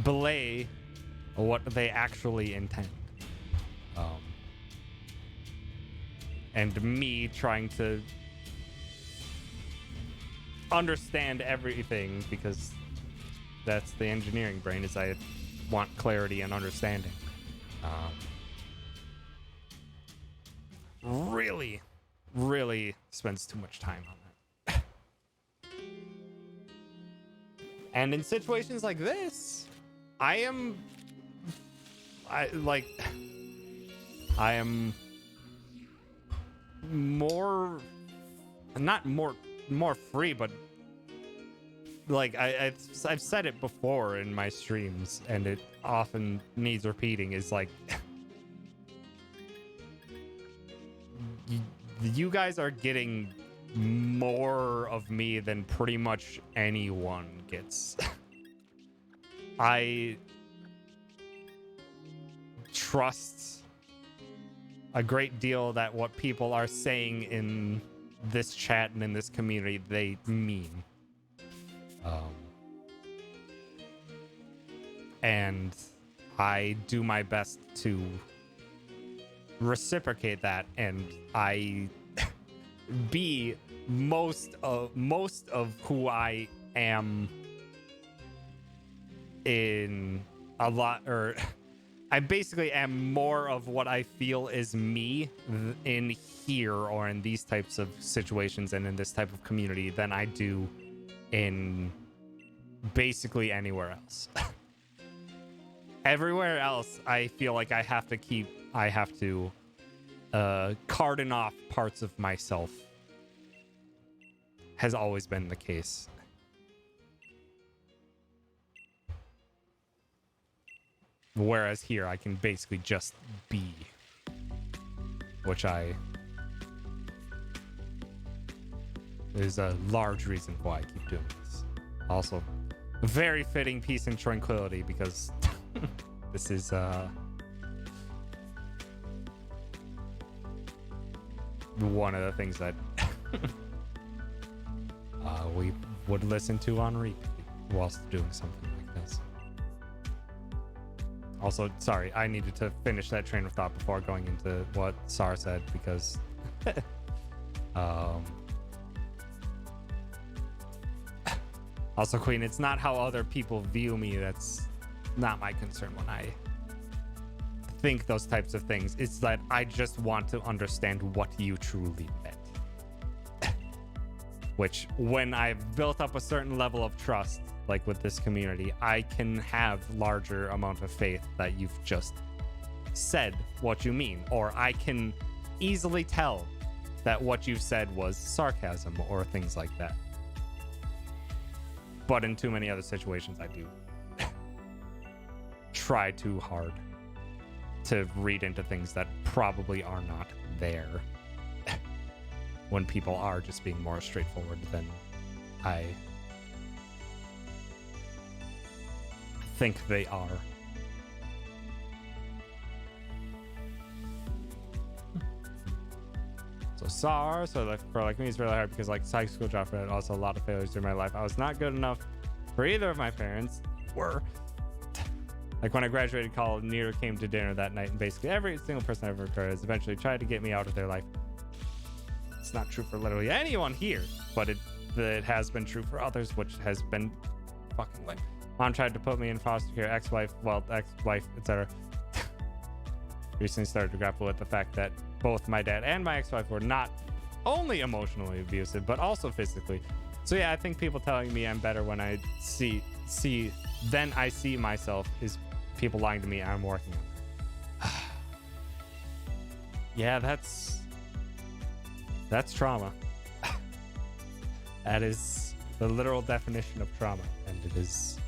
belay what they actually intend. And me trying to understand everything, because that's the engineering brain, is I want clarity and understanding. Really spends too much time on that. And in situations like this, I am more, not more free, but like I've said it before in my streams, and it often needs repeating, is like, you guys are getting more of me than pretty much anyone gets. I trust a great deal that what people are saying in this chat and in this community, they mean. And I do my best to reciprocate that, and I be most of who I am in a lot, or I basically am more of what I feel is me in here or in these types of situations and in this type of community than I do in basically anywhere else. Everywhere else, I feel like I have to carding off parts of myself has always been the case. Whereas here, I can basically just be, which is a large reason why I keep doing this. Also, very fitting peace and tranquility, because this is one of the things that we would listen to on repeat whilst doing something like this. Also, sorry, I needed to finish that train of thought before going into what Sar said, because also, Queen, it's not how other people view me that's not my concern when I think those types of things. It's that I just want to understand what you truly meant. Which, when I've built up a certain level of trust, like with this community, I can have larger amount of faith that you've just said what you mean, or I can easily tell that what you've said was sarcasm or things like that. But in too many other situations, I do try too hard to read into things that probably are not there when people are just being more straightforward than I think they are. So SAR, so for me, it's really hard because high school dropout and also a lot of failures during my life. I was not good enough for either of my parents. When I graduated college, neither came to dinner that night, and basically every single person I've ever heard has eventually tried to get me out of their life. It's not true for literally anyone here, but it has been true for others, which has been fucking lame. Mom tried to put me in foster care, ex-wife, etc. Recently started to grapple with the fact that both my dad and my ex-wife were not only emotionally abusive, but also physically. So yeah, I think people telling me I'm better when I see myself is people lying to me. I'm working on it. Yeah, that's trauma. That is the literal definition of trauma, and it is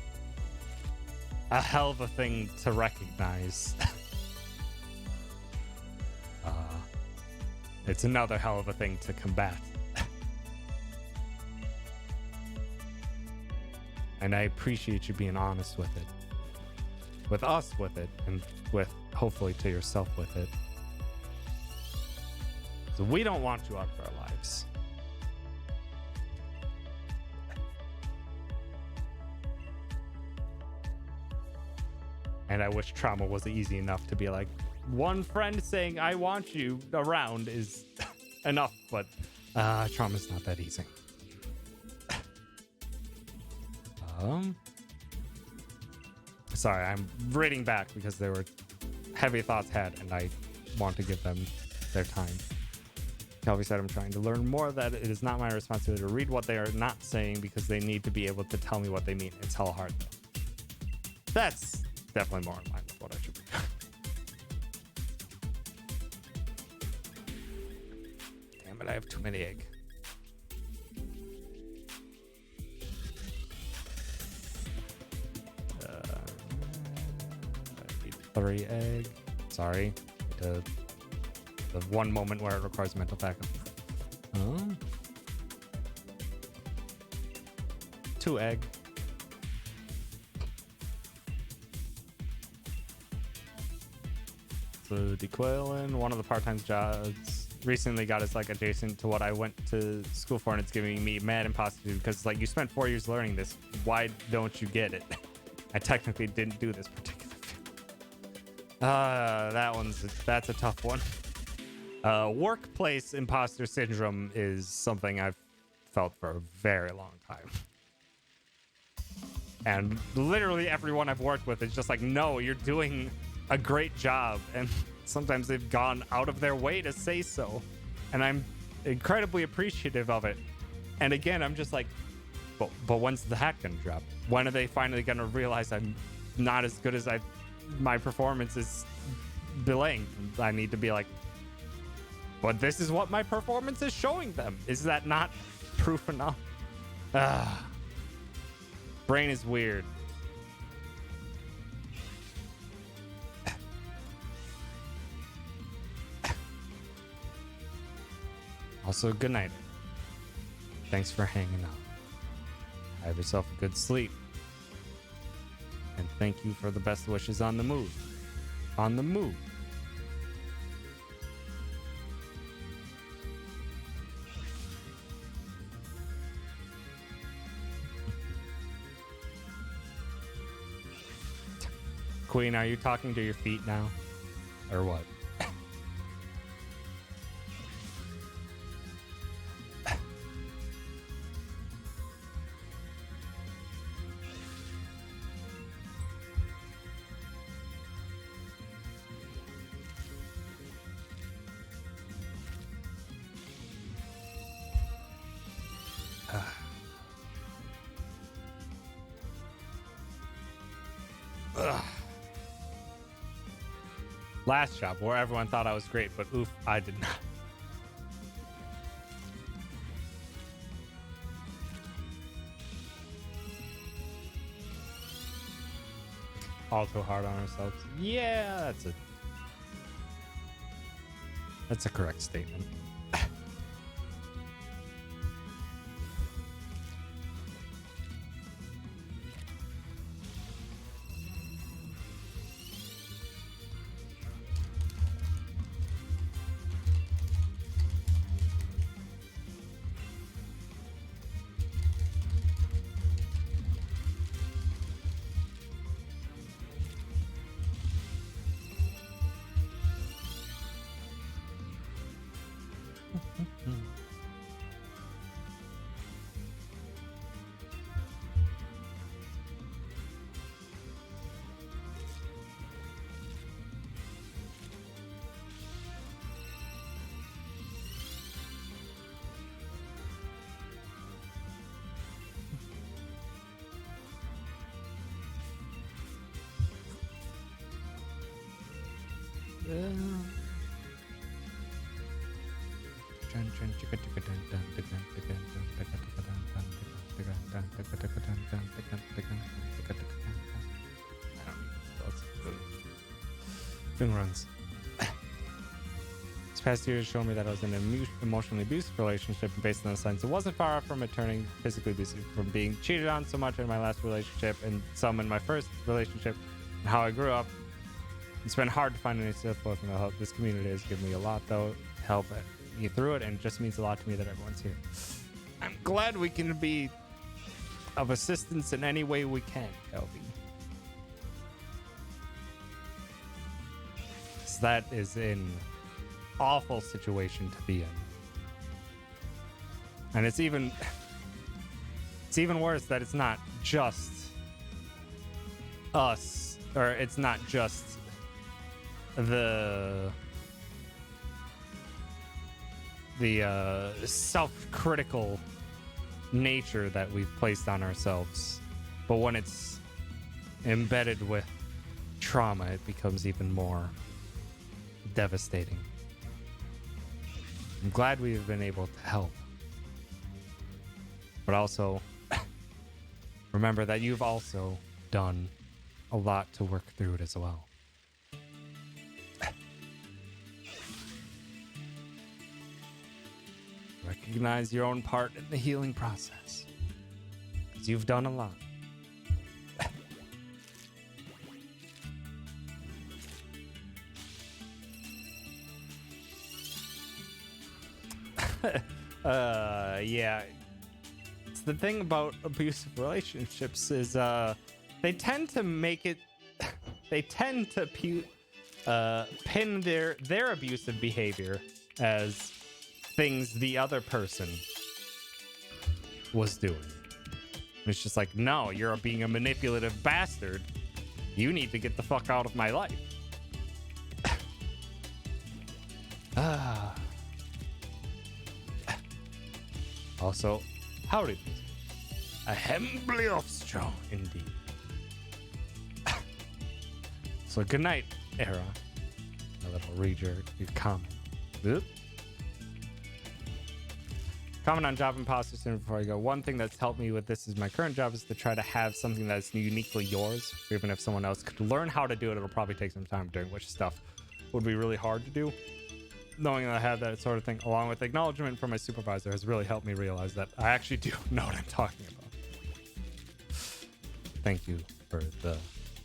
a hell of a thing to recognize. It's another hell of a thing to combat. And I appreciate you being honest with it. With us with it, and with, hopefully, to yourself with it. So we don't want you out of our lives. And I wish trauma was easy enough to be like, one friend saying I want you around is enough, but trauma's not that easy. Sorry, I'm reading back because there were heavy thoughts had, and I want to give them their time. Kelby said, I'm trying to learn more that it is not my responsibility to read what they are not saying because they need to be able to tell me what they mean. It's hella hard, though. That's definitely more in line with what I should be doing. Damn it, I have too many egg. I need 3 egg. Sorry. The one moment where it requires mental backup. 2 egg. So dequailing, one of the part-time jobs recently got us adjacent to what I went to school for, and it's giving me mad imposter because you spent 4 years learning this. Why don't you get it? I technically didn't do this particular film. That's a tough one. Workplace imposter syndrome is something I've felt for a very long time. And literally everyone I've worked with is just like, no, you're doing a great job. And sometimes they've gone out of their way to say so. And I'm incredibly appreciative of it. And again, I'm just like, but when's the hat gonna drop? When are they finally gonna realize I'm not as good as my performance is belaying? I need to be like, But this is what my performance is showing them. Is that not proof enough? Brain is weird. Also, good night. Thanks for hanging out. Have yourself a good sleep. And thank you for the best wishes on the move. On the move. Queen, are you talking to your feet now? Or what? Last shop where everyone thought I was great, but oof, I did not. All too hard on ourselves. Yeah, that's a correct statement. Doing runs. This past year has shown me that I was in an emotionally abusive relationship, and based on the signs, it wasn't far from it turning physically abusive, from being cheated on so much in my last relationship and some in my first relationship, and how I grew up. It's been hard to find any support from the help. This community has given me a lot, though, to help me through it, and it just means a lot to me that everyone's here. I'm glad we can be of assistance in any way we can, Kelby. That is an awful situation to be in. And it's even worse that it's not just us, or it's not just the self-critical nature that we've placed on ourselves, but when it's embedded with trauma, it becomes even more devastating. I'm glad we've been able to help, but also remember that you've also done a lot to work through it as well. Recognize your own part in the healing process, because you've done a lot. Yeah. It's the thing about abusive relationships is they tend to make it they tend to pin their abusive behavior as things the other person was doing. It's just like, no, you're being a manipulative bastard. You need to get the fuck out of my life. Also, howdy. A Hembliofstro, indeed. So good night, Era. A little read your comment. Oop. Comment on job imposter syndrome before I go. One thing that's helped me with this is my current job is to try to have something that's uniquely yours. Even if someone else could learn how to do it, it'll probably take some time doing, which stuff would be really hard to do. Knowing that I have that sort of thing, along with acknowledgement from my supervisor, has really helped me realize that I actually do know what I'm talking about. Thank you for the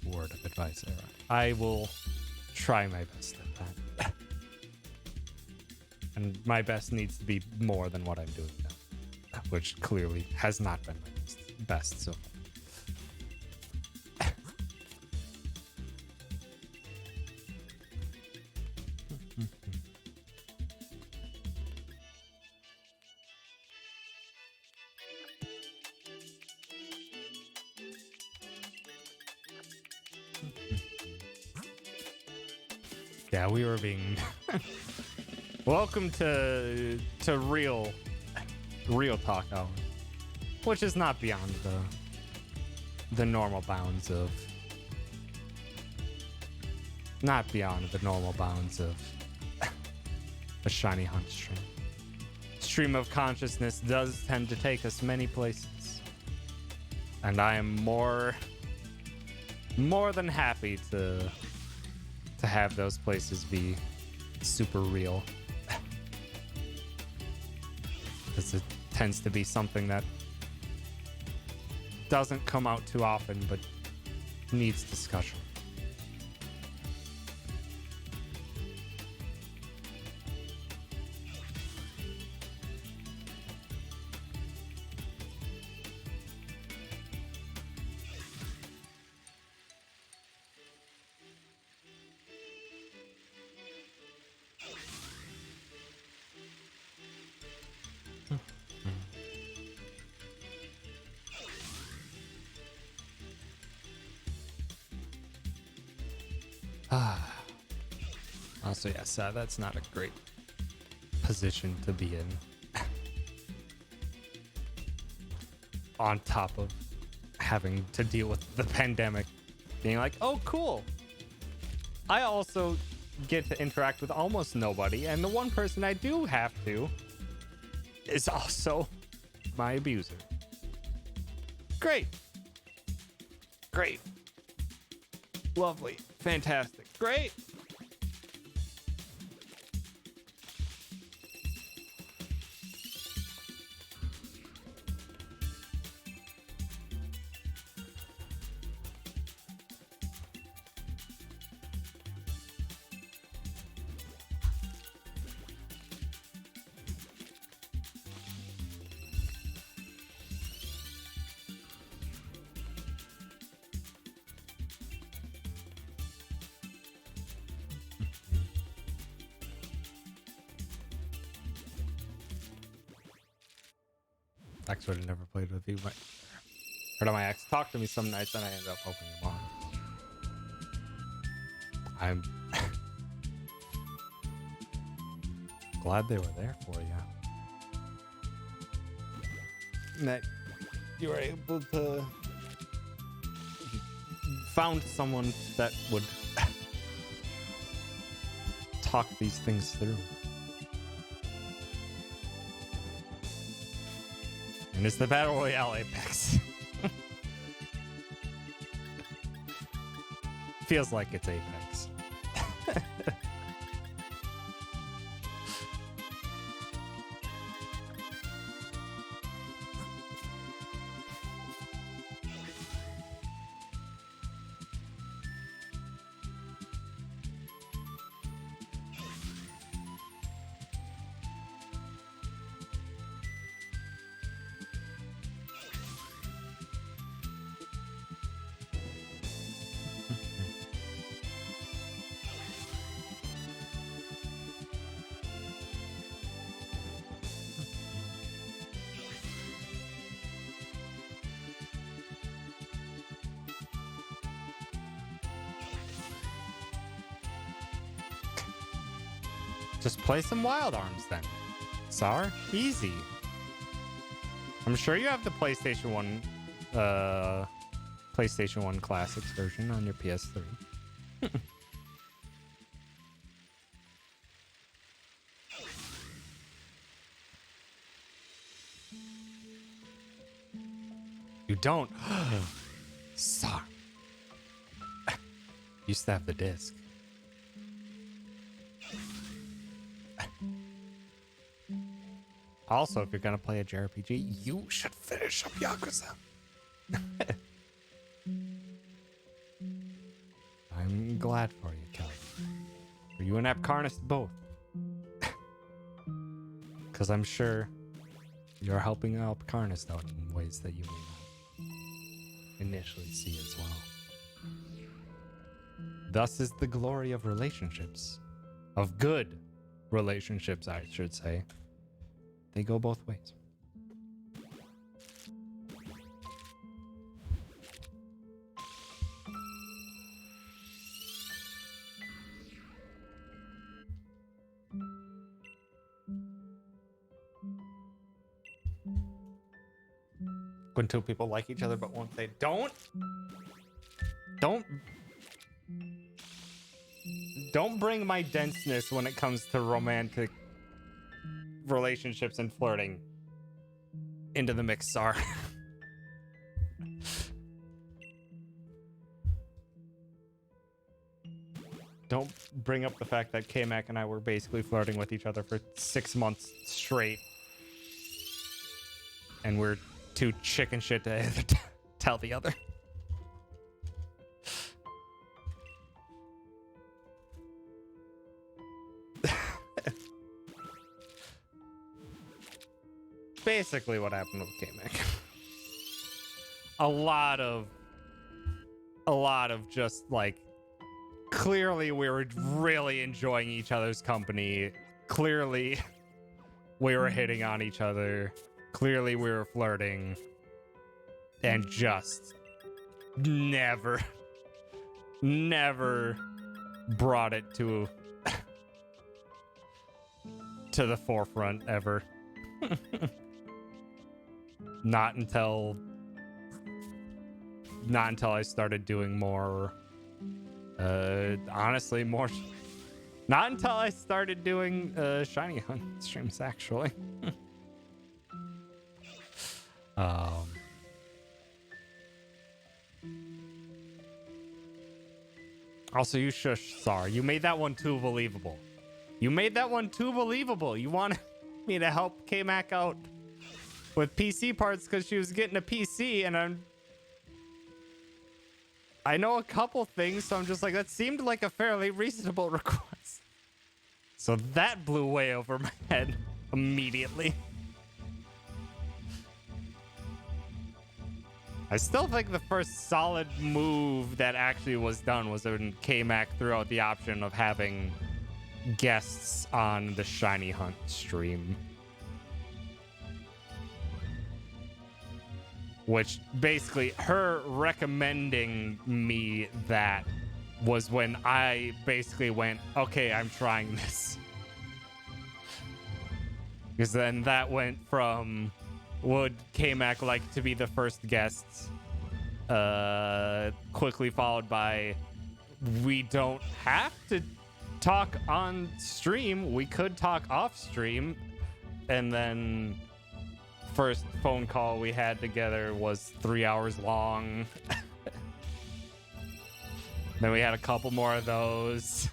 word of advice, Era. I will try my best at that. And my best needs to be more than what I'm doing now, which clearly has not been my best so far. Yeah, we were being... Welcome to real talk hour, which is not beyond the normal bounds of a shiny hunt stream. Stream of consciousness does tend to take us many places, and I am more than happy to have those places be super real. Because it tends to be something that doesn't come out too often, but needs discussion. Also, yes, that's not a great position to be in. On top of having to deal with the pandemic, being like, oh, cool. I also get to interact with almost nobody, and the one person I do have to is also my abuser. Great. Great. Lovely. Fantastic. Great. X would have never played with you, but heard of my ex talk to me some nights and I ended up opening them on. I'm glad they were there for you. And that you were able to found someone that would talk these things through. And it's the Battle Royale Apex. Feels like it's Apex. Just play some Wild Arms then. Sar, easy. I'm sure you have the PlayStation 1 Classics version on your PS3. don't. Sorry. Used to have the disc. Also, if you're gonna play a JRPG, you should finish up Yakuza. I'm glad for you, Kelly. For you and Apcarnist both. Because I'm sure you're helping Apcarnist out in ways that you may not initially see as well. Thus is the glory of relationships. Of good relationships, I should say. They go both ways. When two people like each other but won't say, don't bring my denseness when it comes to romantic relationships and flirting into the mix, Sar. Don't bring up the fact that K-Mac and I were basically flirting with each other for 6 months straight. And we're too chicken shit to tell the other. Basically what happened with K-Mac. A lot of just like, clearly we were really enjoying each other's company. Clearly we were hitting on each other. Clearly we were flirting. And just never brought it to the forefront ever. Not until I started doing more, honestly, more. Not until I started doing Shiny Hunt streams, actually. Also, you shush, Sar. You made that one too believable. You wanted me to help K-Mac out with PC parts because she was getting a PC, and I know a couple things, so I'm just like, that seemed like a fairly reasonable request. So that blew way over my head immediately. I still think the first solid move that actually was done was when K-Mac threw out the option of having guests on the Shiny Hunt stream. Which basically, her recommending me that was when I basically went, okay, I'm trying this. Because then that went from, would K-Mac like to be the first guest? Quickly followed by, we don't have to talk on stream. We could talk off stream. And then first phone call we had together was 3 hours long. Then we had a couple more of those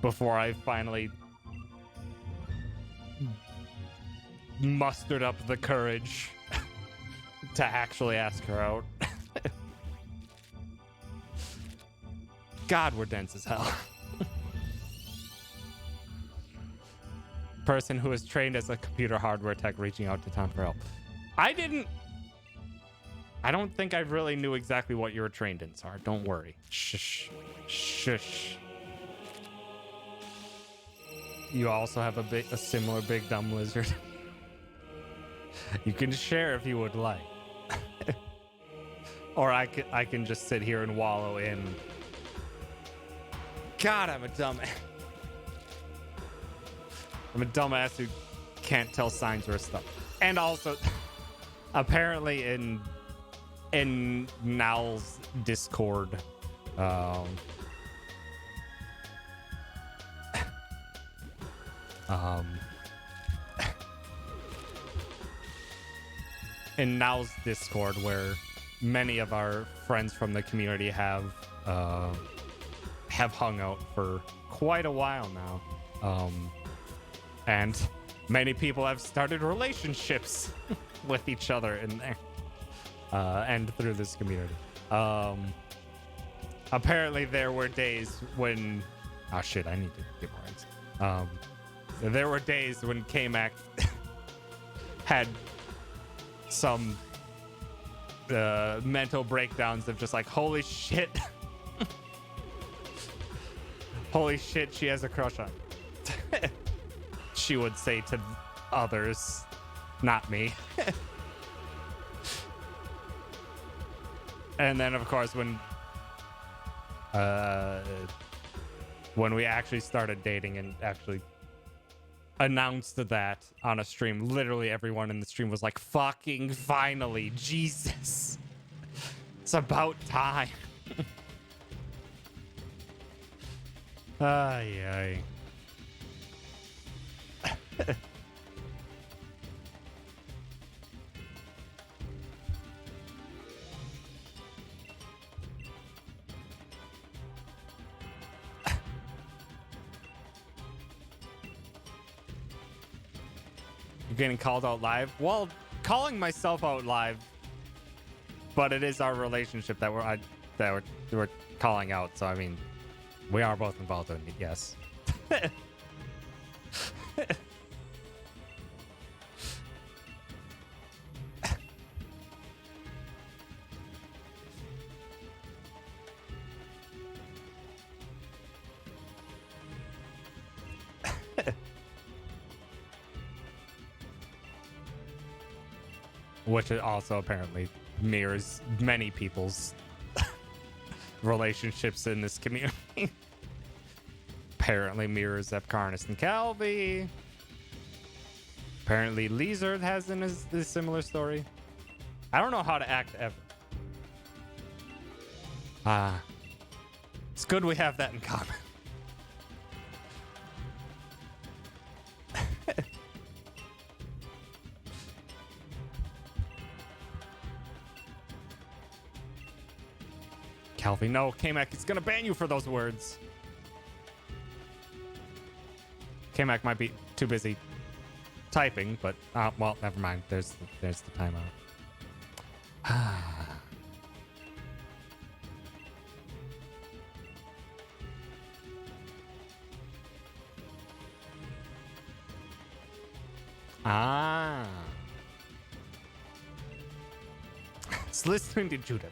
before I finally mustered up the courage to actually ask her out. God, we're dense as hell. Person who is trained as a computer hardware tech reaching out to town for help. I don't think I really knew exactly what you were trained in, Sar. Don't worry. Shush. You also have a similar big dumb lizard. You can share if you would like. Or I can just sit here and wallow in. God, I'm a dumbass. I'm a dumbass who can't tell signs or stuff. And also, apparently in Nowl's Discord, in Now's Discord, where many of our friends from the community have hung out for quite a while now, and many people have started relationships with each other in there, and through this community. Apparently, there were days when, oh shit, I need to get more eggs. There were days when K-Mac had some mental breakdowns of just like, holy shit. Holy shit, she has a crush on. She would say to others, not me. And then, of course, when we actually started dating and actually announced that on a stream, literally everyone in the stream was like, fucking finally, Jesus. It's about time. Ay, ay. You're getting called out live? Well, calling myself out live, but it is our relationship that we're calling out. So I mean, we are both involved in it. Yes. Which it also apparently mirrors many people's relationships in this community. Apparently mirrors Epcarnus and Calvi. Apparently Lizard has a similar story. I don't know how to act ever. It's good we have that in common. Calvi, no, K-Mac is gonna ban you for those words. K-Mac might be too busy typing, but well, never mind. There's the timeout. It's listening to Judith.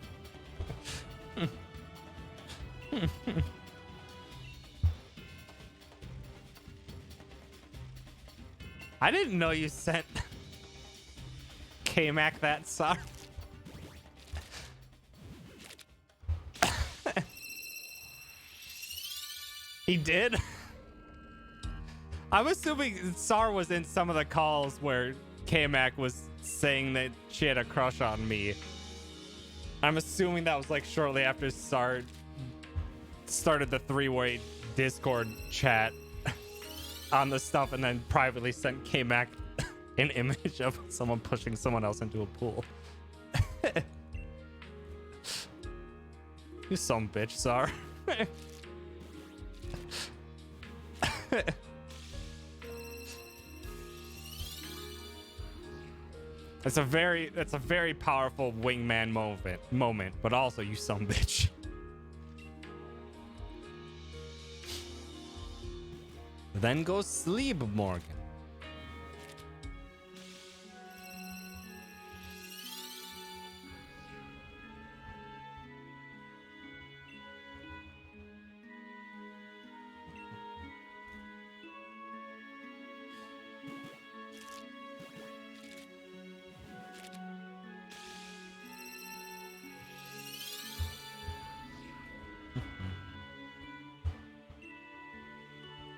I didn't know you sent K-Mac that song. He did? I'm assuming Sar was in some of the calls where K-Mac was saying that she had a crush on me. I'm assuming that was like shortly after Sar started the three-way Discord chat on the stuff and then privately sent K-Mac an image of someone pushing someone else into a pool. You some bitch, Sar. It's a very powerful wingman moment, but also you some bitch. Then go sleep, Morgan.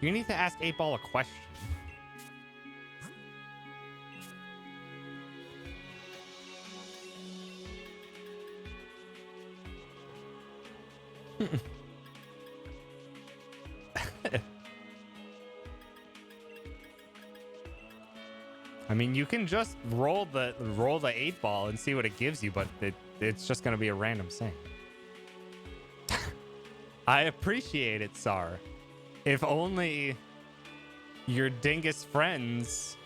You need to ask 8-Ball a question. I mean, you can just roll the 8-ball and see what it gives you, but it's just gonna be a random thing. I appreciate it, Sar. If only your dingus friends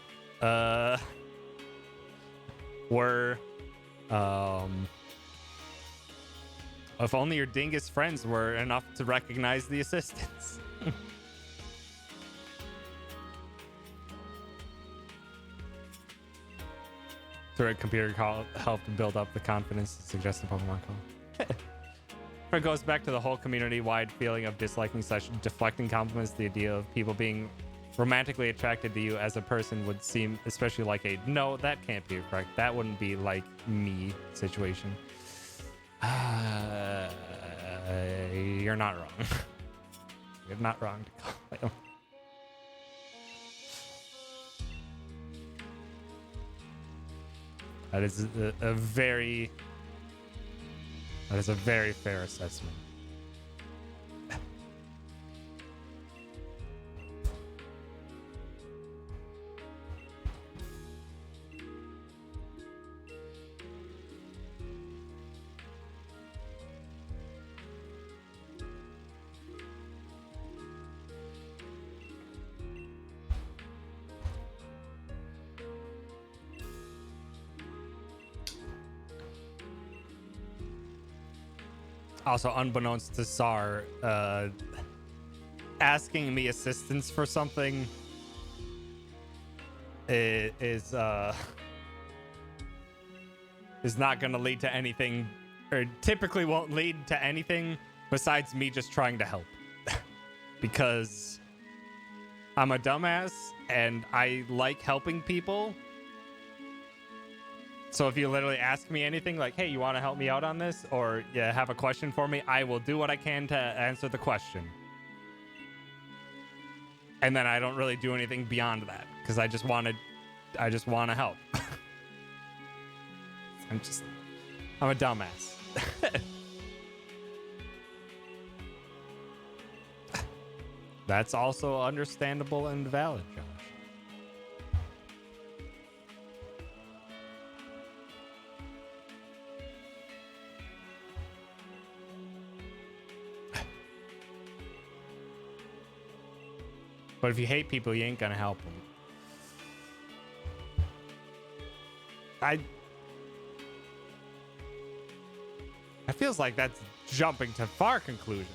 were if only your dingus friends were enough to recognize the assistance. Through a computer call helped build up the confidence to suggest a Pokemon call. It goes back to the whole community-wide feeling of disliking such deflecting compliments. The idea of people being romantically attracted to you as a person would seem especially like a no, that can't be correct. That wouldn't be like me situation. You're not wrong. You're not wrong to call him. That is a very fair assessment. Also, unbeknownst to Sar, asking me assistance for something is not going to lead to anything, or typically won't lead to anything besides me just trying to help. Because I'm a dumbass and I like helping people. So if you literally ask me anything like, hey, you want to help me out on this? Or yeah, have a question for me, I will do what I can to answer the question. And then I don't really do anything beyond that because I just want to help. I'm a dumbass. That's also understandable and valid, Josh. But if you hate people, you ain't gonna help them. I feels like that's jumping to far conclusion.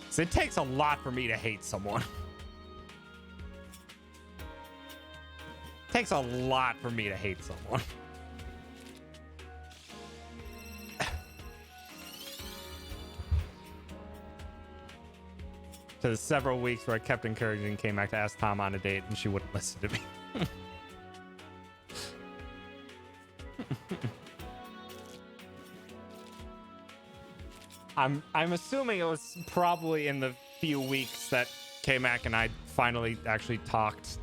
So it takes a lot for me to hate someone. It takes a lot for me to hate someone. To the several weeks where I kept encouraging, came back to ask Tom on a date, and she wouldn't listen to me. I'm assuming it was probably in the few weeks that K-Mac and I finally actually talked.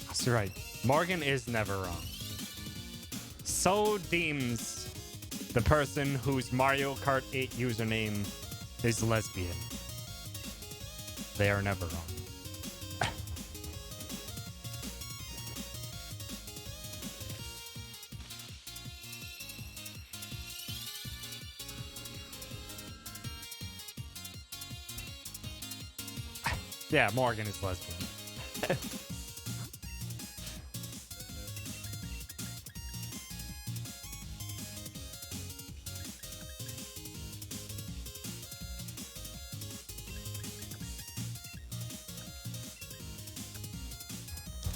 That's right. Morgan is never wrong. So deems the person whose Mario Kart 8 username is lesbian. They are never wrong. Yeah, Morgan is lesbian.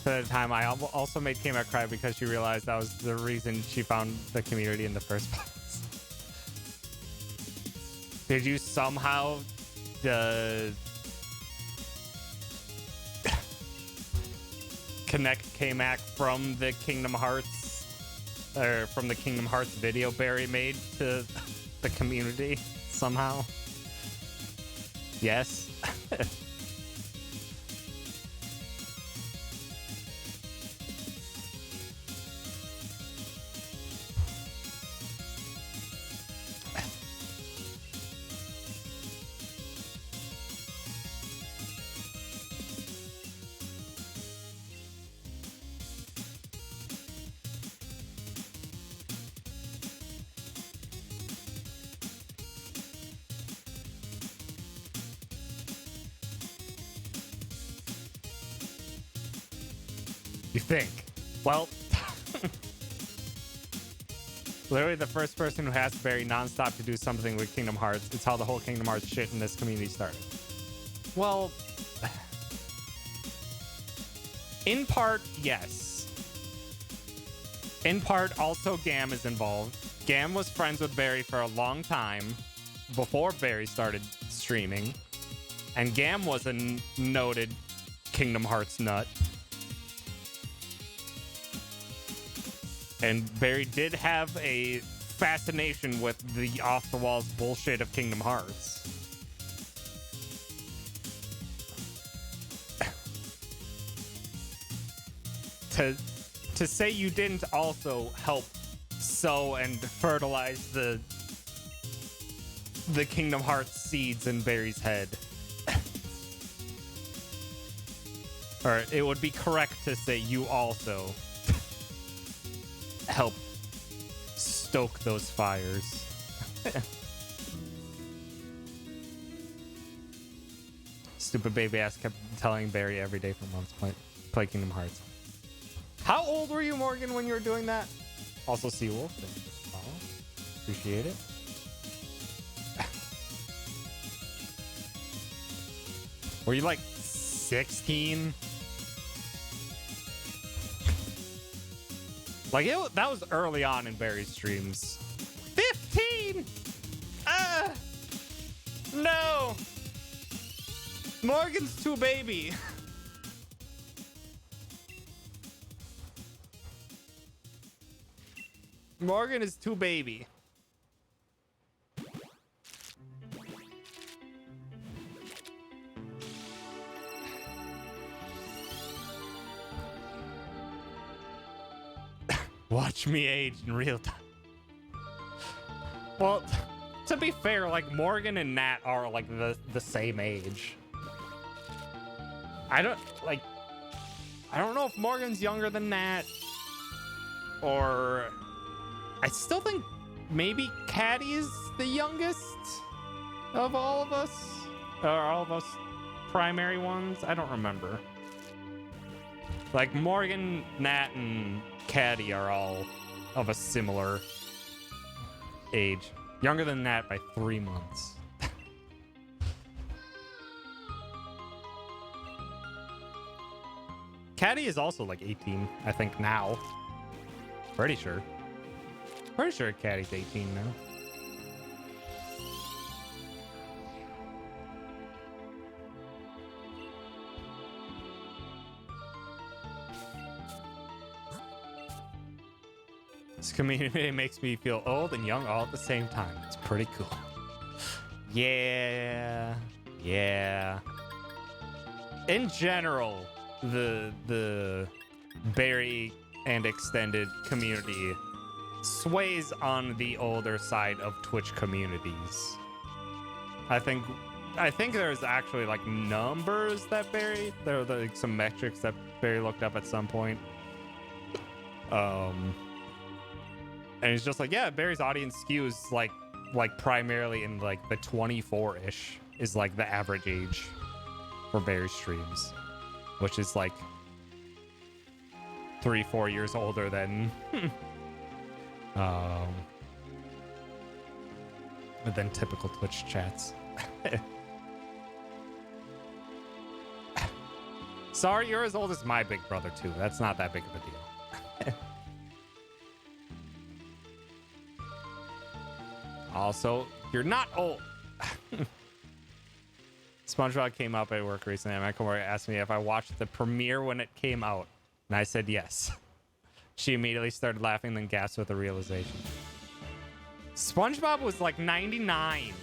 At the time, I also made Kmart cry because she realized that was the reason she found the community in the first place. Did you somehow connect KMac from the Kingdom Hearts, or from the Kingdom Hearts video Barry made to the community somehow? Yes. You think? Well, literally the first person who has Barry nonstop to do something with Kingdom Hearts. It's how the whole Kingdom Hearts shit in this community started. Well, in part, yes. In part, also Gam is involved. Gam was friends with Barry for a long time before Barry started streaming. And Gam was a noted Kingdom Hearts nut. And Barry did have a fascination with the off-the-walls bullshit of Kingdom Hearts. To say you didn't also help sow and fertilize the Kingdom Hearts seeds in Barry's head. Or it would be correct to say you also help stoke those fires. Stupid baby ass kept telling Barry every day for months, play Kingdom Hearts. How old were you, Morgan, when you were doing that? Also, Seawolf, thank you for the follow. Appreciate it. Were you like 16? Like, that was early on in Barry's streams. 15! No! Morgan's too baby. Morgan is too baby. Watch me age in real time. Well, to be fair, like Morgan and Nat are like the same age. I don't know if Morgan's younger than Nat, or I still think maybe Caddy is the youngest of all of us, or all of us primary ones. I don't remember. Like Morgan, Nat, and Caddy are all of a similar age. Younger than Nat by 3 months. Caddy is also like 18, I think, now. Pretty sure. Pretty sure Caddy's 18 now. This community makes me feel old and young all at the same time. It's pretty cool. Yeah. In general, the Barry and extended community sways on the older side of Twitch communities. I think there's actually like numbers that Barry, there are like some metrics that Barry looked up at some point. And it's just like, yeah, Barry's audience skews like primarily in like the 24-ish is like the average age for Barry's streams, which is like 3-4 years older than typical Twitch chats. Sorry, you're as old as my big brother too. That's not that big of a deal. Also, you're not old. SpongeBob came up at work recently, and my coworker asked me if I watched the premiere when it came out. And I said yes. She immediately started laughing, then gasped with the realization. SpongeBob was like 99.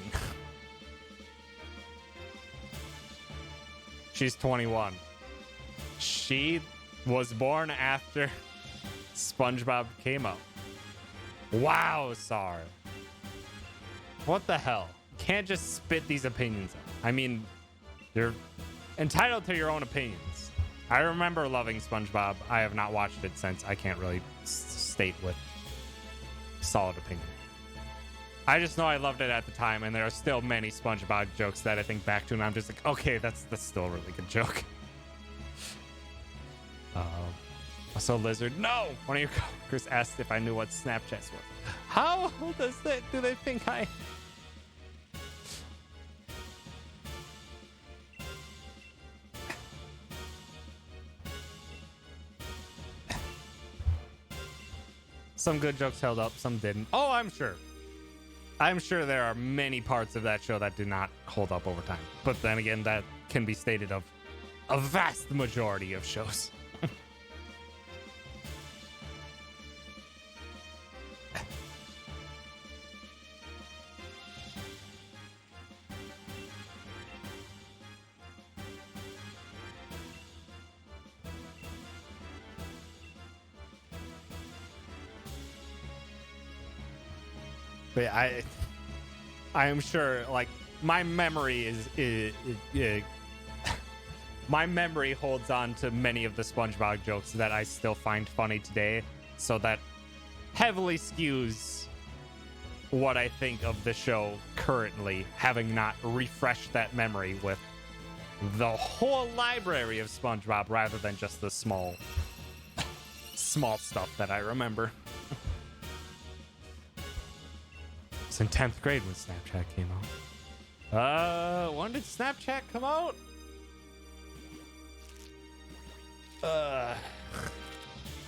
She's 21. She was born after SpongeBob came out. Wow, Sar. What the hell? Can't just spit these opinions out. I mean, you're entitled to your own opinions. I remember loving SpongeBob. I have not watched it since. I can't really state with solid opinion. I just know I loved it at the time, and there are still many SpongeBob jokes that I think back to, and I'm just like, okay, that's still a really good joke. Also, Lizard, no! One of your coworkers asked if I knew what Snapchat was. How do they think I... Some good jokes held up, some didn't. Oh, I'm sure. I'm sure there are many parts of that show that do not hold up over time. But then again, that can be stated of a vast majority of shows. But I am sure, like, my memory is my memory holds on to many of the SpongeBob jokes that I still find funny today, so that heavily skews what I think of the show currently, having not refreshed that memory with the whole library of SpongeBob rather than just the small stuff that I remember. It's in 10th grade when Snapchat came out. When did Snapchat come out?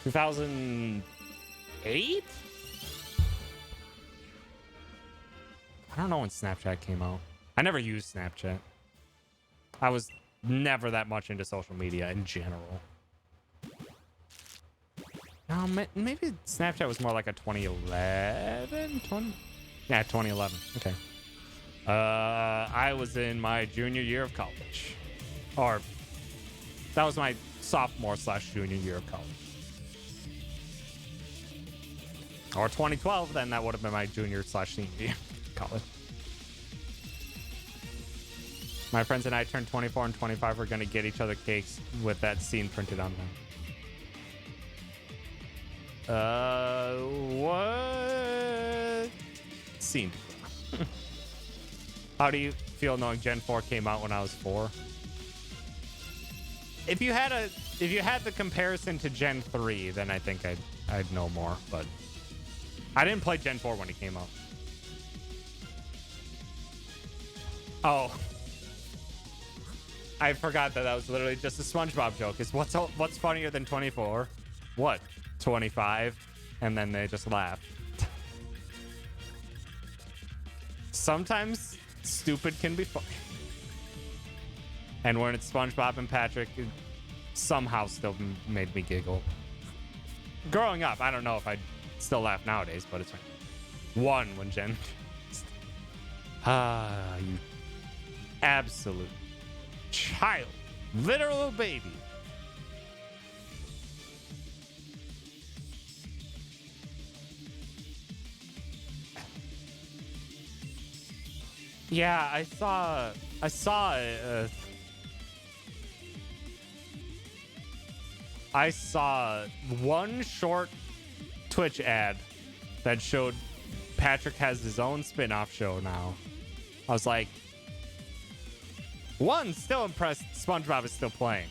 2008? I don't know when Snapchat came out. I never used Snapchat. I was never that much into social media in general. No, maybe Snapchat was more like a 2011? 2011. Okay. I was in my junior year of college. Or, that was my sophomore/junior year of college. Or 2012, then that would have been my junior/senior year of college. My friends and I turned 24 and 25. We're going to get each other cakes with that scene printed on them. What scene? How do you feel knowing Gen 4 came out when I was 4? If you had the comparison to Gen 3, then I think I'd know more, but I didn't play Gen 4 when it came out. Oh. I forgot that was literally just a SpongeBob joke. Is what's funnier than 24? What? 25? And then they just laugh. Sometimes stupid can be funny. And when it's SpongeBob and Patrick, it somehow still made me giggle. Growing up, I don't know if I'd still laugh nowadays, but it's fine. One when Jen... you absolute child. Literal baby. Yeah, I saw one short Twitch ad that showed Patrick has his own spin-off show now. I was like, one, still impressed SpongeBob is still playing.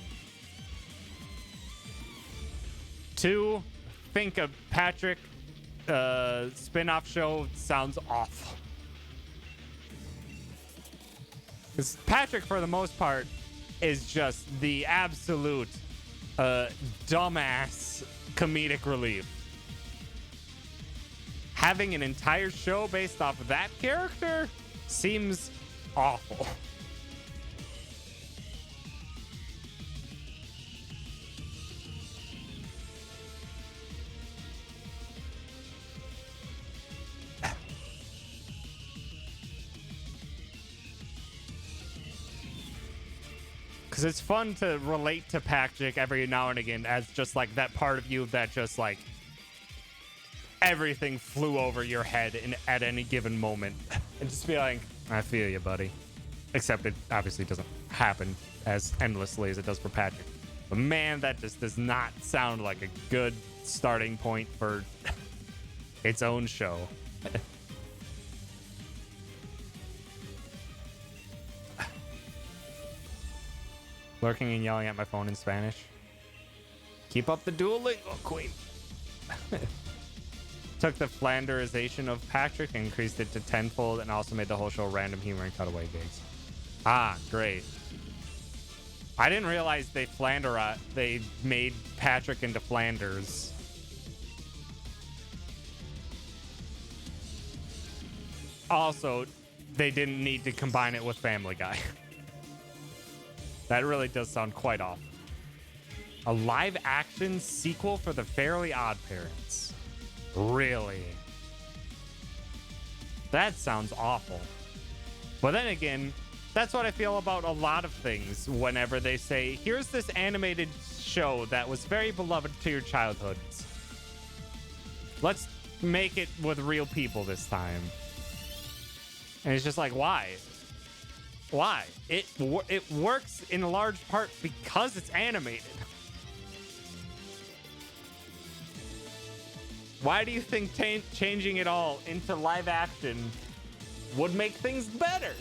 Two, think a Patrick spin-off show sounds awful. Because Patrick, for the most part, is just the absolute dumbass comedic relief. Having an entire show based off of that character seems awful. Because it's fun to relate to Patrick every now and again as just like that part of you that just like everything flew over your head at any given moment. And just be like, I feel you, buddy. Except it obviously doesn't happen as endlessly as it does for Patrick. But man, that just does not sound like a good starting point for its own show. Lurking and yelling at my phone in Spanish. Keep up the Duolingo, queen. Took the Flanderization of Patrick, increased it to tenfold, and also made the whole show random humor and cutaway gigs. Ah, great. I didn't realize they made Patrick into Flanders. Also, they didn't need to combine it with Family Guy. That really does sound quite awful. A live-action sequel for the Fairly Odd Parents. Really? That sounds awful. But then again, that's what I feel about a lot of things whenever they say, here's this animated show that was very beloved to your childhoods. Let's make it with real people this time. And it's just like, why? Why? It works in large part because it's animated. Why do you think changing it all into live action would make things better?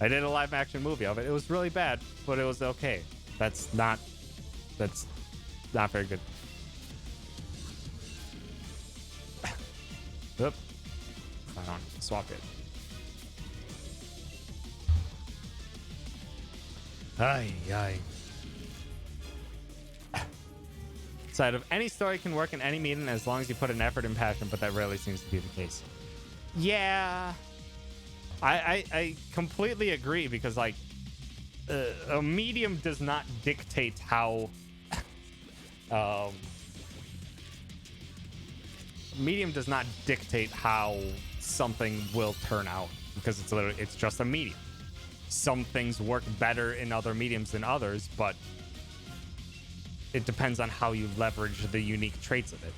I did a live action movie of it. It was really bad, but it was okay. That's not very good. Oop. Hold on. Swap it. Ay, ay. Side of any story can work in any medium as long as you put an effort and passion, but that rarely seems to be the case. Yeah. I completely agree because like a medium does not dictate how medium does not dictate how something will turn out because it's just a medium. Some things work better in other mediums than others, but it depends on how you leverage the unique traits of it.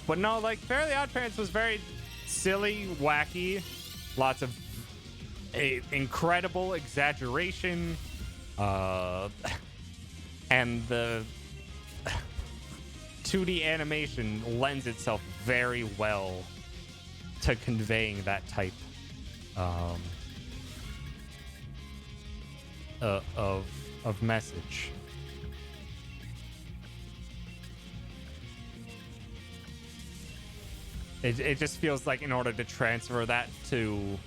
But no, like Fairly Odd Parents was very silly, wacky, lots of incredible exaggeration, and the 2D animation lends itself very well to conveying that type of message. It just feels like in order to transfer that to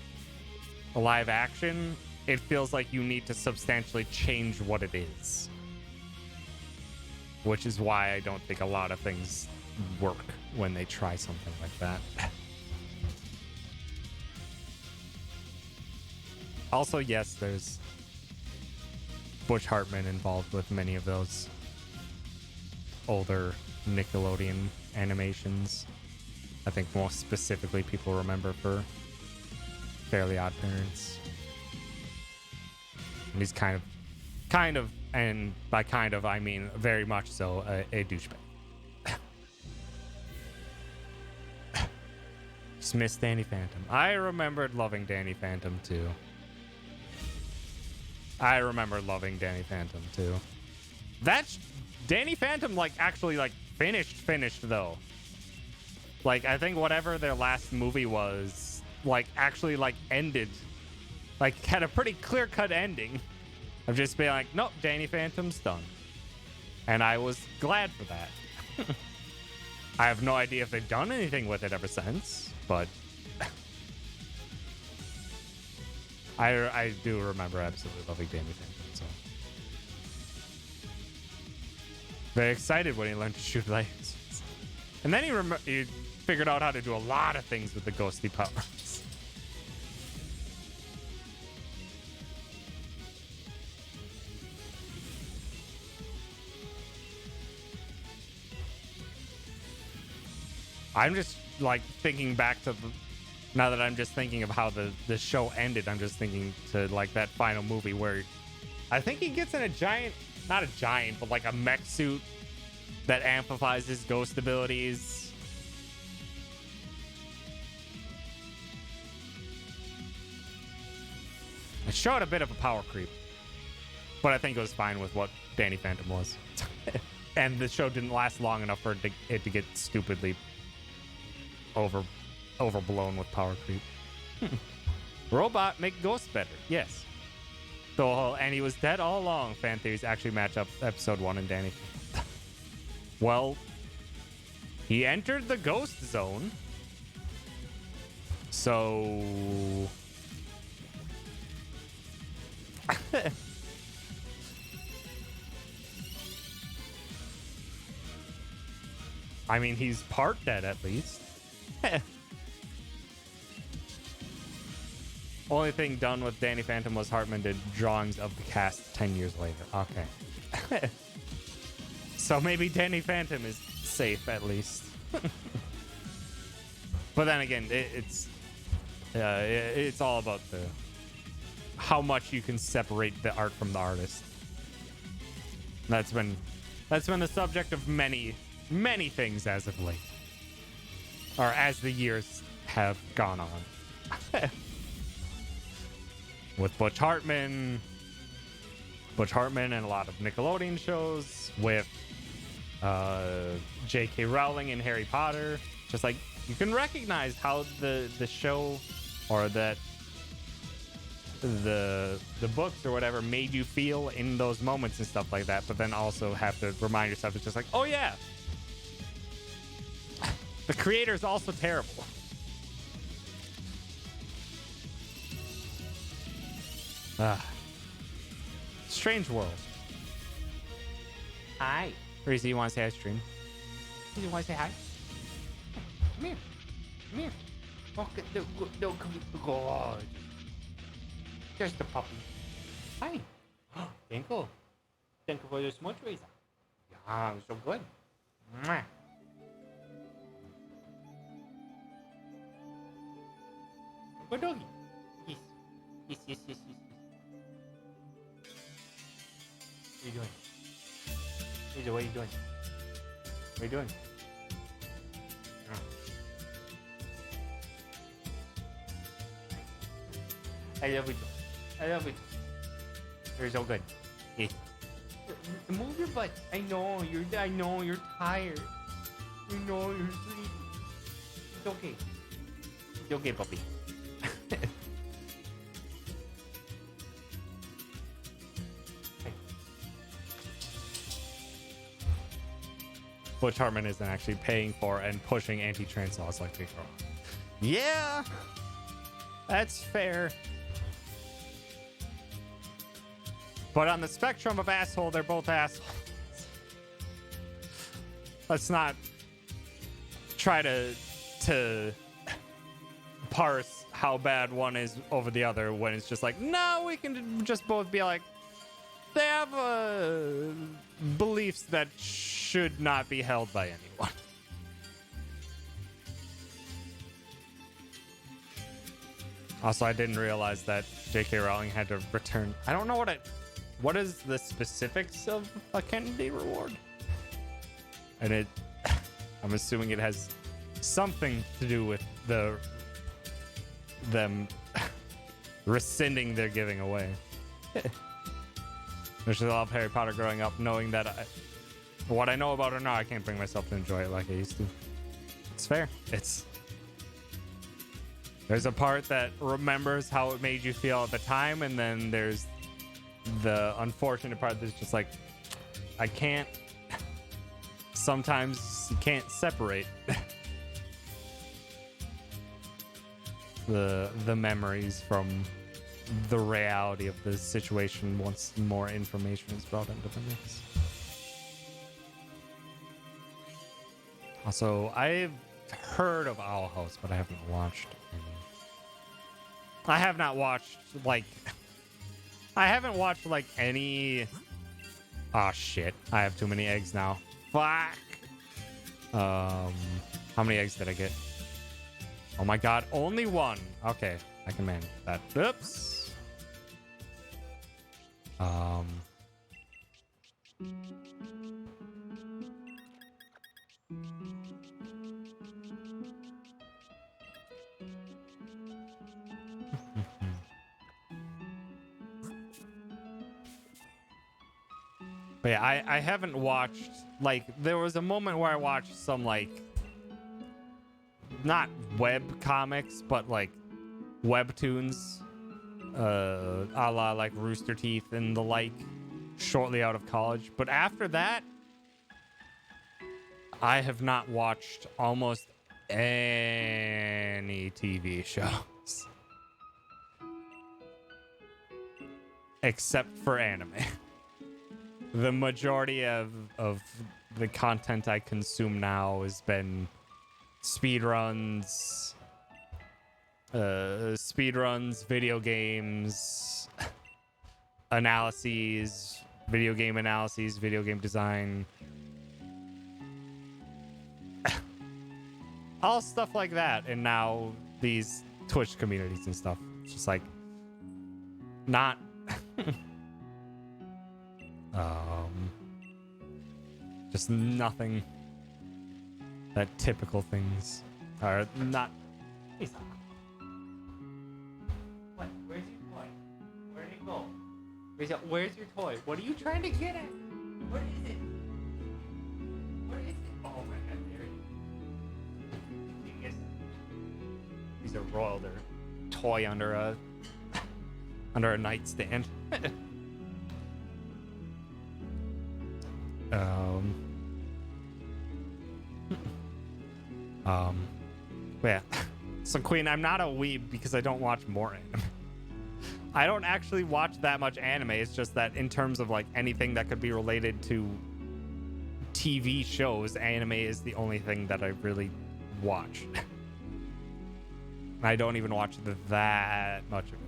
live action, it feels like you need to substantially change what it is. Which is why I don't think a lot of things work when they try something like that. Also, yes, there's Butch Hartman involved with many of those older Nickelodeon animations. I think most specifically people remember for Fairly Odd Parents. And he's kind of, and by kind of, I mean very much so, a douchebag. Just miss Danny Phantom. I remembered loving Danny Phantom too. That's Danny Phantom, like, actually, like, finished though. Like, I think whatever their last movie was, like, actually, like, ended. Like, had a pretty clear-cut ending. Of just being like, nope, Danny Phantom's done. And I was glad for that. I have no idea if they've done anything with it ever since, but I do remember absolutely loving Danny Phantom, so. Very excited when he learned to shoot lasers. And then he figured out how to do a lot of things with the ghostly powers. I'm just like thinking back to Now that I'm just thinking of how the show ended, I'm just thinking to like that final movie where I think he gets in a giant, not a giant, but like a mech suit that amplifies his ghost abilities. It showed a bit of a power creep, but I think it was fine with what Danny Phantom was. And the show didn't last long enough for it to get stupidly overblown with power creep. Robot make ghosts better. Yes. And he was dead all along. Fan theories actually match up episode 1 and Danny. Well, he entered the ghost zone. So I mean, he's part dead at least. Only thing done with Danny Phantom was Hartman did drawings of the cast 10 years later. Okay. So maybe Danny Phantom is safe at least. But then again, it's all about how much you can separate the art from the artist. That's been the subject of many things as of late, or as the years have gone on. With Butch Hartman and a lot of Nickelodeon shows, with J.K. Rowling and Harry Potter. Just like you can recognize how the show or that the books or whatever made you feel in those moments and stuff like that, but then also have to remind yourself it's just like, oh yeah, the creator's also terrible. Strange world. Hi. Reezy, you want to say hi, stream? You want to say hi? Come here. Come here. Oh, no, come here. God. There's the puppy. Hi. Thank you. Thank you for your smooch, Reezy. Yeah, so good. Mwah. Good doggy. Yes. Yes, yes, yes, yes. What are you doing? Reezy, what are you doing? What are you doing? I love it. I love it. You're so good. Yeah. Move your butt. I know you're tired. You know you're sleepy. It's okay. It's okay, puppy. Butch Hartman isn't actually paying for and pushing anti-trans laws like they are. Yeah, that's fair. But on the spectrum of asshole, they're both assholes. Let's not try to parse how bad one is over the other when it's just like, no, we can just both be like, they have beliefs that should not be held by anyone. Also, I didn't realize that J.K. Rowling had to return. I don't know what is the specifics of a Kennedy reward? And I'm assuming it has something to do with them rescinding their giving away. I just love Harry Potter growing up, knowing that what I know about it now, I can't bring myself to enjoy it like I used to. It's fair. There's a part that remembers how it made you feel at the time, and then there's the unfortunate part that's just like, I can't. Sometimes you can't separate the memories from the reality of the situation once more information is brought into the mix. Also, I've heard of Owl House, but I haven't watched any. I have not watched any. Oh shit! I have too many eggs now. Fuck. How many eggs did I get? Oh my god, only one. Okay, I can manage that. Oops. But yeah, I haven't watched, like, there was a moment where I watched some, like, not web comics, but like webtoons, a la like Rooster Teeth and the like, shortly out of college. But after that, I have not watched almost any TV shows except for anime. The majority of the content I consume now has been speedruns, video games, analyses, video game design, all stuff like that. And now these Twitch communities and stuff. It's just like not just nothing that typical things are not. What? Where's your toy? Where did it go? Where's your toy? What are you trying to get at? What is it? What is it? Oh my god, there it is. These are royal. They're toy under a nightstand. Yeah. So Queen, I'm not a weeb because I don't watch more anime. I don't actually watch that much anime. It's just that in terms of like anything that could be related to TV shows, anime is the only thing that I really watch. I don't even watch that much of it.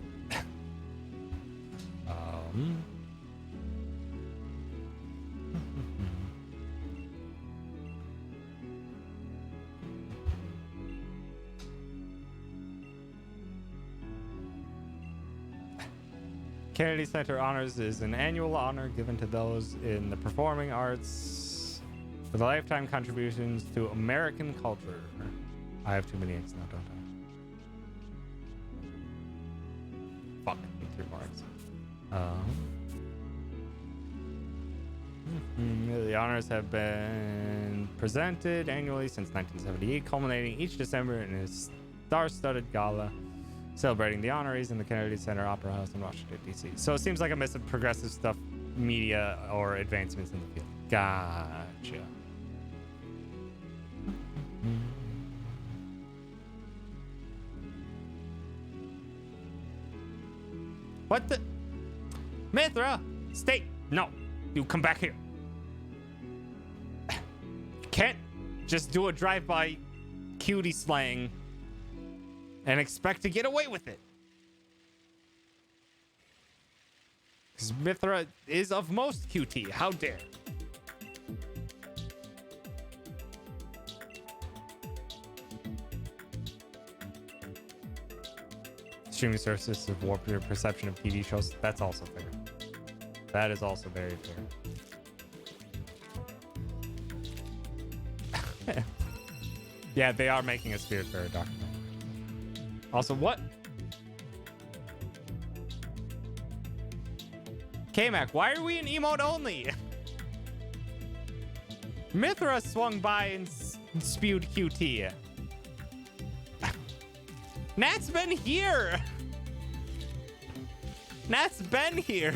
Kennedy Center Honors is an annual honor given to those in the performing arts for the lifetime contributions to American culture. I have too many X now, don't I? Fuck, I need 3 more X. The honors have been presented annually since 1978, culminating each December in a star-studded gala celebrating the honorees in the Kennedy Center Opera House in Washington, D.C. So it seems like a mix of progressive stuff, media, or advancements in the field. Gotcha. What the? Mithra! Stay! No! You come back here. You can't just do a drive-by cutie slang and expect to get away with it. Because Mithra is of most QT. How dare. Streaming services have warped your perception of TV shows. That's also fair. That is also very fair. Yeah, they are making a Spiritfarer documentary. Also, what? K-Mac, why are we in emote only? Mithra swung by and spewed QT. Nat's been here. Nat's been here.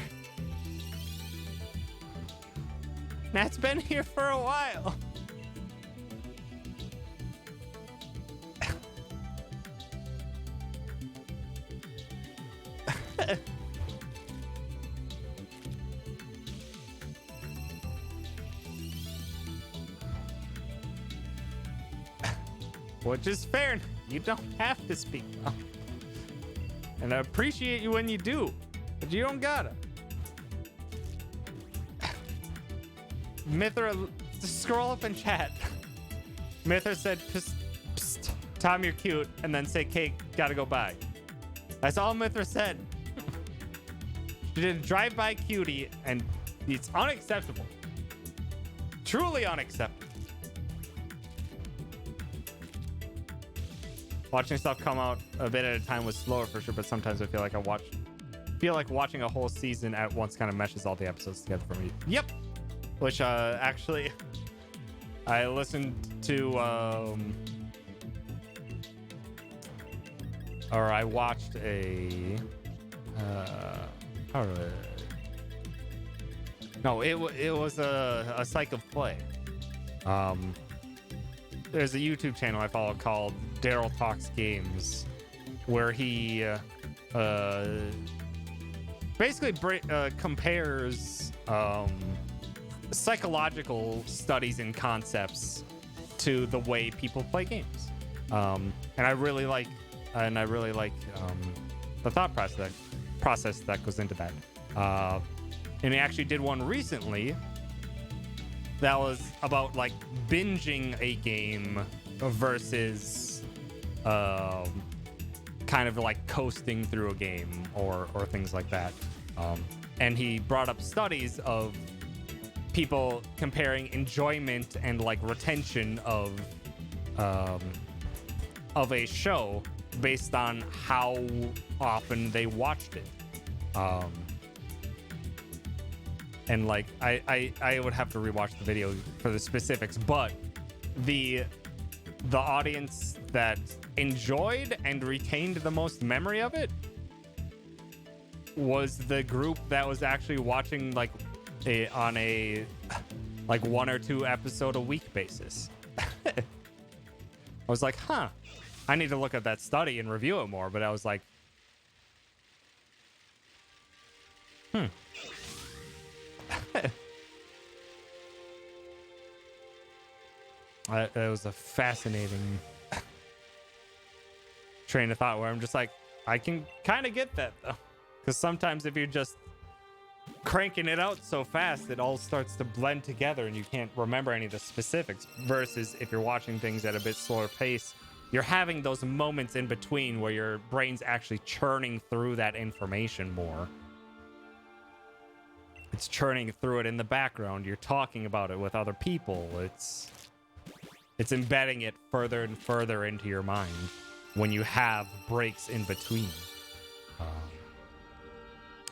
Nat's been here for a while. Which is fair. You don't have to speak up. And I appreciate you when you do, but you don't gotta. Mithra, scroll up in chat. Mithra said, psst, psst, Tom, you're cute, and then say, Cake, gotta go by. That's all Mithra said. She did a drive-by cutie, and it's unacceptable. Truly unacceptable. Watching stuff come out a bit at a time was slower for sure, but sometimes I feel like watching a whole season at once kind of meshes all the episodes together for me. Yep. Which actually I listened to or I watched a no, it was a Psych of Play. There's a YouTube channel I follow called Daryl Talks Games, where he basically compares psychological studies and concepts to the way people play games. And I really like the thought process that goes into that. And he actually did one recently that was about like binging a game versus kind of like coasting through a game or things like that. And he brought up studies of people comparing enjoyment and like retention of a show based on how often they watched it. And like I would have to rewatch the video for the specifics, but the audience that enjoyed and retained the most memory of it was the group that was actually watching like on a 1 or 2 episode a week basis. I was like, huh, I need to look at that study and review it more, but I was like, It was a fascinating train of thought where I'm just like, I can kind of get that though, because sometimes if you're just cranking it out so fast, it all starts to blend together and you can't remember any of the specifics, versus if you're watching things at a bit slower pace, you're having those moments in between where your brain's actually churning through that information more. It's churning through it in the background. You're talking about it with other people. It's embedding it further and further into your mind when you have breaks in between.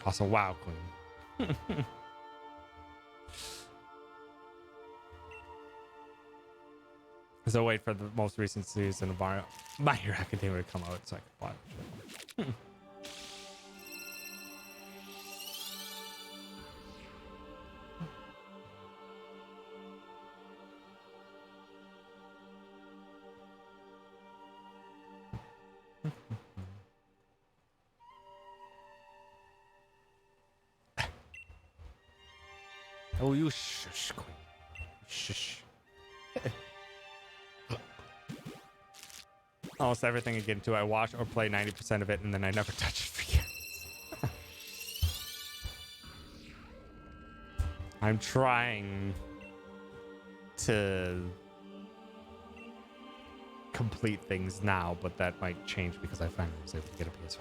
Also, wow, Queen. So wait for the most recent season of My Hero Academia to come out so I can watch it. Oh, you shush, Queen. Shush. Almost everything I get into, I watch or play 90% of it, and then I never touch it again. I'm trying to complete things now, but that might change because I finally was able to get a PS5.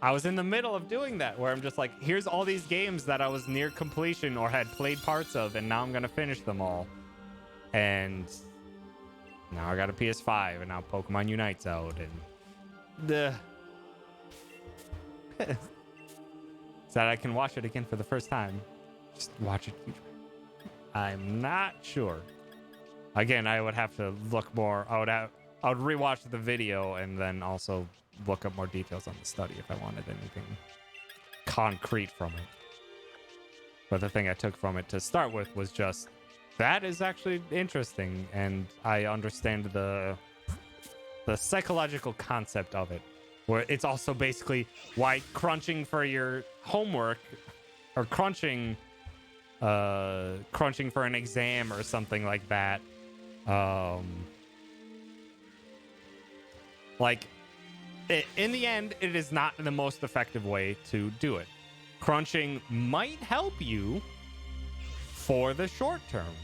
I was in the middle of doing that, where I'm just like, here's all these games that I was near completion or had played parts of, and now I'm going to finish them all. And now I got a PS5, and now Pokemon Unite's out, and so that I can watch it again for the first time. Just watch it. I'm not sure. Again, I would have to look more. I would rewatch the video and then also look up more details on the study if I wanted anything concrete from it. But the thing I took from it to start with was just, that is actually interesting, and I understand the psychological concept of it, where it's also basically why crunching for your homework or crunching for an exam or something like that, in the end, it is not the most effective way to do it. Crunching might help you for the short term,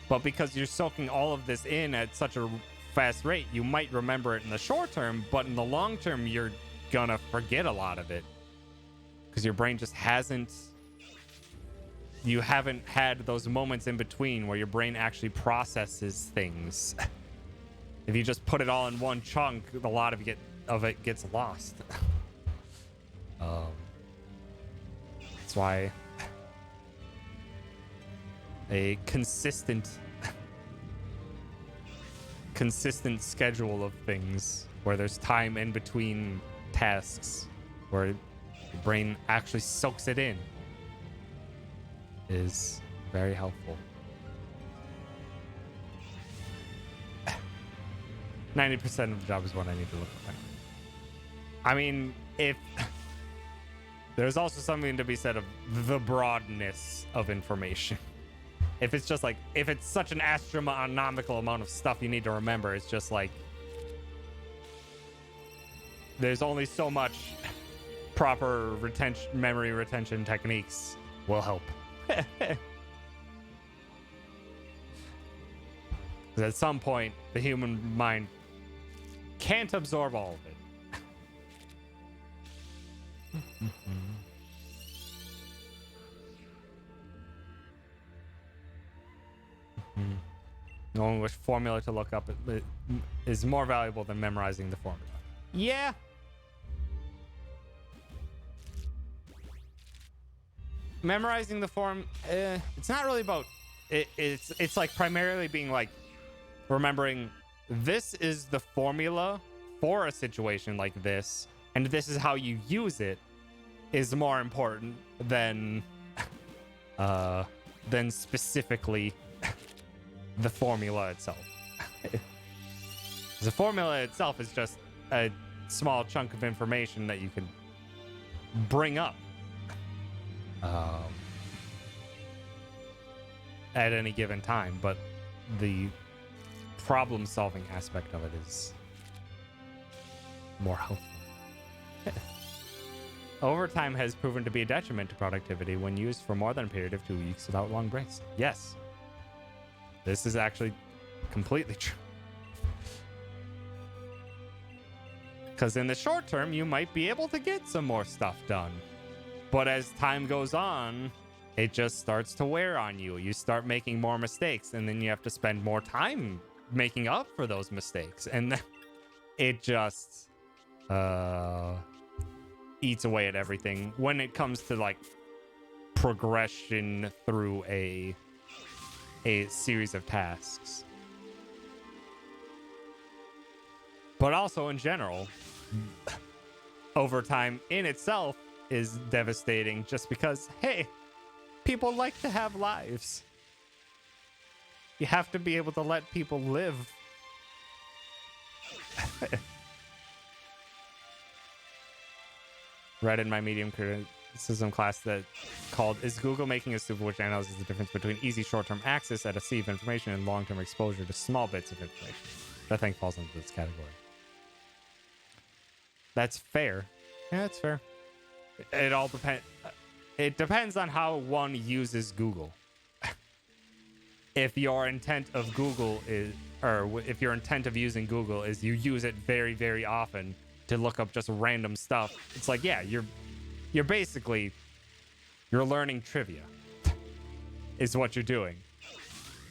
but because you're soaking all of this in at such a fast rate, you might remember it in the short term, but in the long term, you're gonna forget a lot of it. Because your brain just hasn't... You haven't had those moments in between where your brain actually processes things. If you just put it all in one chunk, a lot of it gets lost. That's why a consistent schedule of things where there's time in between tasks where your brain actually soaks it in is very helpful. 90% of the job is what I need to look at. I mean, if there's also something to be said of the broadness of information. If it's just like, if it's such an astronomical amount of stuff you need to remember, it's just like, there's only so much proper memory retention techniques will help. Because at some point, the human mind can't absorb all of it. Knowing which formula to look up is more valuable than memorizing the formula. Yeah. Memorizing the form, it's not really about it. It's like primarily being like remembering this is the formula for a situation like this, and this is how you use it is more important than specifically the formula itself. The formula itself is just a small chunk of information that you can bring up at any given time, but the problem-solving aspect of it is more helpful. Overtime has proven to be a detriment to productivity when used for more than a period of 2 weeks without long breaks. Yes. This is actually completely true. Because in the short term, you might be able to get some more stuff done. But as time goes on, it just starts to wear on you. You start making more mistakes, and then you have to spend more time making up for those mistakes. And then it just eats away at everything when it comes to like progression through a series of tasks. But also in general, overtime in itself is devastating just because, hey, people like to have lives. You have to be able to let people live. Read in my medium criticism class that called "Is Google Making a Stupid?" which analyzes the difference between easy short-term access at a sea of information and long-term exposure to small bits of information. That thing falls into this category. That's fair. Yeah, that's fair. It all depends. It depends on how one uses Google. If your intent of Google is, or if your intent of using Google is you use it very, very often to look up just random stuff, it's like, yeah, you're basically, you're learning trivia is what you're doing.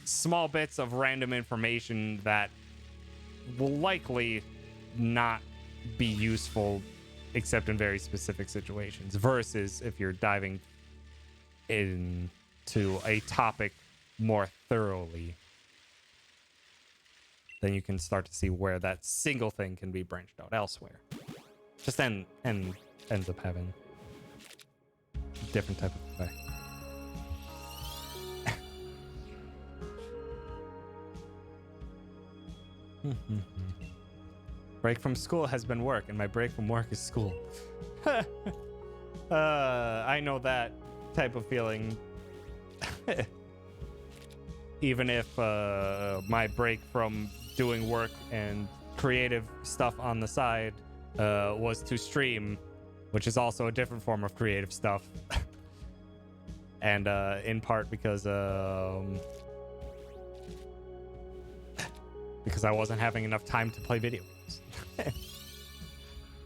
Small bits of random information that will likely not be useful except in very specific situations, versus if you're diving into a topic more thoroughly, then you can start to see where that single thing can be branched out elsewhere. Just ends up having a different type of effect. Break from school has been work, and my break from work is school. I know that type of feeling. Even if my break from doing work and creative stuff on the side was to stream, which is also a different form of creative stuff. And in part because because I wasn't having enough time to play video games.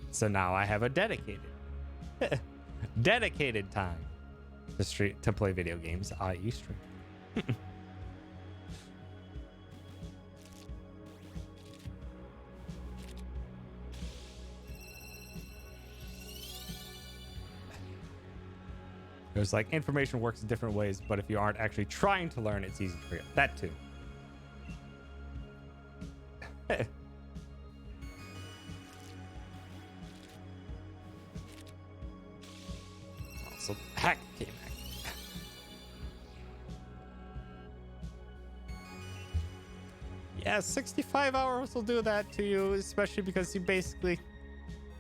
So now I have a dedicated time to play video games, i.e. stream. There's like information works in different ways, but if you aren't actually trying to learn, it's easy for you. That too. Also, hack came back. Yeah, 65 hours will do that to you, especially because you basically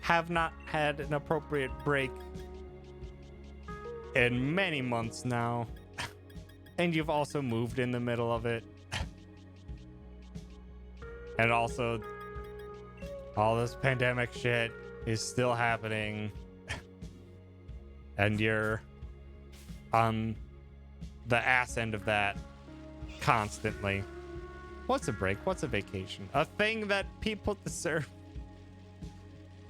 have not had an appropriate break in many months now. And you've also moved in the middle of it. And also, all this pandemic shit is still happening. And you're on the ass end of that constantly. What's a break? What's a vacation? A thing that people deserve.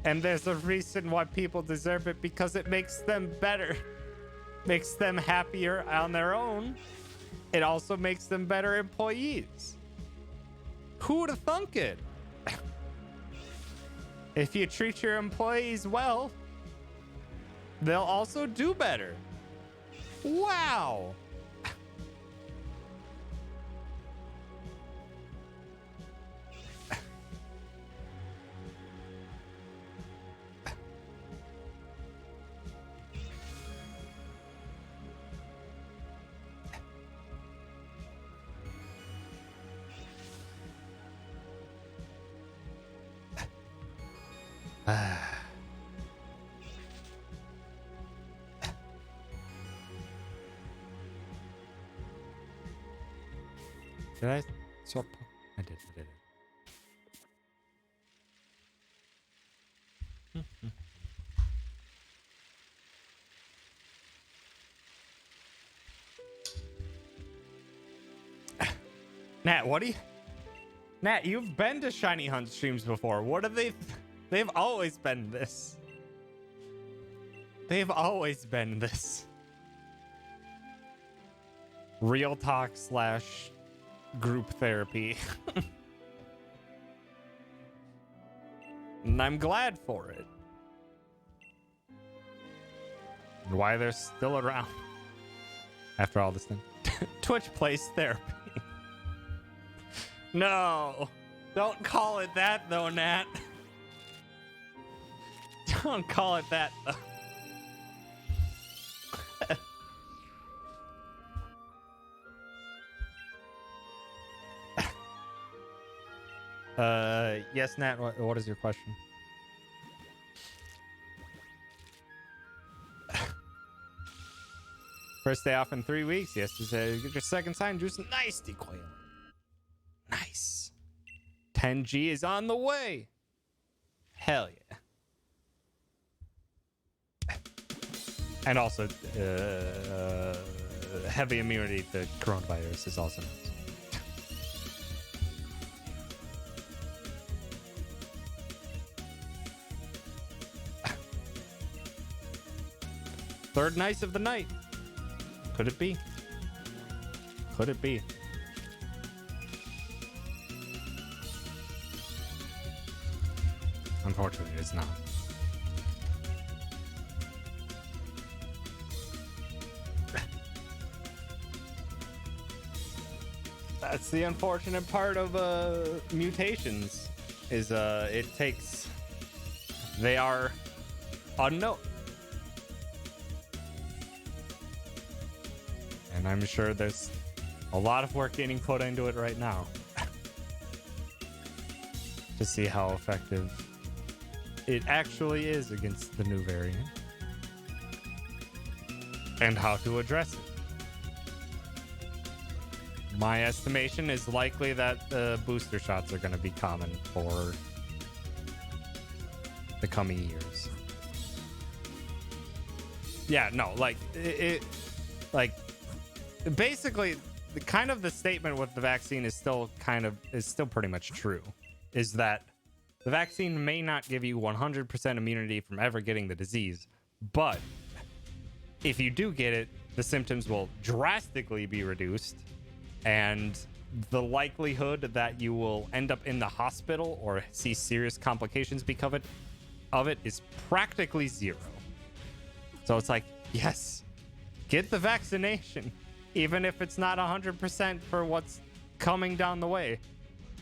And there's a reason why people deserve it, because it makes them better. Makes them happier on their own. It also makes them better employees. Who would have thunk it? If you treat your employees well, they'll also do better. Wow. Did I swap? I did. Nat, what do you... Nat, you've been to Shiny Hunt streams before. What are they... They've always been this. They've always been this. Real talk / group therapy. And I'm glad for it. And why they're still around after all this thing. Twitch plays therapy. No, don't call it that though, Nat. Don't call it that though. Yes, Nat, what is your question? First day off in 3 weeks. Yes, you said get your second sign juice. Nice, decoil. Nice. 10G is on the way. Hell yeah. And also, heavy immunity to coronavirus is also nice. Third nice of the night. Could it be? Could it be? Unfortunately, it's not. That's the unfortunate part of mutations, is it takes... They are unknown. And I'm sure there's a lot of work getting put into it right now to see how effective it actually is against the new variant and how to address it. My estimation is likely that the booster shots are going to be common for the coming years. Yeah, no, like it like basically the statement with the vaccine is still pretty much true, is that the vaccine may not give you 100% immunity from ever getting the disease, but if you do get it, the symptoms will drastically be reduced, and the likelihood that you will end up in the hospital or see serious complications because of it is practically zero. So it's like, yes, get the vaccination, even if it's not 100% for what's coming down the way.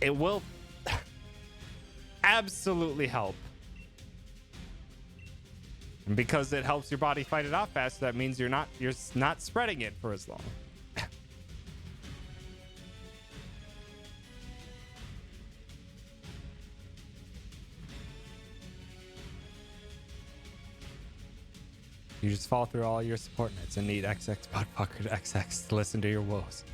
It will absolutely help. And because it helps your body fight it off faster, that means you're not spreading it for as long. You just fall through all your support nets and need XX buttfucker to XX to listen to your woes.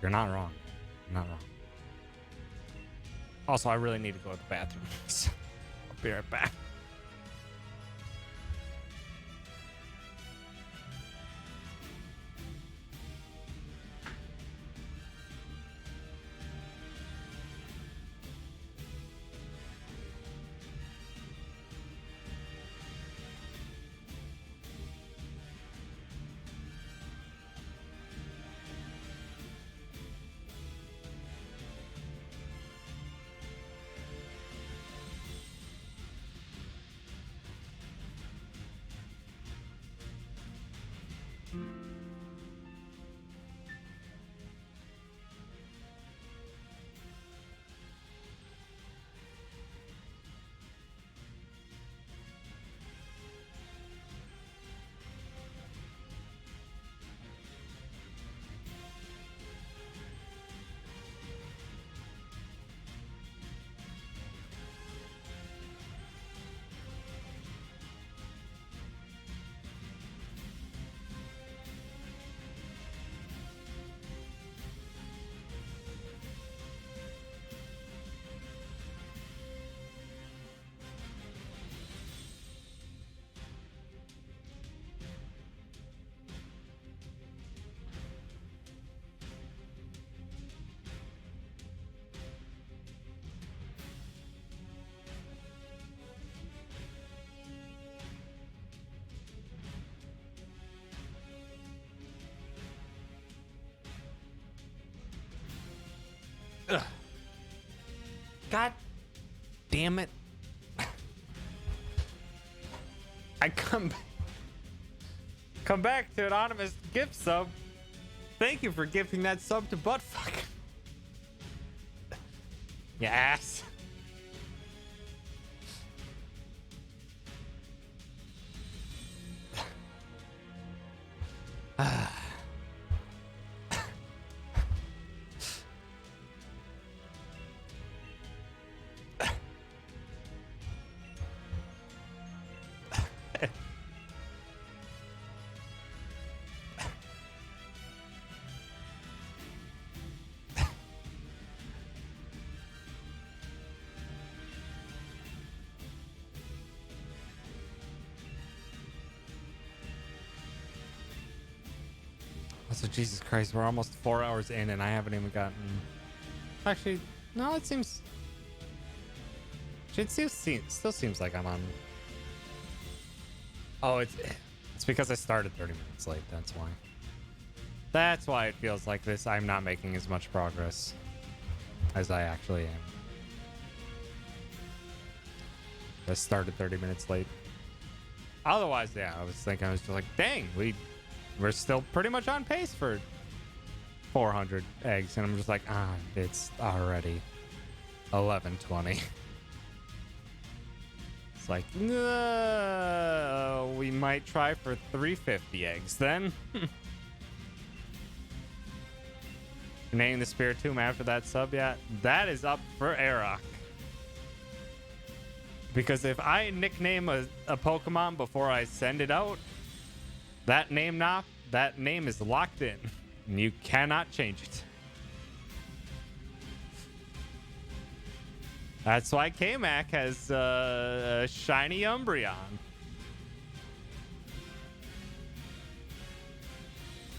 You're not wrong. You're not wrong. Also, I really need to go to the bathroom. So I'll be right back. Ugh. God damn it. I come back to anonymous gift sub. Thank you for gifting that sub to Buttfuck. You ass. So Jesus Christ, we're almost 4 hours in and I haven't even gotten... Actually, no, it seems... It still seems like I'm on... Oh, it's because I started 30 minutes late, that's why. That's why it feels like this. I'm not making as much progress as I actually am. I started 30 minutes late. Otherwise, yeah, I was just like, dang, we're still pretty much on pace for 400 eggs. And I'm just like, it's already 11:20. It's like, no, we might try for 350 eggs then. Naming the Spiritomb after that sub yet? That is up for Aerok. Because if I nickname a Pokemon before I send it out, that name is locked in, and you cannot change it. That's why K-Mac has a shiny Umbreon.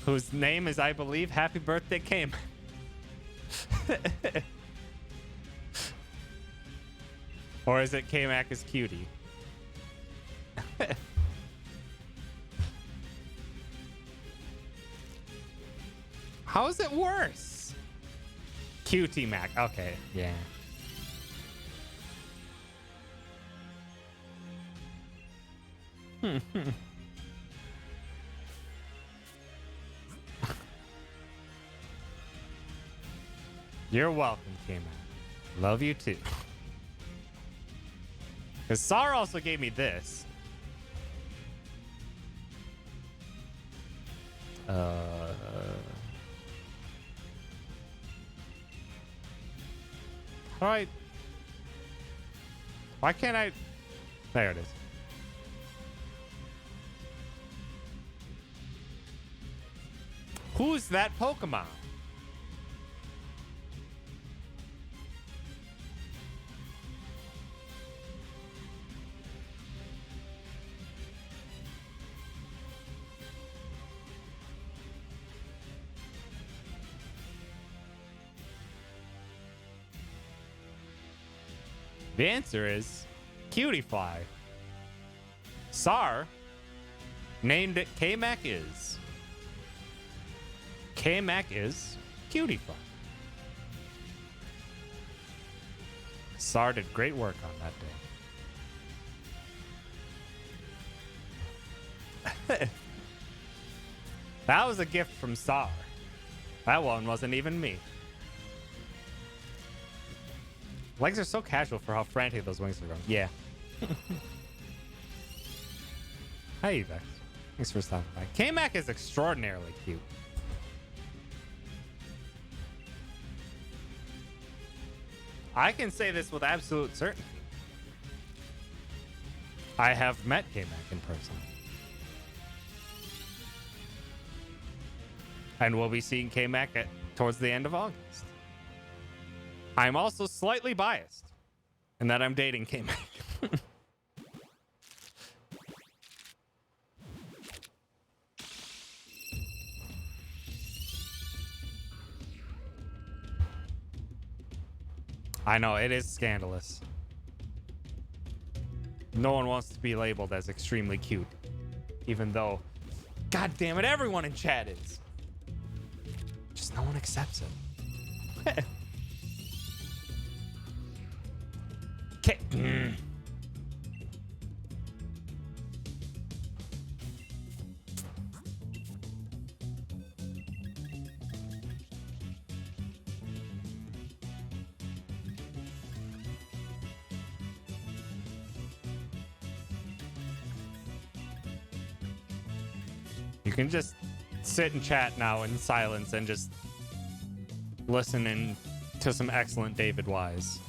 whose name is, I believe, Happy Birthday Came. Or is it K-Mac is cutie? How is it worse? Cutie Mac. Okay, yeah. You're welcome, K-Mac. Love you too. Because Sar also gave me this. Alright. Why can't I? There it is. Who's that Pokemon? The answer is Cutie Fly. Sar named it K-Mac is. K-Mac is Cutie Fly. Sar did great work on that day. That was a gift from Sar. That one wasn't even me. Legs are so casual for how frantic those wings are going. Yeah. Hey, Vex. Thanks for stopping by. K-Mac is extraordinarily cute. I can say this with absolute certainty. I have met K-Mac in person. And we'll be seeing K-Mac towards the end of August. I'm also slightly biased in that I'm dating K-Mac. I know, it is scandalous. No one wants to be labeled as extremely cute. Even though, god damn it, everyone in chat is. Just no one accepts it. Okay. You can just sit and chat now in silence and just listen to some excellent David Wise.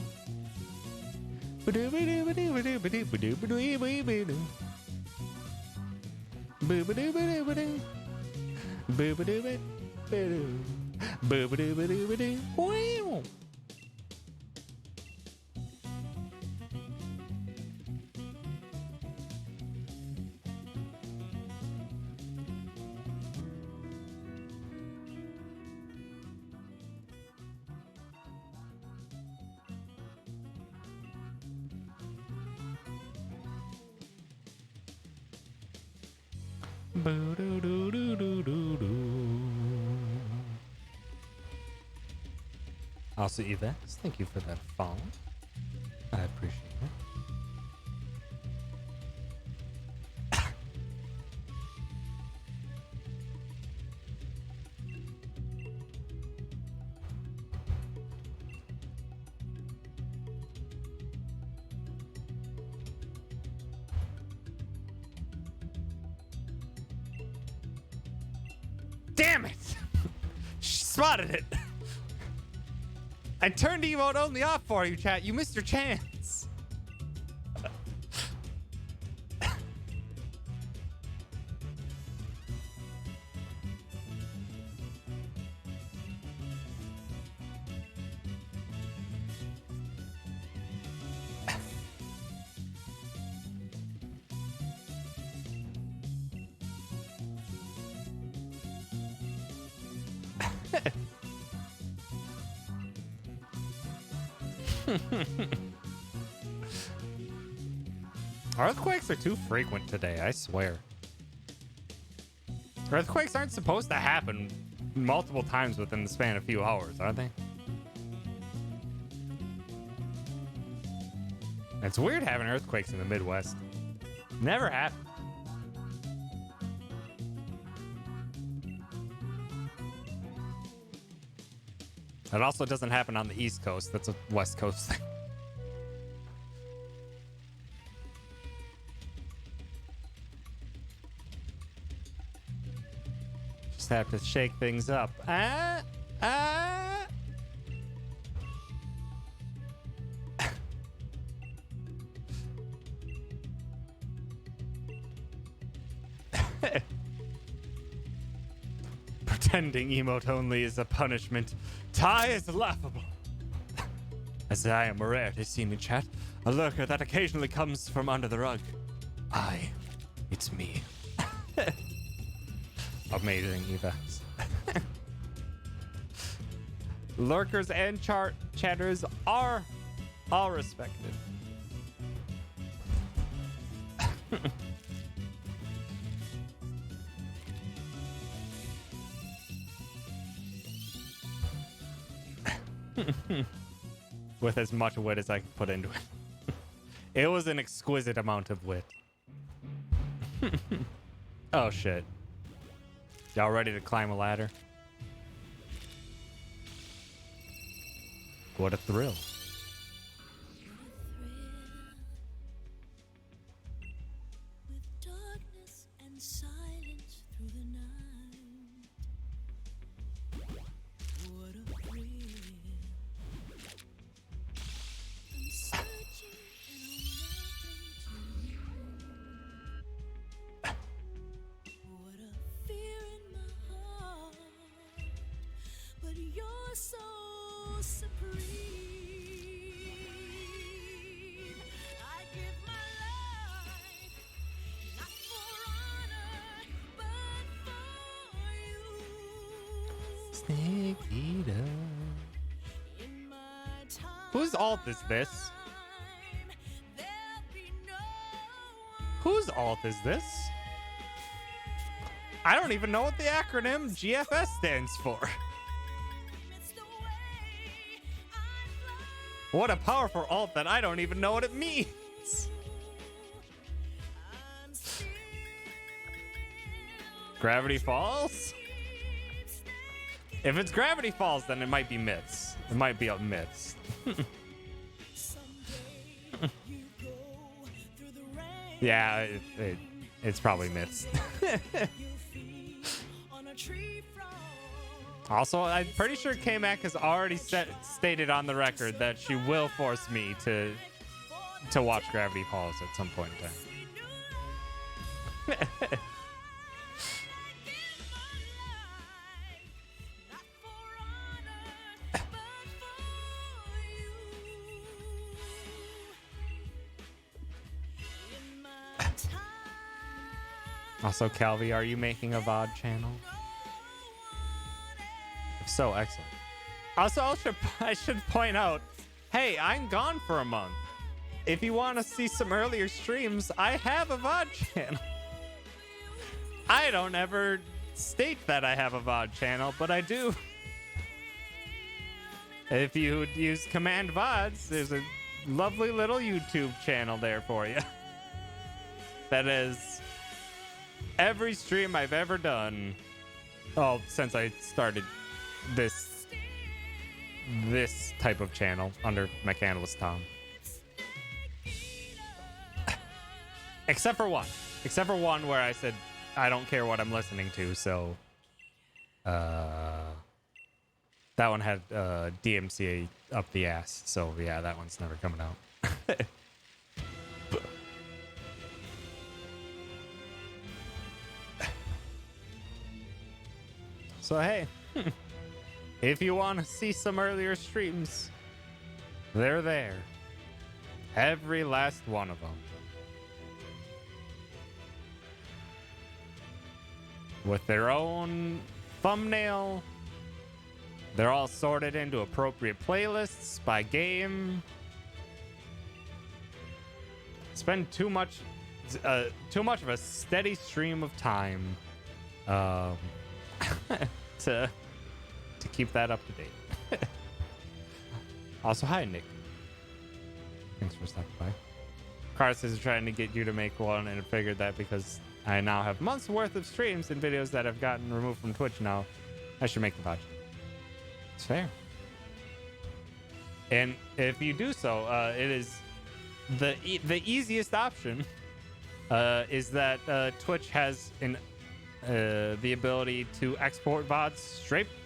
Also, Yves, thank you for that follow. I appreciate it. Damn it! She spotted it. I turned emote only off for you, chat. You missed your chance. Earthquakes are too frequent today, I swear. Earthquakes aren't supposed to happen multiple times within the span of a few hours, are they? It's weird having earthquakes in the Midwest. Never happened. It also doesn't happen on the East Coast. That's a West Coast thing. Just have to shake things up. Pretending emote only is a punishment. Ty is laughable. As I am a rarity seen in chat, a lurker that occasionally comes from under the rug. It's me. Amazing events. Lurkers and chatters are all respected. With as much wit as I could put into it. It was an exquisite amount of wit. Oh shit. Y'all ready to climb a ladder? What a thrill. Snake eater. Whose alt is this? Whose alt is this? I don't even know what the acronym GFS stands for. What a powerful alt that I don't even know what it means. Gravity Falls? If it's Gravity Falls, then it might be myths. It might be up myths. Yeah, it's probably myths. Also, I'm pretty sure K-Mac has already stated on the record that she will force me to watch Gravity Falls at some point in time. Also, Calvi, are you making a VOD channel? If so, excellent. Also, I should point out, hey, I'm gone for a month. If you want to see some earlier streams, I have a VOD channel. I don't ever state that I have a VOD channel, but I do. If you use Command VODs, there's a lovely little YouTube channel there for you. That is every stream I've ever done. Oh, since I started this type of channel under Mechanalyst Tom. Except for one. Except for one where I said I don't care what I'm listening to, so that one had DMCA up the ass, so yeah, that one's never coming out. So hey, if you want to see some earlier streams, they're there. Every last one of them. With their own thumbnail They're all sorted into appropriate playlists by game. Spend too much of a steady stream of time to keep that up to date. Also, hi Nick. Thanks for stopping by. Carlos is trying to get you to make one, and I figured that because I now have months worth of streams and videos that have gotten removed from Twitch now, I should make the voucher. It's fair. And if you do so, it is the easiest option is that Twitch has the ability to export VODs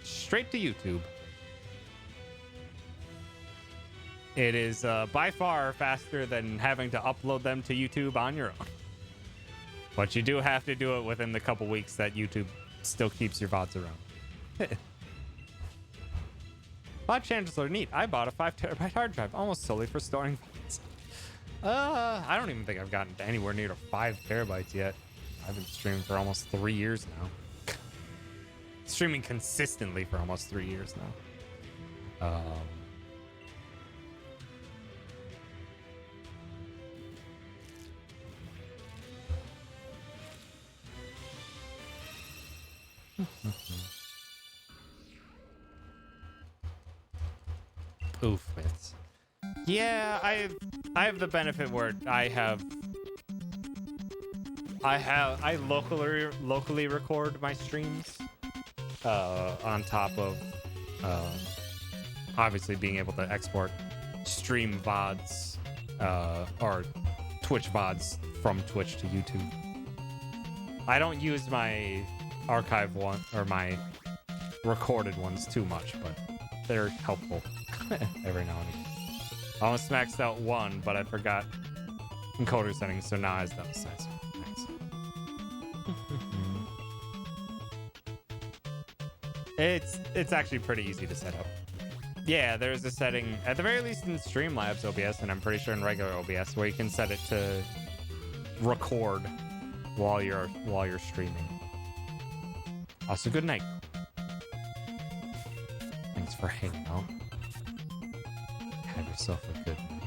straight to YouTube. It is by far faster than having to upload them to YouTube on your own. But you do have to do it within the couple weeks that YouTube still keeps your VODs around. VOD channels are neat. I bought a 5 terabyte hard drive almost solely for storing VODs. I don't even think I've gotten anywhere near to 5 terabytes yet. I've been streaming for almost 3 years now. Streaming consistently for almost 3 years now. Oof, bits. Yeah, I have the benefit where I locally record my streams on top of obviously being able to export stream VODs or Twitch VODs from Twitch to YouTube. I don't use my archive one or my recorded ones too much, but they're helpful every now and again. I almost maxed out one, but I forgot encoder settings, so now I have that size. Nice. It's actually pretty easy to set up. Yeah, there's a setting at the very least in Streamlabs OBS, and I'm pretty sure in regular OBS, where you can set it to record while you're streaming. Also, good night. Thanks for hanging out. Have yourself a good night.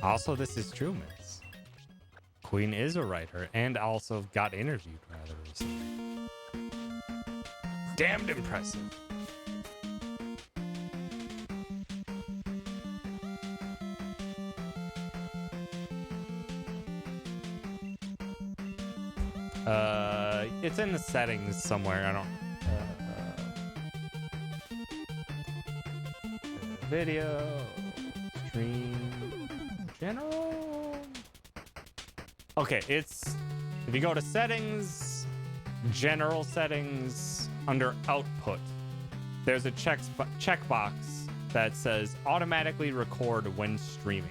Also, this is true, Miss. Queen is a writer and also got interviewed rather recently. Damned impressive. It's in the settings somewhere. I don't. Video, stream, general. Okay, it's if you go to settings, general settings, under output, there's a checkbox that says automatically record when streaming.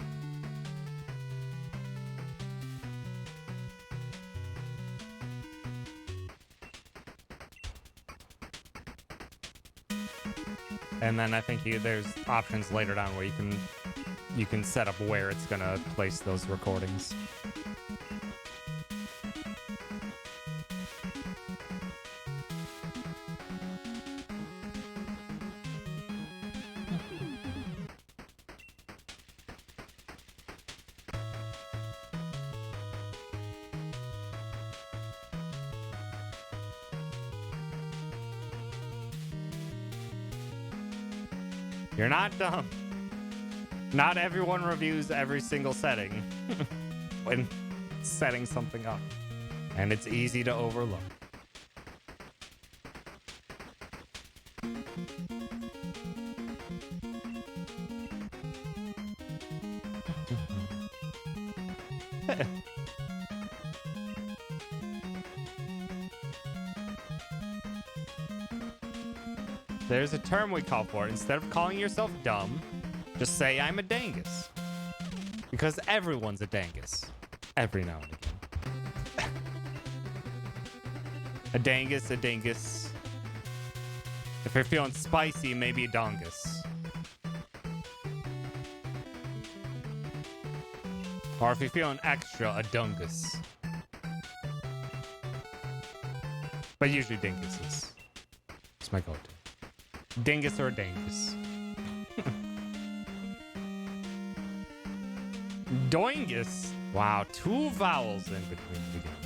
And then I think there's options later down where you can set up where it's gonna place those recordings. You're not dumb. Not everyone reviews every single setting when setting something up. And it's easy to overlook. There's a term we call for it. Instead of calling yourself dumb, just say I'm a dangus. Because everyone's a dangus. Every now and again. A dangus. If you're feeling spicy, maybe a dongus. Or if you're feeling extra, a dungus. But usually dinguses. It's my go-to. Dingus or dangus. Doingus. Wow, 2 vowels in between the beginning.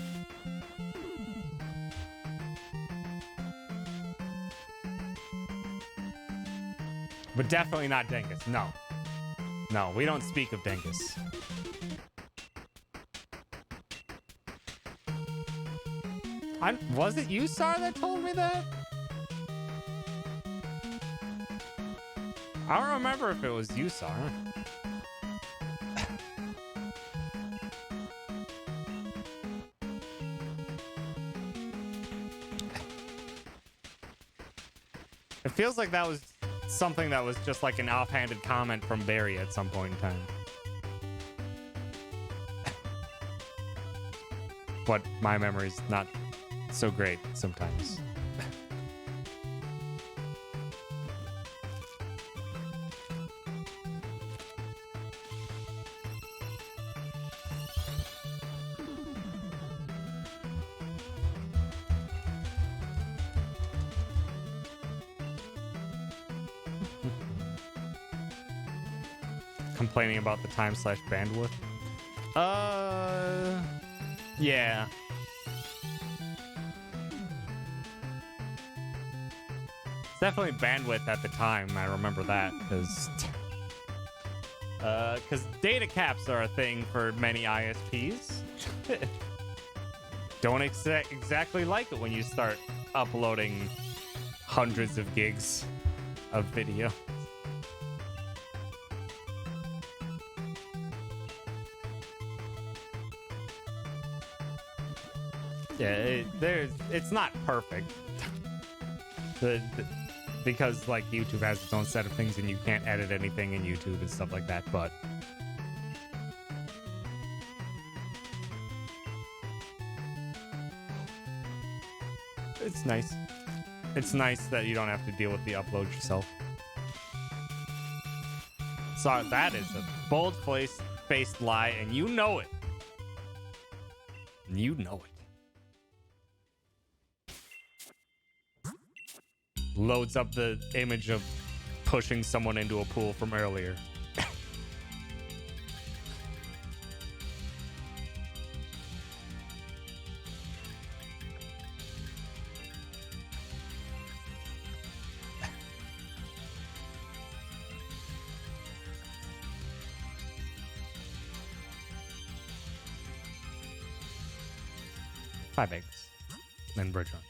But definitely not dingus. No. No, we don't speak of dingus. Was it you, Sar, that told me that? I don't remember if it was you, Sar. It feels like that was something that was just like an offhanded comment from Barry at some point in time. But my memory's not so great sometimes. Complaining about the time/bandwidth. Yeah. It's definitely bandwidth at the time. I remember that because data caps are a thing for many ISPs. Don't exactly like it when you start uploading hundreds of gigs of video. Yeah, it's not perfect. Because like YouTube has its own set of things and you can't edit anything in YouTube and stuff like that, but it's nice. It's nice that you don't have to deal with the upload yourself. So that is a bold-faced lie, and you know it. You know it. Loads up the image of pushing someone into a pool from earlier. Five eggs. And bridge runs.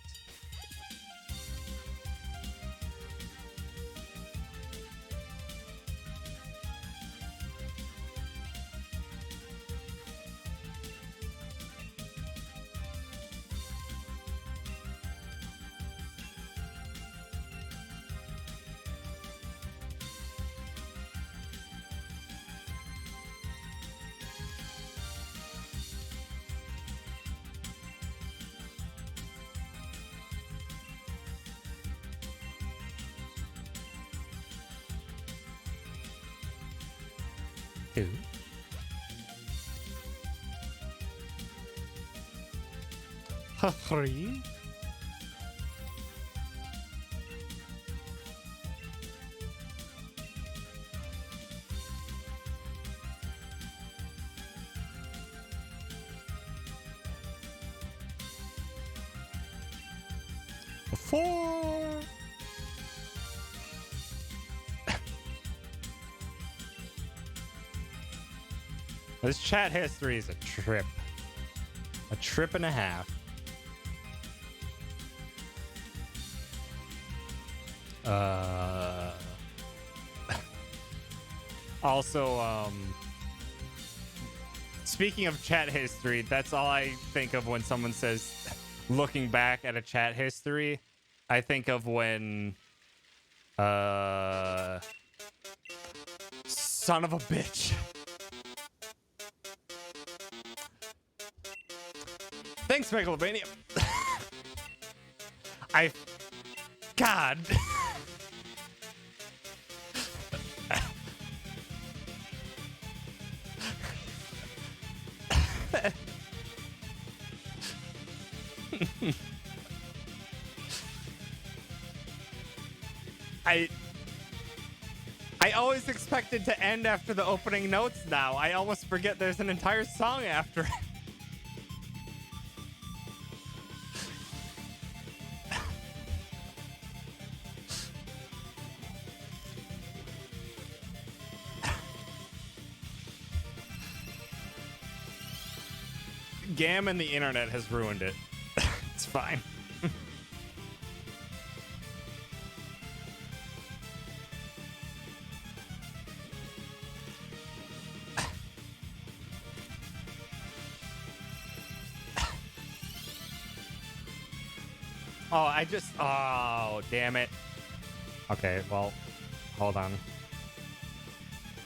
Two. Three. Four. This chat history is a trip. A trip and a half. Also, speaking of chat history, that's all I think of when someone says looking back at a chat history. I think of when son of a bitch. Thanks, Megalomania. God. I always expected to end after the opening notes now. I almost forget there's an entire song after it. Gam and the internet has ruined it. It's fine. Oh, damn it. Okay, well, hold on.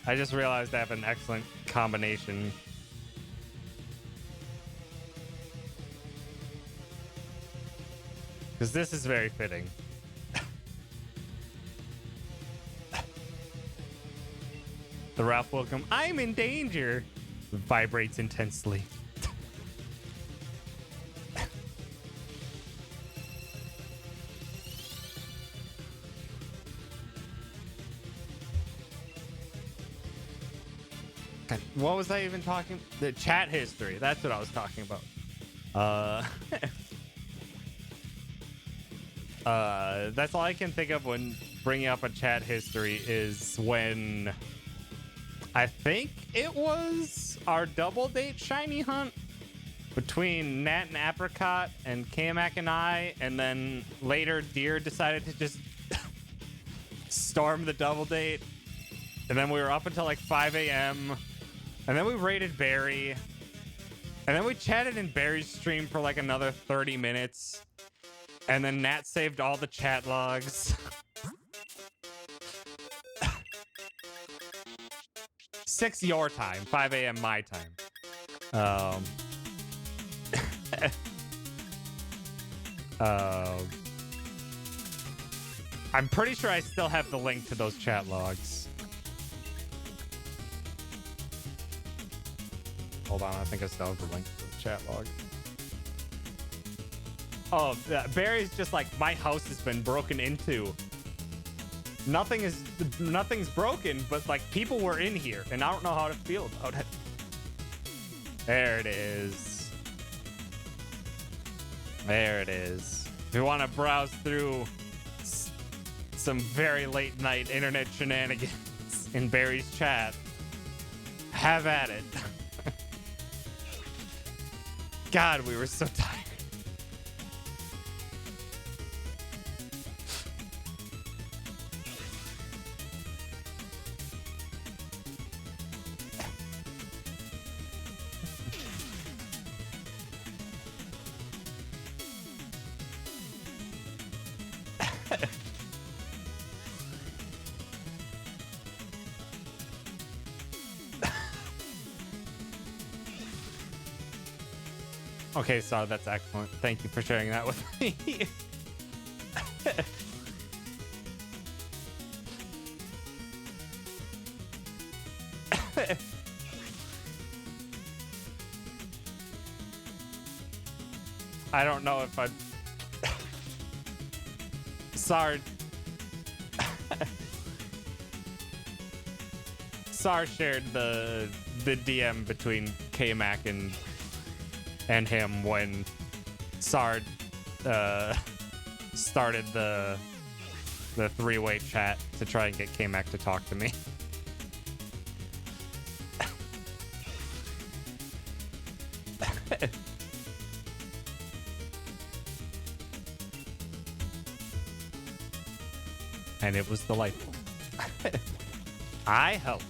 I just realized I have an excellent combination. Because this is very fitting. The Ralph Welcome, I'm in danger, vibrates intensely. What was I even talking? The chat history. That's what I was talking about. That's all I can think of when bringing up a chat history is when I think it was our double date shiny hunt between Nat and Apricot and Kamak and I, and then later Deer decided to just storm the double date, and then we were up until like 5 a.m. and then we raided Barry, and then we chatted in Barry's stream for like another 30 minutes. And then Nat saved all the chat logs. 6 your time, 5 a.m. my time. I'm pretty sure I still have the link to those chat logs. Hold on, I think I still have the link to the chat log. Oh, Barry's just like, my house has been broken into. Nothing's broken, but like people were in here, and I don't know how to feel about it. There it is. There it is. If you want to browse through some very late night internet shenanigans in Barry's chat, have at it. God, we were so tired. Okay, so that's excellent. Thank you for sharing that with me. I don't know if I'd... Sar... Sar shared the DM between K-Mac and him when Sard started the three-way chat to try and get K-Mac to talk to me. And it was delightful. I hope.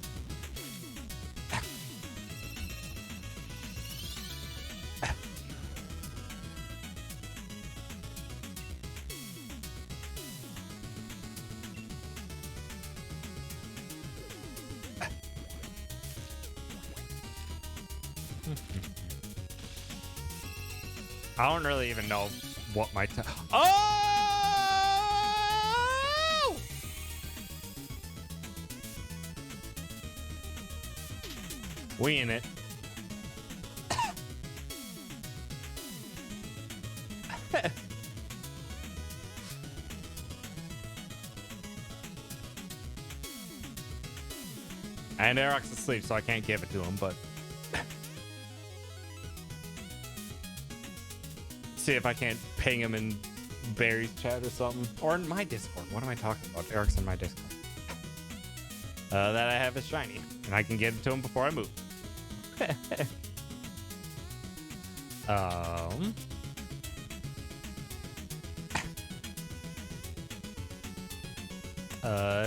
I don't really even know what my Oh! We in it. And Eric's asleep, so I can't give it to him, but... See if I can't ping him in Barry's chat or something. Or in my Discord. What am I talking about? Eric's in my Discord. That I have is shiny. And I can get it to him before I move.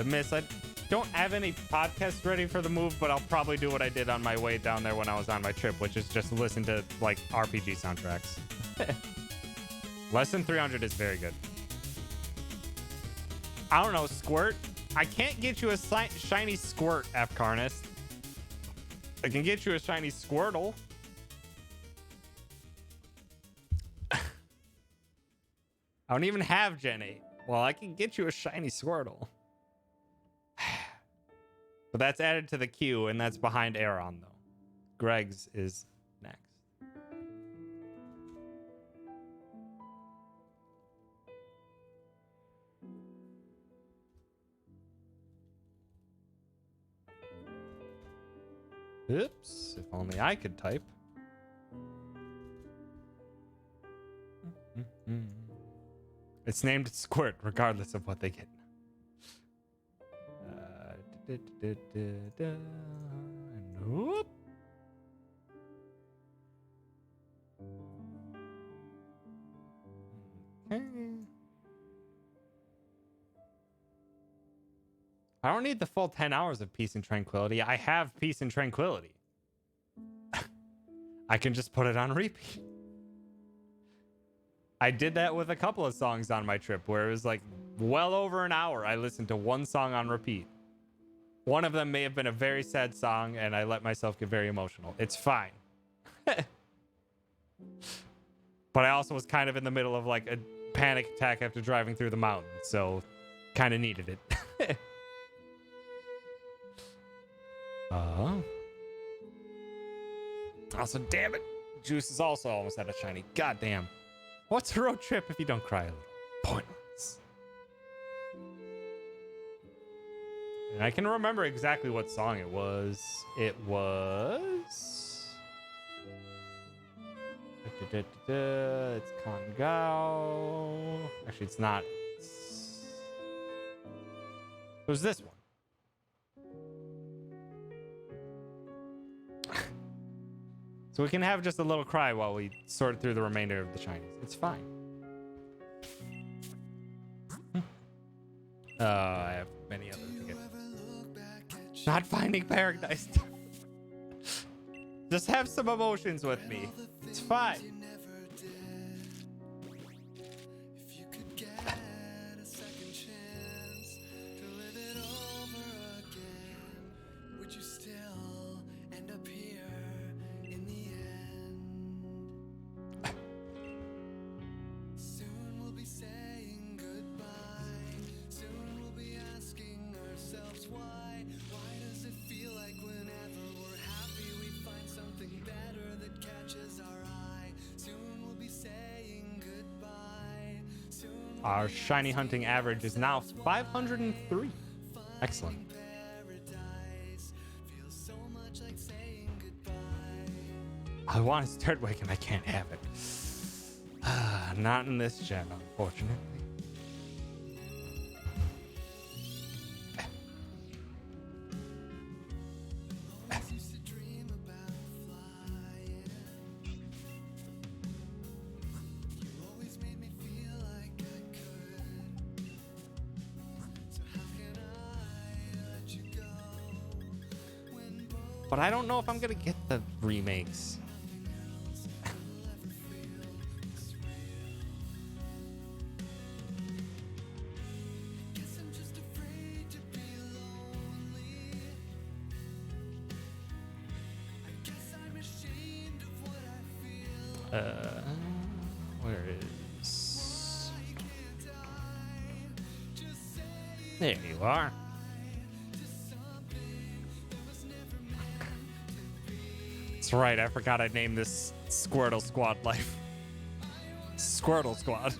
Miss, I don't have any podcasts ready for the move, but I'll probably do what I did on my way down there when I was on my trip, which is just listen to, like, RPG soundtracks. Less than 300 is very good. I don't know, Squirt. I can't get you a shiny Squirt, F-Carnist. I can get you a shiny Squirtle. I don't even have Gen 8. Well, I can get you a shiny Squirtle. But that's added to the queue, and that's behind Aeron, though. Greg's is next. Oops, if only I could type. It's named Squirt, regardless of what they get. Nope. Okay. I don't need the full 10 hours of peace and tranquility. I have peace and tranquility. I can just put it on repeat. I did that with a couple of songs on my trip where it was like well over an hour. I listened to one song on repeat. One of them may have been a very sad song, and I let myself get very emotional. It's fine. But I also was kind of in the middle of like a panic attack after driving through the mountains, so kind of needed it. Also, damn it. Juice is also almost at a shiny. God damn. What's a road trip if you don't cry a little? Pointless. And I can remember exactly what song it was. It was... It's Kangao. Actually, it's not. It was this one. So we can have just a little cry while we sort through the remainder of the shinies. It's fine. I have many others to get. Not finding paradise. Just have some emotions with me. It's fine. Our shiny hunting average is now 503. Excellent. I want to start waking. I can't have it. Not in this gen, unfortunately. But I don't know if I'm gonna get the remakes. Where is... There you are. That's right, I forgot I named this Squirtle Squad life. Squirtle Squad.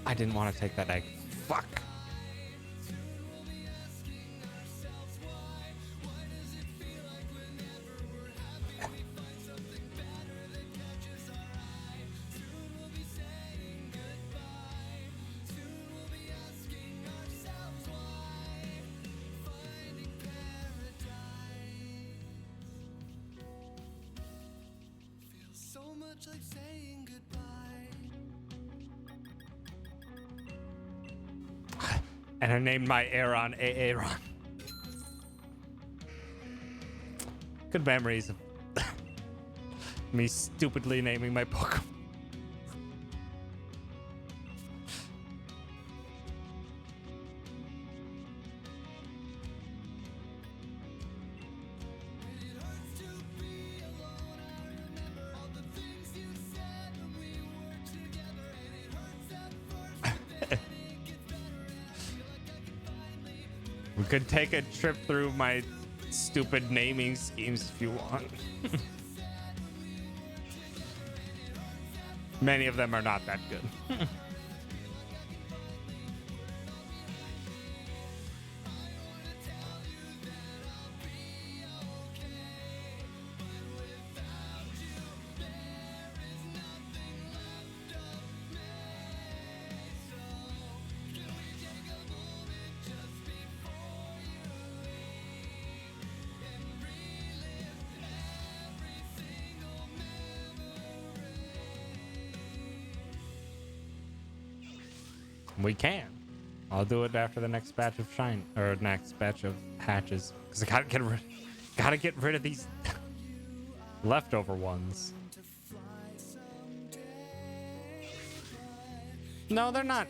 I didn't want to take that egg. Fuck. And I named my Aaron Aaron. Good memories of me stupidly naming my Pokemon. We could take a trip through my stupid naming schemes if you want. Many of them are not that good. We can. I'll do it after the next batch of shine or next batch of hatches, because I gotta get rid of these leftover ones. No, they're not.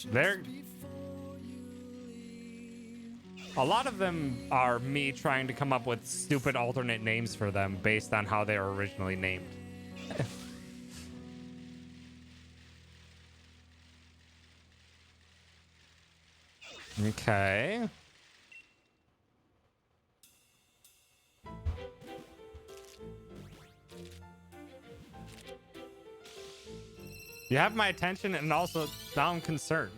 They're a lot of them are me trying to come up with stupid alternate names for them based on how they were originally named. Okay. You have my attention, and also now I'm concerned.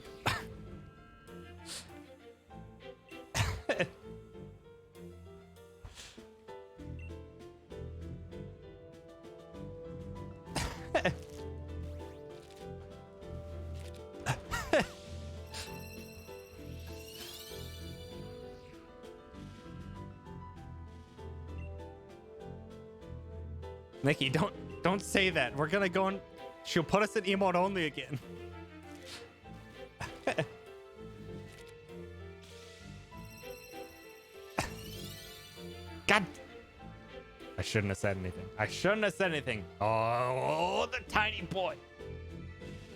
Nikki, don't say that. We're gonna go and she'll put us in emote only again. God, I shouldn't have said anything. I shouldn't have said anything. Oh, the tiny boy,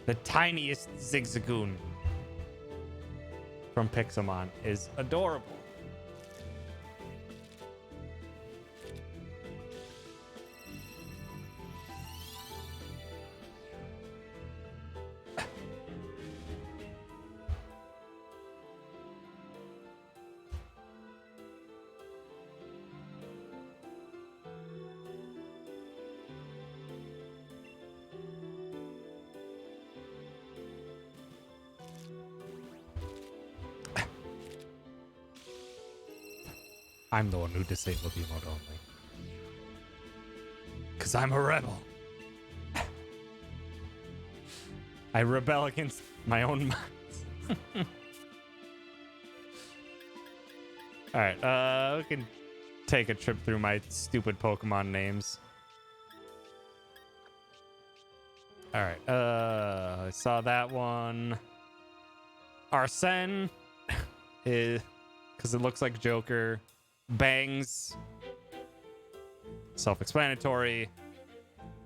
the tiniest Zigzagoon from Pixelmon is adorable. I'm the one who disabled emote only. Because I'm a rebel. I rebel against my own minds. Alright, we can take a trip through my stupid Pokemon names. Alright, I saw that one. Arsene is because it looks like Joker. Bangs, self-explanatory.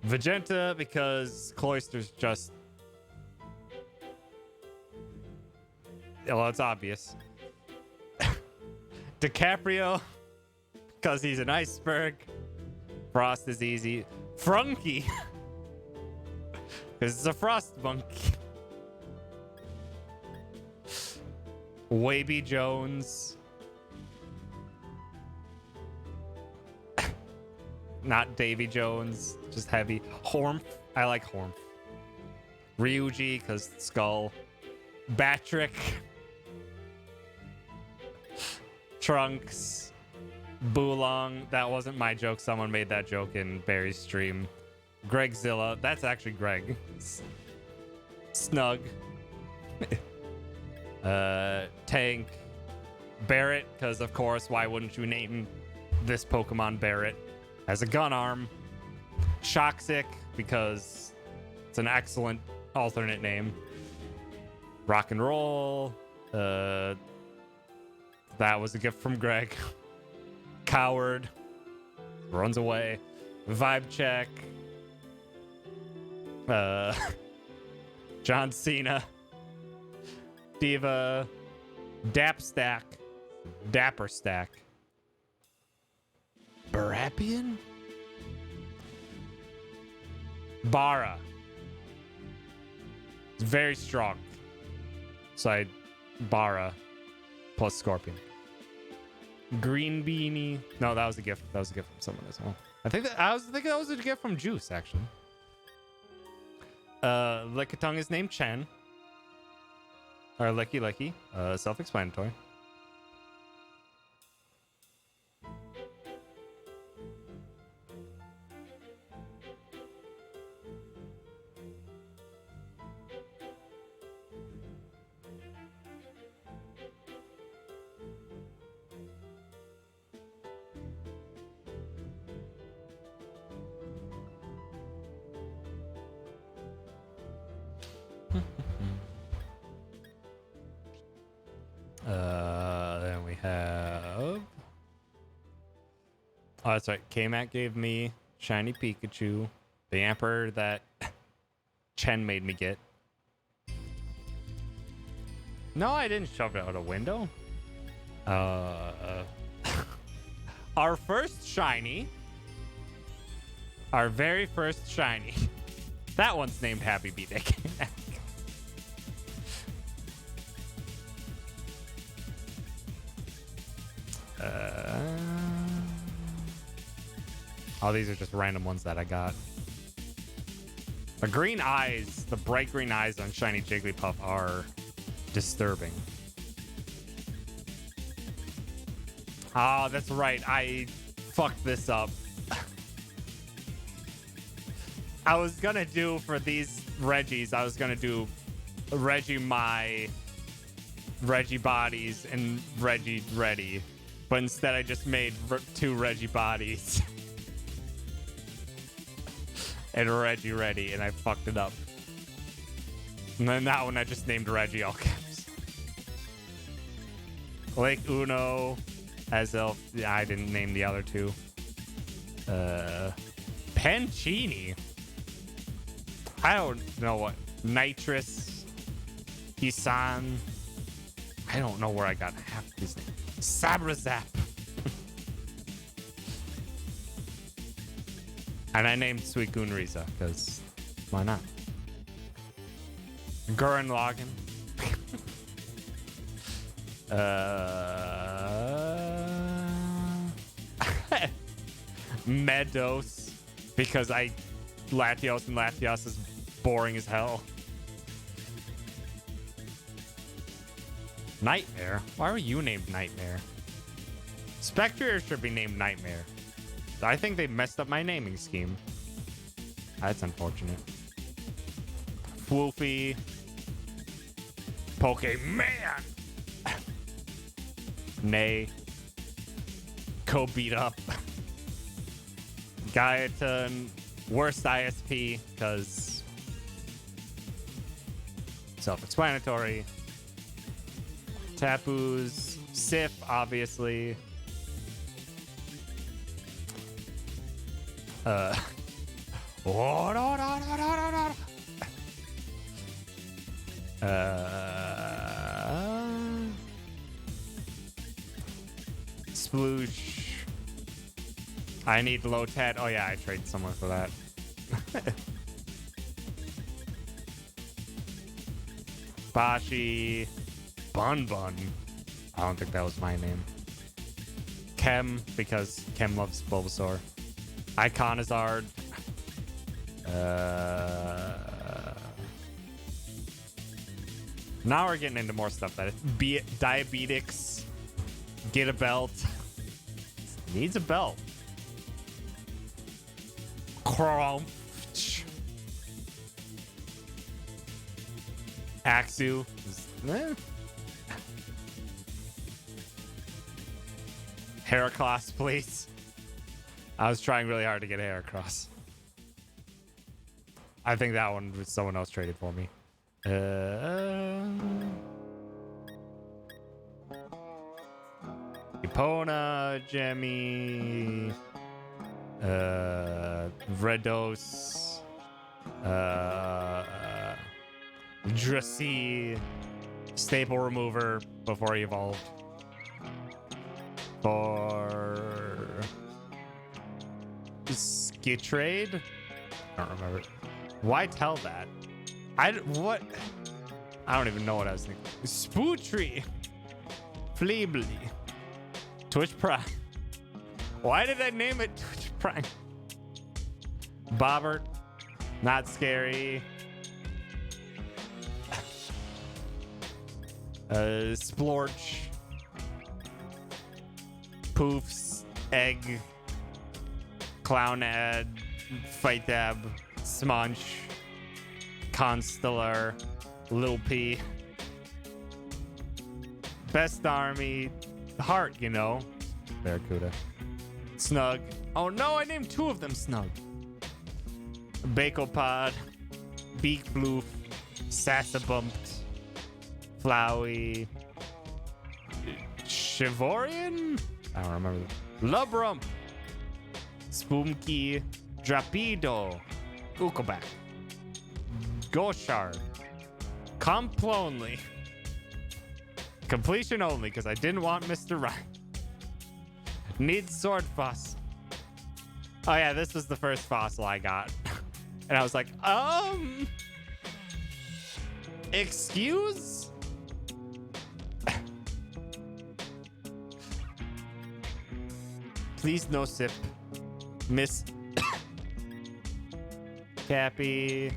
Vegeta because Cloyster's just, well, it's obvious. DiCaprio because he's an iceberg. Frost is easy. Frunky because it's a frost monkey. Waby Jones. Not Davy Jones, just heavy. Hormph. I like Hormph. Ryuji, because skull. Batrick. Trunks. Boolong. That wasn't my joke. Someone made that joke in Barry's stream. Gregzilla. That's actually Greg. Snug. Tank. Barrett, because of course, why wouldn't you name this Pokemon Barrett? Has a gun arm. Shoxic, because it's an excellent alternate name. Rock and Roll. That was a gift from Greg. Coward. Runs away. Vibe Check. John Cena. Diva. Dap Stack. Dapper Stack. Barapian? Bara. It's very strong. Side Bara plus Scorpion. Green Beanie. No, that was a gift. That was a gift from someone as well. I think that was a gift from Juice, actually. Lickitung is named Chen. Or Licky. Self-explanatory. Then we have... Oh, that's right. K-Mac gave me Shiny Pikachu. The Emperor that Chen made me get. No, I didn't shove it out a window. Our first Shiny. Our very first Shiny. That one's named Happy B-Day K-Mac. Oh, these are just random ones that I got. The green eyes, the bright green eyes on Shiny Jigglypuff are disturbing. Oh, that's right. I fucked this up. I was gonna do for these Reggies, I was gonna do Reggie Bodies and Reggie Ready. But instead I just made 2 Reggie Bodies. And Reggie Ready, and I fucked it up. And then that one I just named Reggie all caps. Lake Uno, as Elf. Yeah, I didn't name the other 2. Pancini. I don't know what. Nitrous. Isan. I don't know where I got half these names. Sabrazap. And I named Suicune Riza, because why not? Gurren Lagann. Meadows, because Latios and Latios is boring as hell. Nightmare? Why were you named Nightmare? Spectre should be named Nightmare. I think they messed up my naming scheme. That's unfortunate. Floofy. Pokemon. Nay. Go beat up. Gaiaton. Worst ISP, because self-explanatory. Tapu's. Sif, obviously. Sploosh. I need Lotet. Oh yeah, I traded someone for that. Bashi. Bun Bun. I don't think that was my name. Kem, because Kem loves Bulbasaur. Iconizard. Now we're getting into more stuff that is diabetics. Get a belt. Needs a belt. Crunch. Axu. Heracross, please. I was trying really hard to get Heracross. I think that one was someone else traded for me. Epona, Jemmy, Redos, Dressy, Staple Remover before he evolved. For Skitrade? I don't remember. Why tell that? What? I don't even know what I was thinking. Spootry. Fleebly. Twitch Prime. Why did I name it Twitch Prime? Bobbert. Not scary. Splorch. Poofs. Egg. Clownad. Fight Dab. Smunch. Constellar. Lil P. Best Army. Heart, you know. Barracuda. Snug. Oh no, I named two of them Snug. Bakopod. Beak Bloof. Sassabumped. Flowey. Shivorian? I don't remember. Lubrump. Spoomkey. Drapido. Ukoback. Goshard. Complonely. Completion only, because I didn't want Mr. Ryan. Needs sword fossil. Oh yeah, this was the first fossil I got. And I was like, excuse? Please no sip. Miss Cappy.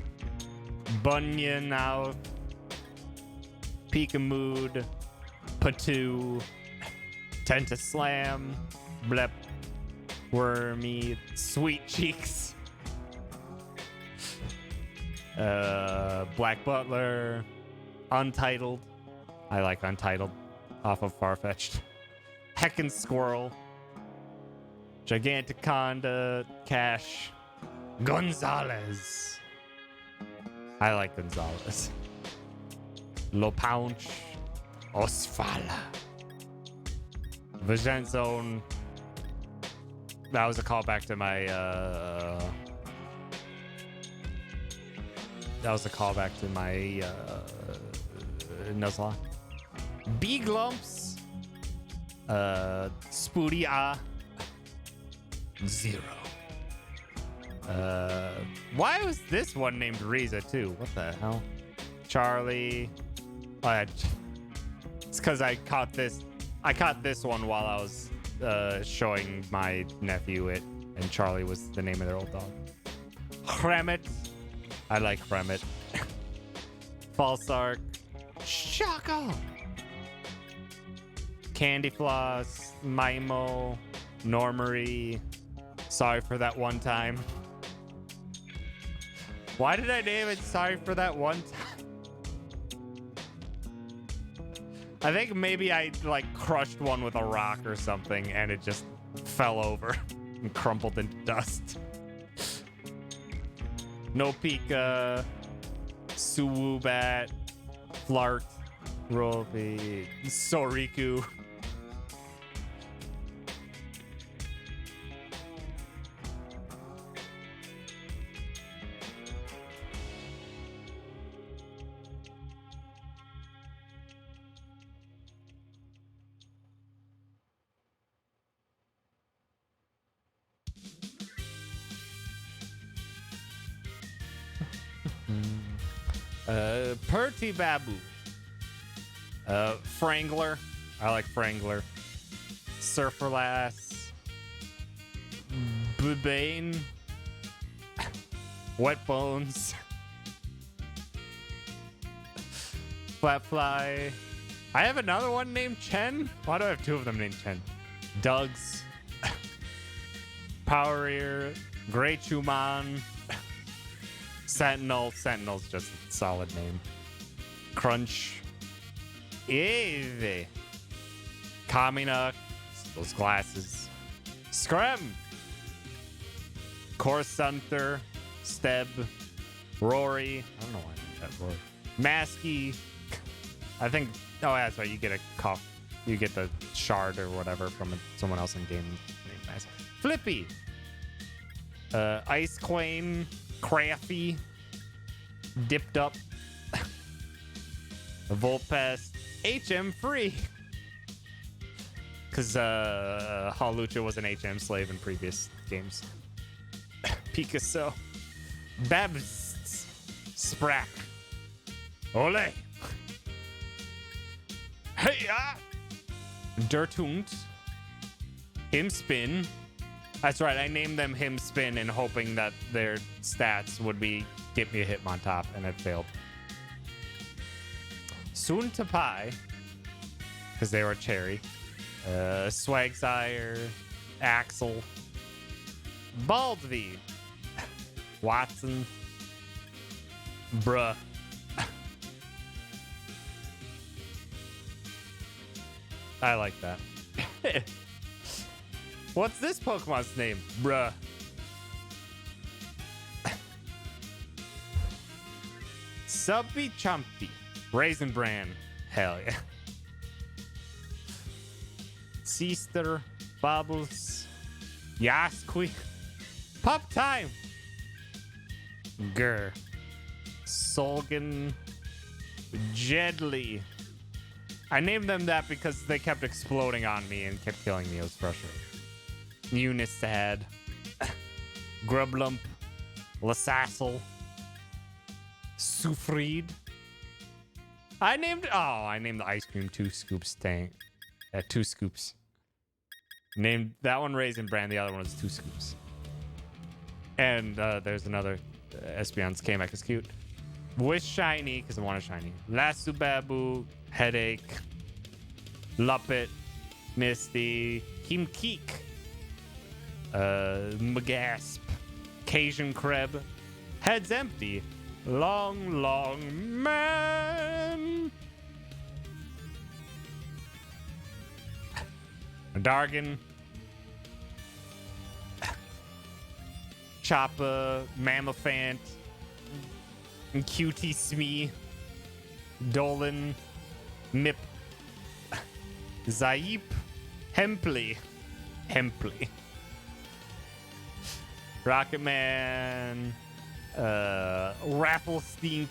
Bunyan out. Peekamood. Patu. Tentaslam. Blep. Wormy. Sweet Cheeks. Black Butler. Untitled. I like Untitled. Off of Farfetch'd. Heckin' Squirrel. Giganticonda. Cash. Gonzalez. I like Gonzalez. Lopounch. Osfala. Vision Zone. That was a callback to my Nuzlocke. Big Lumps. Spooty Ah. Zero. Why was this one named Riza too? What the hell? Charlie. It's because I caught this one while I was showing my nephew it, and Charlie was the name of their old dog. Kremet. I like Kremet. Falsark. Shako. Candy Floss. Mimo. Normery. Sorry for that one time. Why did I name it Sorry for that one time? I think maybe I like crushed one with a rock or something and it just fell over and crumpled into dust. No Pika, Suwubat, Flart, Roby, Soriku. Perty Babu. Frangler. I like Frangler. Surferlass. Bubane. Wet Bones. Flatfly. I have another one named Chen. Why do I have two of them named Chen? Doug's. Power Ear. Great Chuman. Sentinel. Sentinel's just a solid name. Crunch. Eve. Kamina. Those glasses. Screm. Corsunter. Steb. Rory. I don't know why I named that Rory. Masky. I think. Oh, yeah, that's right. You get a cuff. You get the shard or whatever from someone else in game named Masky. Flippy. Ice Queen. Crafty. Dipped Up. Volpest. HM Free. Because Halucha was an HM slave in previous games. Picasso. Babs. Sprack. Ole. Hey, Dirtunt. Him Spin. That's right, I named them Him Spin in hoping that their stats would be get me a Hitmontop, and it failed. Soon to Pie. Because they were cherry. Swagsire. Axel. Baldv. Watson. Bruh. I like that. What's this Pokemon's name? Bruh. Subby Chumpy. Raisin Bran. Hell yeah. Seaster. Bubbles. Yasqui. Pop Time. Grr. Solgan. Jedley. I named them that because they kept exploding on me and kept killing me. It was frustrating. Unisad. Grublump. Lasassel. Sufried. I named the ice cream 2 scoops tank. 2 scoops. Named that one Raisin Bran, the other one was 2 scoops. And there's another Espeon's K-Mech is cute. Wish Shiny, because I want a shiny. Lasubabu, Headache, Luppet, Misty, Kimkeek, Magasp, Cajun Creb, Head's Empty, Long Man, Dargan, Choppa, Mammophant, QT Smee, Dolan, Mip, Zaip, Hempley, Rocketman, Rafflestink,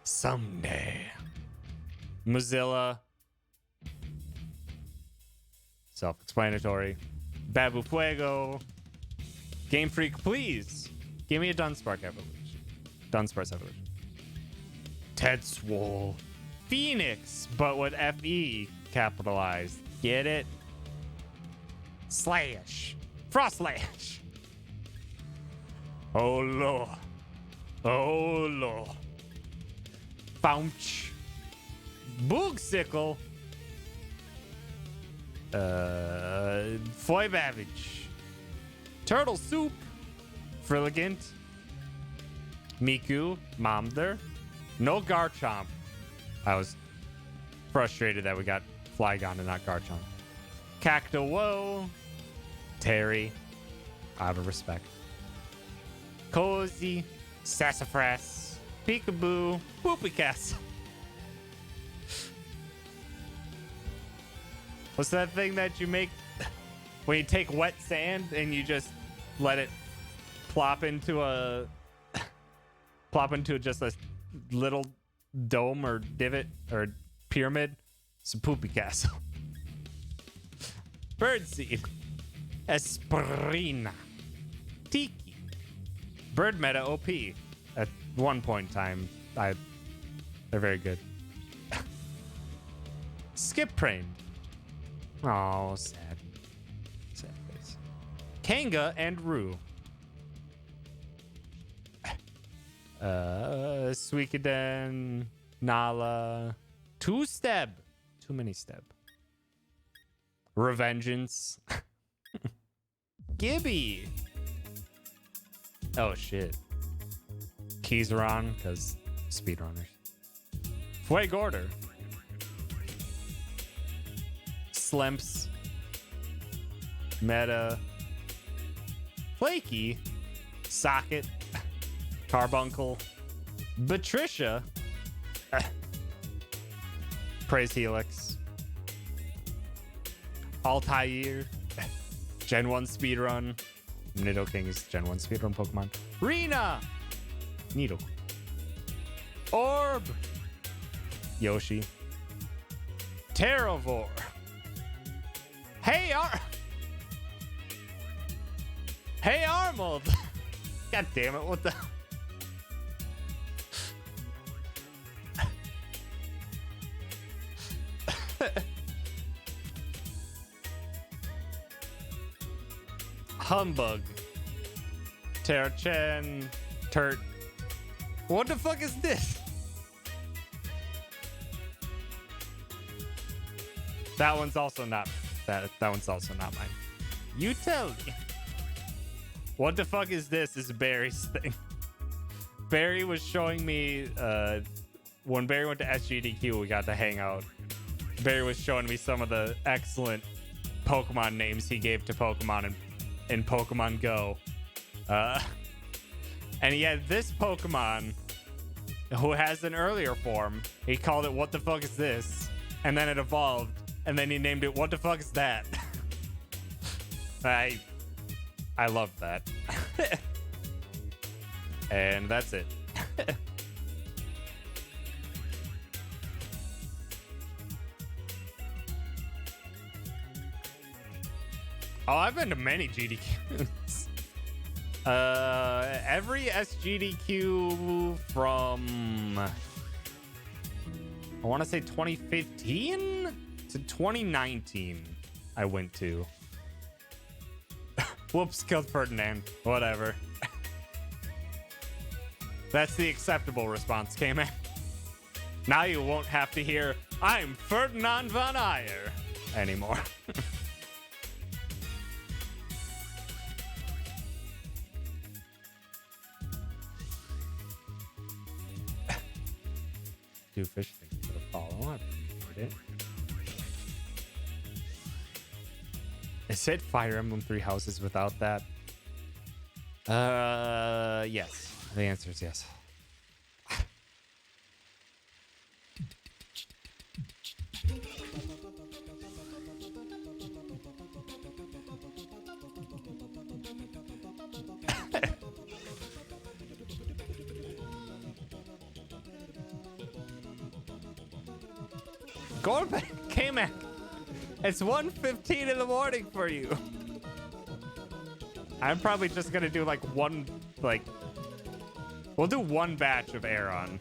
Someday, Mozilla, self-explanatory, Babu Fuego, Game Freak, please give me a Dunsparce evolution. Ted Swole, Phoenix, but with FE capitalized. Get it? Slash. Frost Slash. Oh, Lord. Founch. Boogsicle. Foybavage. Turtle Soup. Frilligant. Miku. Momder. No Garchomp. I was frustrated that we got Flygon and not Garchomp. Cactowoe. Terry. Out of respect. Cozy. Sassafras. Peekaboo. Poopycast. What's that thing that you make when you take wet sand and you just let it plop into just a little dome or divot or pyramid? It's a poopy castle. Birdseed. Esprina. Tiki. Bird meta OP. At one point in time, they're very good. Skip Train. Oh, sad. Sad face. Kanga and Rue. Suikoden. Nala. Two-step. Too many step. Revengeance. Gibby. Oh, shit. Keyseron, because speedrunners. Fuegorder. Slimps. Meta. Flaky. Socket. Carbuncle. Patricia. Praise Helix. Altair. Gen 1 speedrun. Nidoking is Gen 1 speedrun Pokemon. Rena. Needle. Orb. Yoshi. Terravore. Hey, Hey, Arnold. God damn it, what the... Humbug. Terrachan. Turt. What the fuck is this? That one's also not that one's also not mine. You tell me. What the fuck is this? Is Barry's thing. Barry was showing me when Barry went to SGDQ, we got to hang out. Barry was showing me some of the excellent Pokemon names he gave to Pokemon in Pokemon Go. And he had this Pokemon who has an earlier form. He called it What the Fuck Is This? And then it evolved. And then he named it What the Fuck Is That? I love that. And that's it. Oh, I've been to many GDQs. Every SGDQ from, I want to say 2015 to 2019 I went to. Whoops, killed Ferdinand. Whatever. That's the acceptable response, K-Man. Now you won't have to hear, I'm Ferdinand von Ayer anymore. Do fish things for the follow. I appreciate it. Is it Fire Emblem 3 Houses without that? Yes. The answer is yes. Gorban, K-Man. It's 1:15 in the morning for you. I'm probably just gonna do we'll do one batch of Aeron.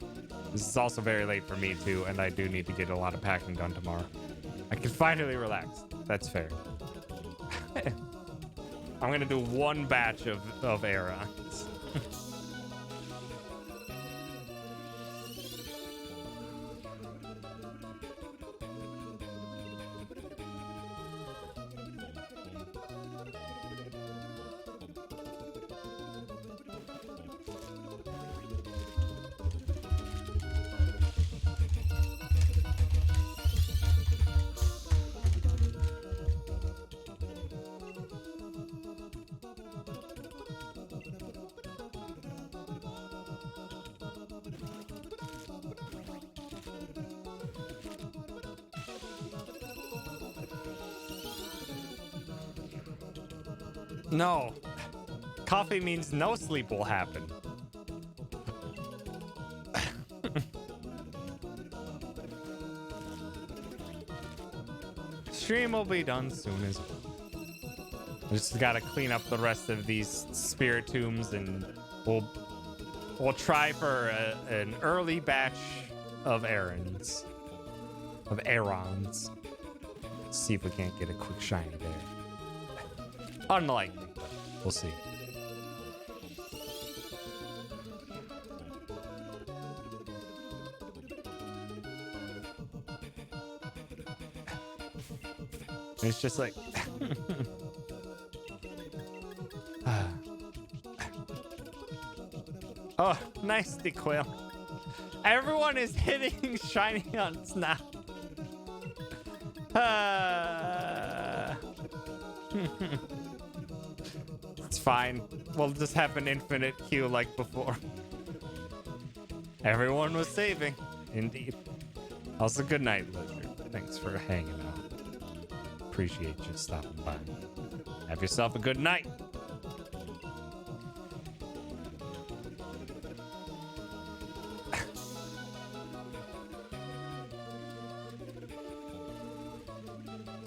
This is also very late for me too, and I do need to get a lot of packing done tomorrow. I can finally relax. That's fair. I'm gonna do one batch of Aerons. No. Coffee means no sleep will happen. Stream will be done soon as well. Just gotta clean up the rest of these spirit tombs, and we'll try for an early batch of errands. See if we can't get a quick shiny there. Unlikely, but we'll see. It's just like... Oh, nice dequail. Everyone is hitting shiny hunts now. It's fine. We'll just have an infinite queue like before. Everyone was saving. Indeed. Also, good night, Lizard. Thanks for hanging out. Appreciate you stopping by. Have yourself a good night.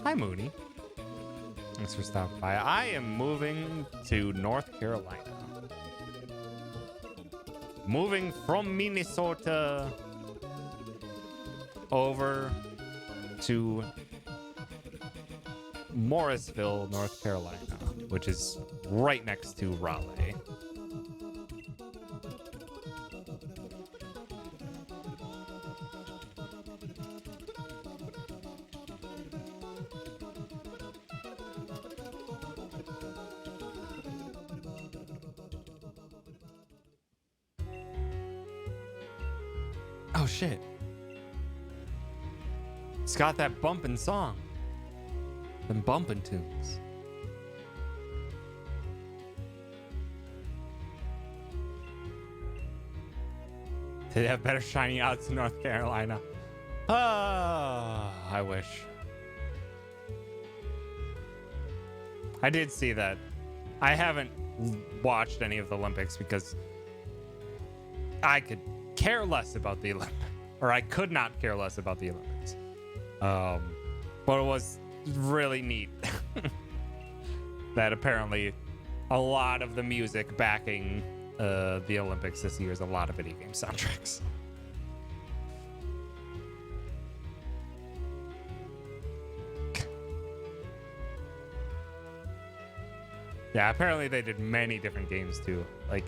Hi, Mooney. Thanks for stopping by. I am moving to North Carolina. Moving from Minnesota over to Morrisville, North Carolina, which is right next to Raleigh. Oh shit. It's got that bumping song. Them bumping tunes. They have better shiny outs in North Carolina. Ah, I wish. I did see that. I haven't watched any of the Olympics because I could care less about the Olympics, or I could not care less about the Olympics. But it was really neat that apparently a lot of the music backing the Olympics this year is a lot of video game soundtracks. Yeah, apparently they did many different games too, like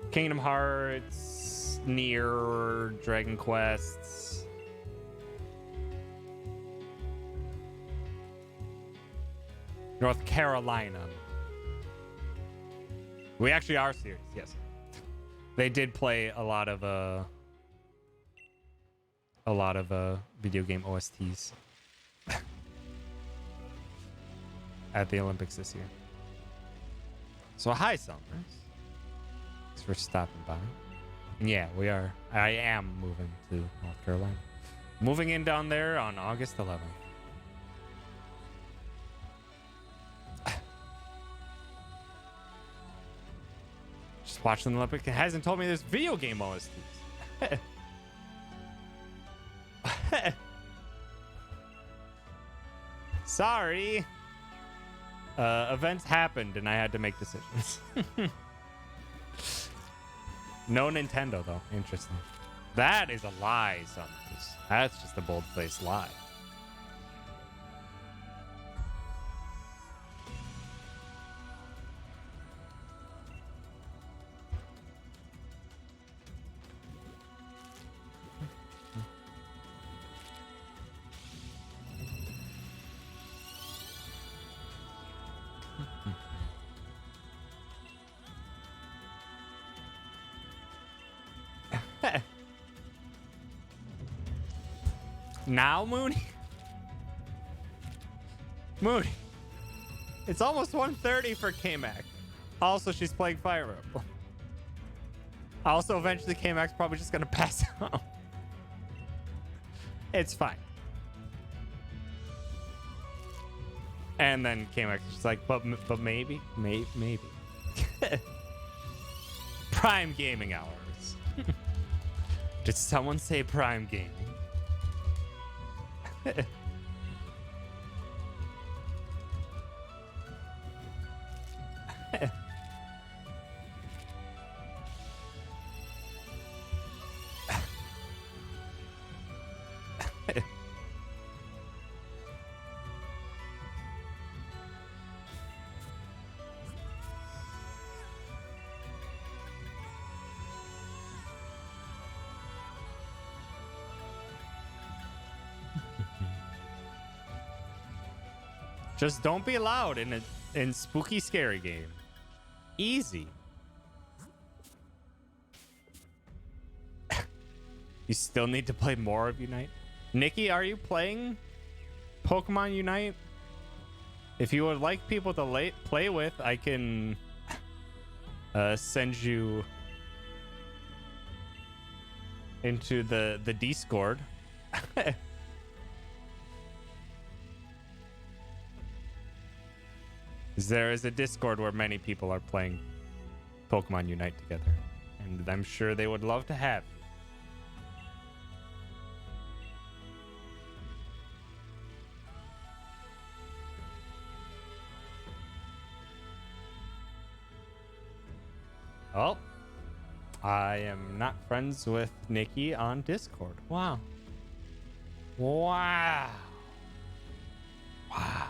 Kingdom Hearts, Nier, Dragon Quest. North Carolina. We actually are serious, yes. They did play a lot of video game OSTs at the Olympics this year. So hi, Summers. Thanks for stopping by. Yeah, we are. I am moving to North Carolina. Moving in down there on August 11th. Just watching the Olympics. It hasn't told me there's video game OSTs. Sorry. Events happened and I had to make decisions. No Nintendo, though. Interesting. That is a lie, Summers. That's just a bold-faced lie. Now, Mooney? Mooney. It's almost 1:30 for K-Mac. Also, she's playing Fire Emblem. Also, eventually, K-Mac's probably just gonna pass out. It's fine. And then K-Mac's just like, but maybe. Prime gaming hours. Did someone say prime gaming? Just don't be loud in spooky scary game. Easy. You still need to play more of Unite. Nikki, are you playing Pokemon Unite? If you would like people to play with, I can send you into the Discord. There is a Discord where many people are playing Pokemon Unite together, and I'm sure they would love to have you. Oh, I am not friends with Nikki on Discord. Wow. Wow. Wow.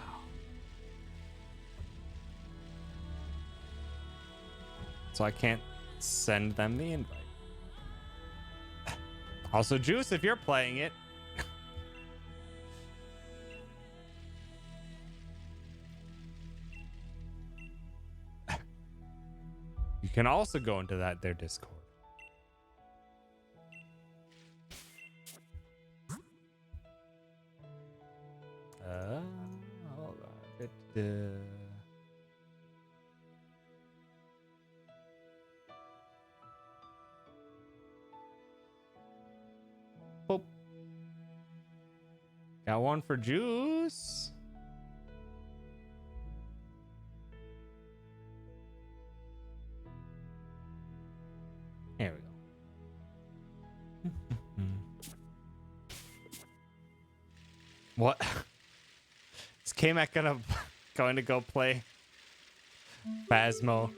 So I can't send them the invite. Also, Juice, if you're playing it. You can also go into their Discord. Hold on. Oh. Got one for Juice. Here we go. What? Is K-Mac going to go play Phasmo?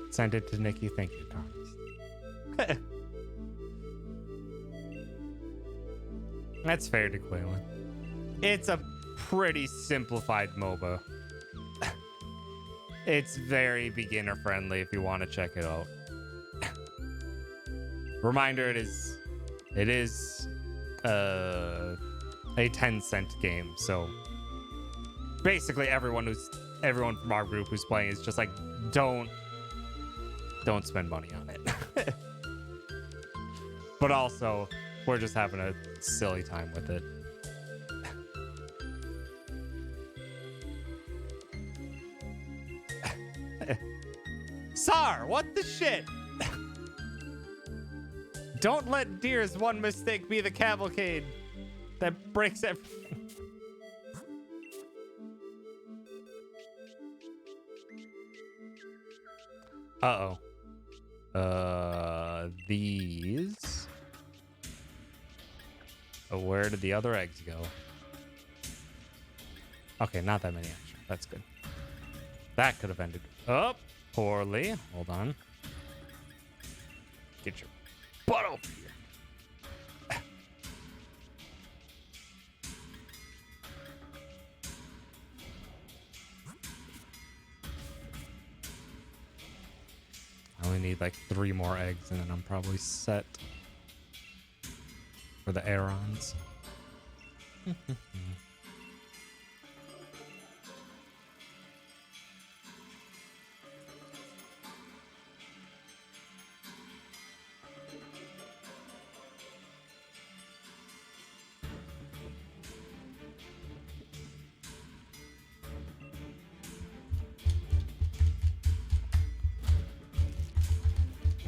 Send it to Nikki. Thank you, Thomas. That's fair to Quaylen. It's a pretty simplified MOBA. It's very beginner friendly if you want to check it out. Reminder, it is a 10-cent game, so basically everyone from our group who's playing is just like, don't spend money on it. But also, we're just having a silly time with it. Sar, what the shit? Don't let Deer's one mistake be the cavalcade that breaks everything. Uh-oh. These. Oh, where did the other eggs go? Okay, not that many actually. That's good. That could have ended up poorly. Hold on. Get your butt over here. I only need like 3 more eggs and then I'm probably set for the Aerons.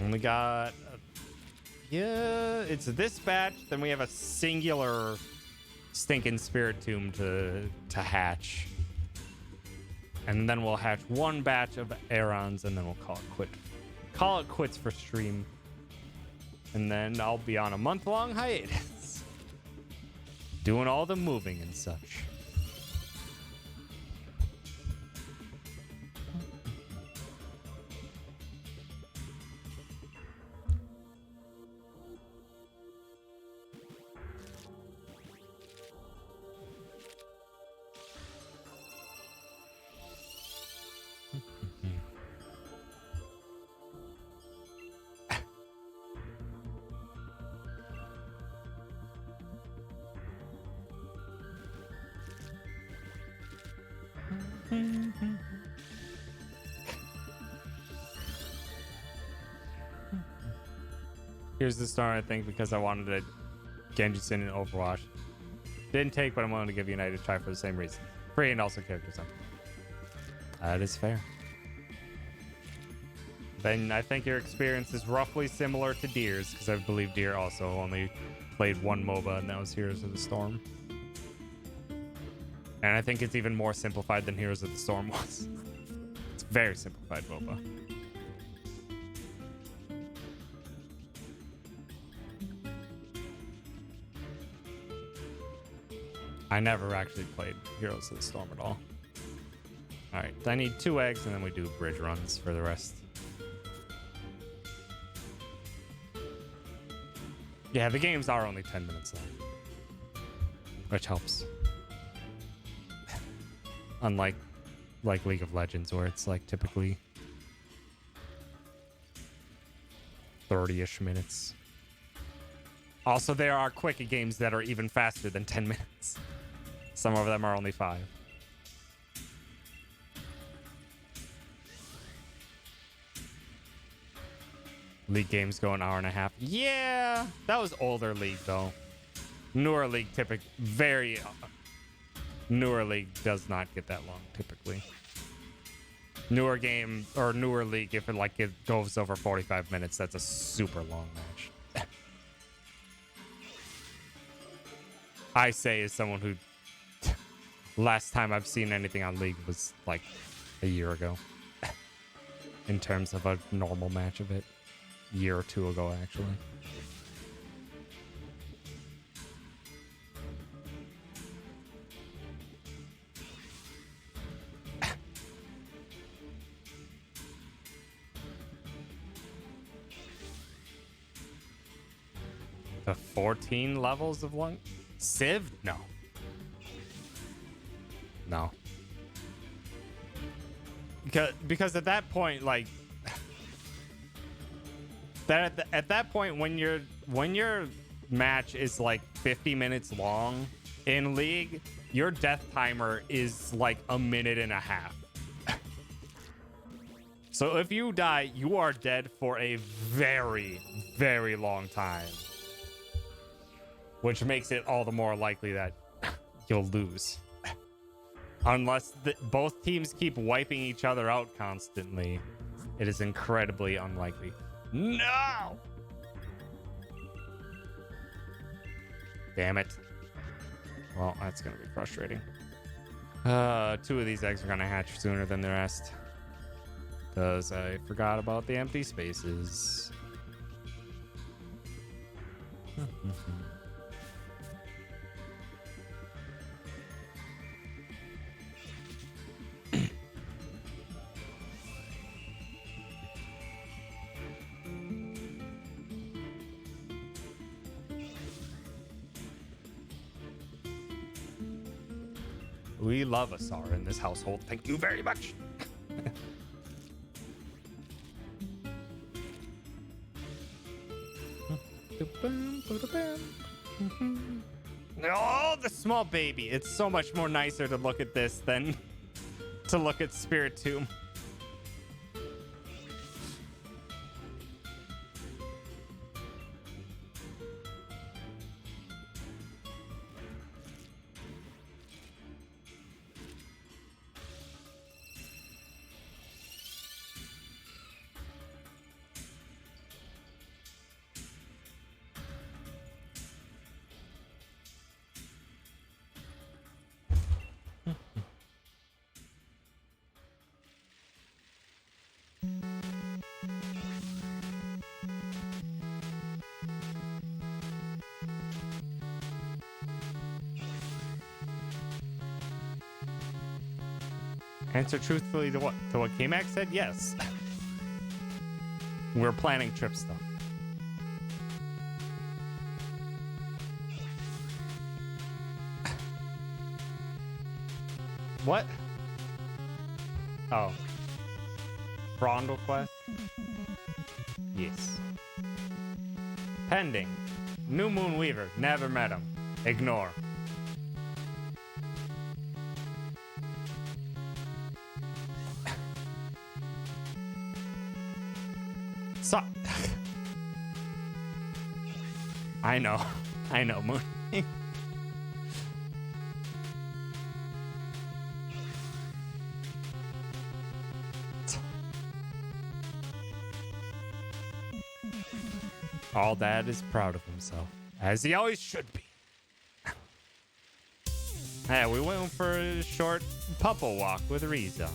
Only got yeah, it's this batch. Then we have a singular stinking spirit tomb to hatch, and then we'll hatch 1 batch of Aerons, and then we'll call it quits for stream, and then I'll be on a month-long hiatus, doing all the moving and such. Here's the star, I think, because I wanted a Genji Sin in Overwatch. Didn't take, but I'm willing to give United a try for the same reason. Free and also character design. That is fair. Then I think your experience is roughly similar to Deer's, because I believe Deer also only played one MOBA, and that was Heroes of the Storm. And I think it's even more simplified than Heroes of the Storm was. It's very simplified MOBA. I never actually played Heroes of the Storm at all. All right, I need 2 eggs, and then we do bridge runs for the rest. Yeah, the games are only 10 minutes long, which helps. Unlike League of Legends, where it's like typically 30-ish minutes. Also, there are quick games that are even faster than 10 minutes. Some of them are only 5. League games go an hour and a half. Yeah, that was older League though. Newer League Newer League does not get that long typically. Newer game or newer League, if it goes over 45 minutes, that's a super long match. I say as someone who last time I've seen anything on League was like a year ago. In terms of a normal match of it. A year or 2 ago, actually. The 14 levels of one? Civ? No. No. Because at that point, like, at that point when your match is like 50 minutes long in League, your death timer is like a minute and a half. So if you die, you are dead for a very, very long time. Which makes it all the more likely that you'll lose. Unless both teams keep wiping each other out constantly, it is incredibly unlikely. No! Damn it. Well, that's going to be frustrating. 2 of these eggs are going to hatch sooner than the rest. Because I forgot about the empty spaces. We love Asar in this household. Thank you very much. Oh, the small baby. It's so much more nicer to look at this than to look at Spirit Tomb. Answer truthfully to what? To what K-Max said? Yes. We're planning trip stuff. What? Oh. Frondle quest? Yes. Pending. New Moon Weaver. Never met him. Ignore. So I know, Moon. All Dad is proud of himself, as he always should be. Yeah, we went for a short pupple walk with Riza.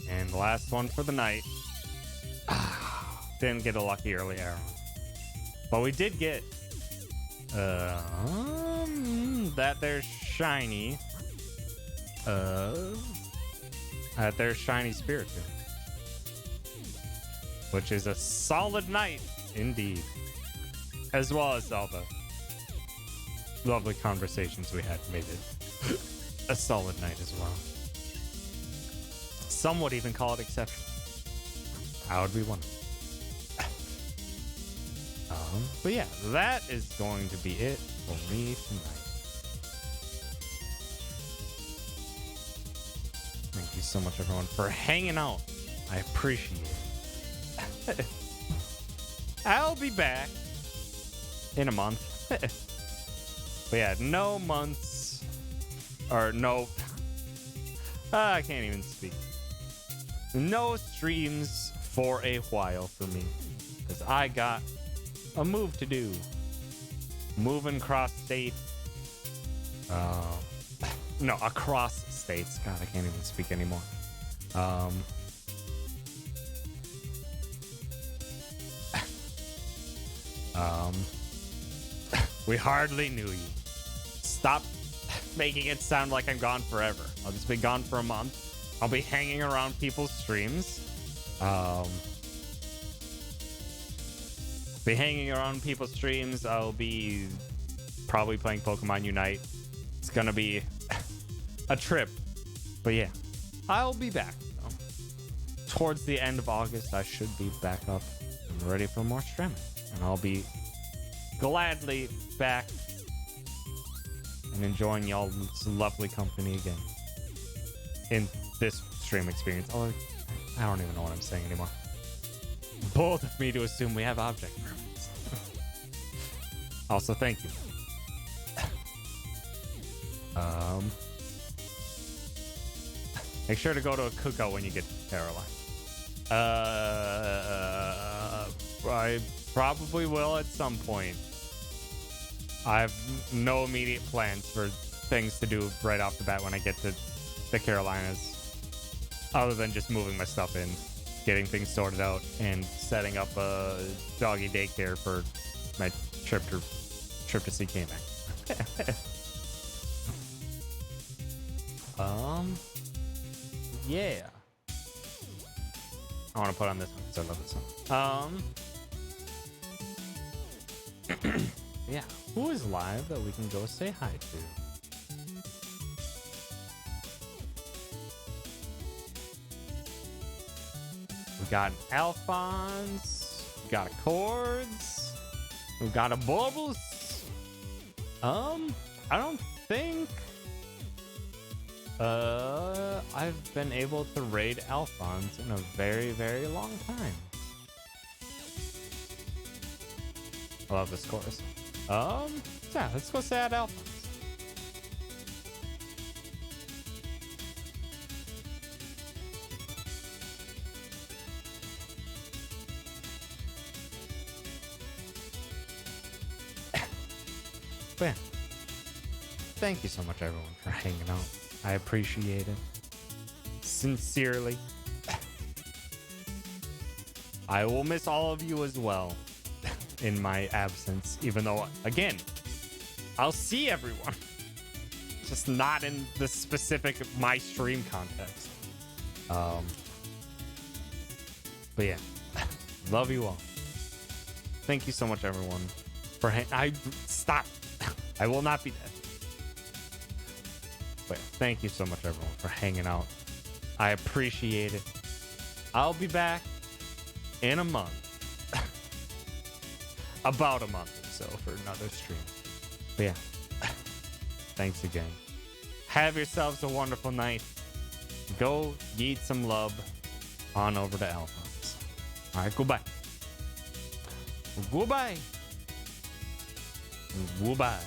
And the last one for the night. Didn't get a lucky early arrow. But we did get that there's shiny. That there's shiny spirited. Which is a solid night indeed. As well as all the lovely conversations we had made it a solid night as well. Some would even call it exceptional. I would be one. But yeah, that is going to be it for me tonight. Thank you so much, everyone, for hanging out. I appreciate it. I'll be back in a month. But yeah, no months or no. I can't even speak. No streams for a while for me, because I got a move to do. Moving across state. No, across states. God, I can't even speak anymore. We hardly knew you. Stop making it sound like I'm gone forever. I'll just be gone for a month. I'll be hanging around people's streams. Be hanging around people's streams. I'll be probably playing Pokemon Unite. It's gonna be a trip. But yeah, I'll be back. Towards the end of August, I should be back up and ready for more streaming. And I'll be gladly back and enjoying y'all's lovely company again in this stream experience. Oh, I don't even know what I'm saying anymore. Bold of me to assume we have object permits. Also, thank you. Make sure to go to a cookout when you get to Caroline. I probably will at some point. I have no immediate plans for things to do right off the bat when I get to the Carolinas, other than just moving my stuff in, getting things sorted out, and setting up a doggy daycare for my trip to see K-Mac. Yeah. I want to put on this one because I love this song. Yeah. Who is live that we can go say hi to? We got an Alphonse. We got a Chords. We got a Bubbles. I don't think I've been able to raid Alphonse in a very, very long time. I love this chorus. Yeah, let's go say hi to Alphonse. But yeah, thank you so much, everyone, for hanging out. I appreciate it. Sincerely. I will miss all of you as well in my absence, even though, again, I'll see everyone. Just not in the specific my stream context. But yeah, love you all. Thank you so much, everyone, for stop. I will not be dead. But yeah, thank you so much, everyone, for hanging out. I appreciate it. I'll be back in a month. About a month or so for another stream. But yeah, thanks again. Have yourselves a wonderful night. Go eat some love on over to Alphonse. All right, goodbye. Goodbye. Goodbye.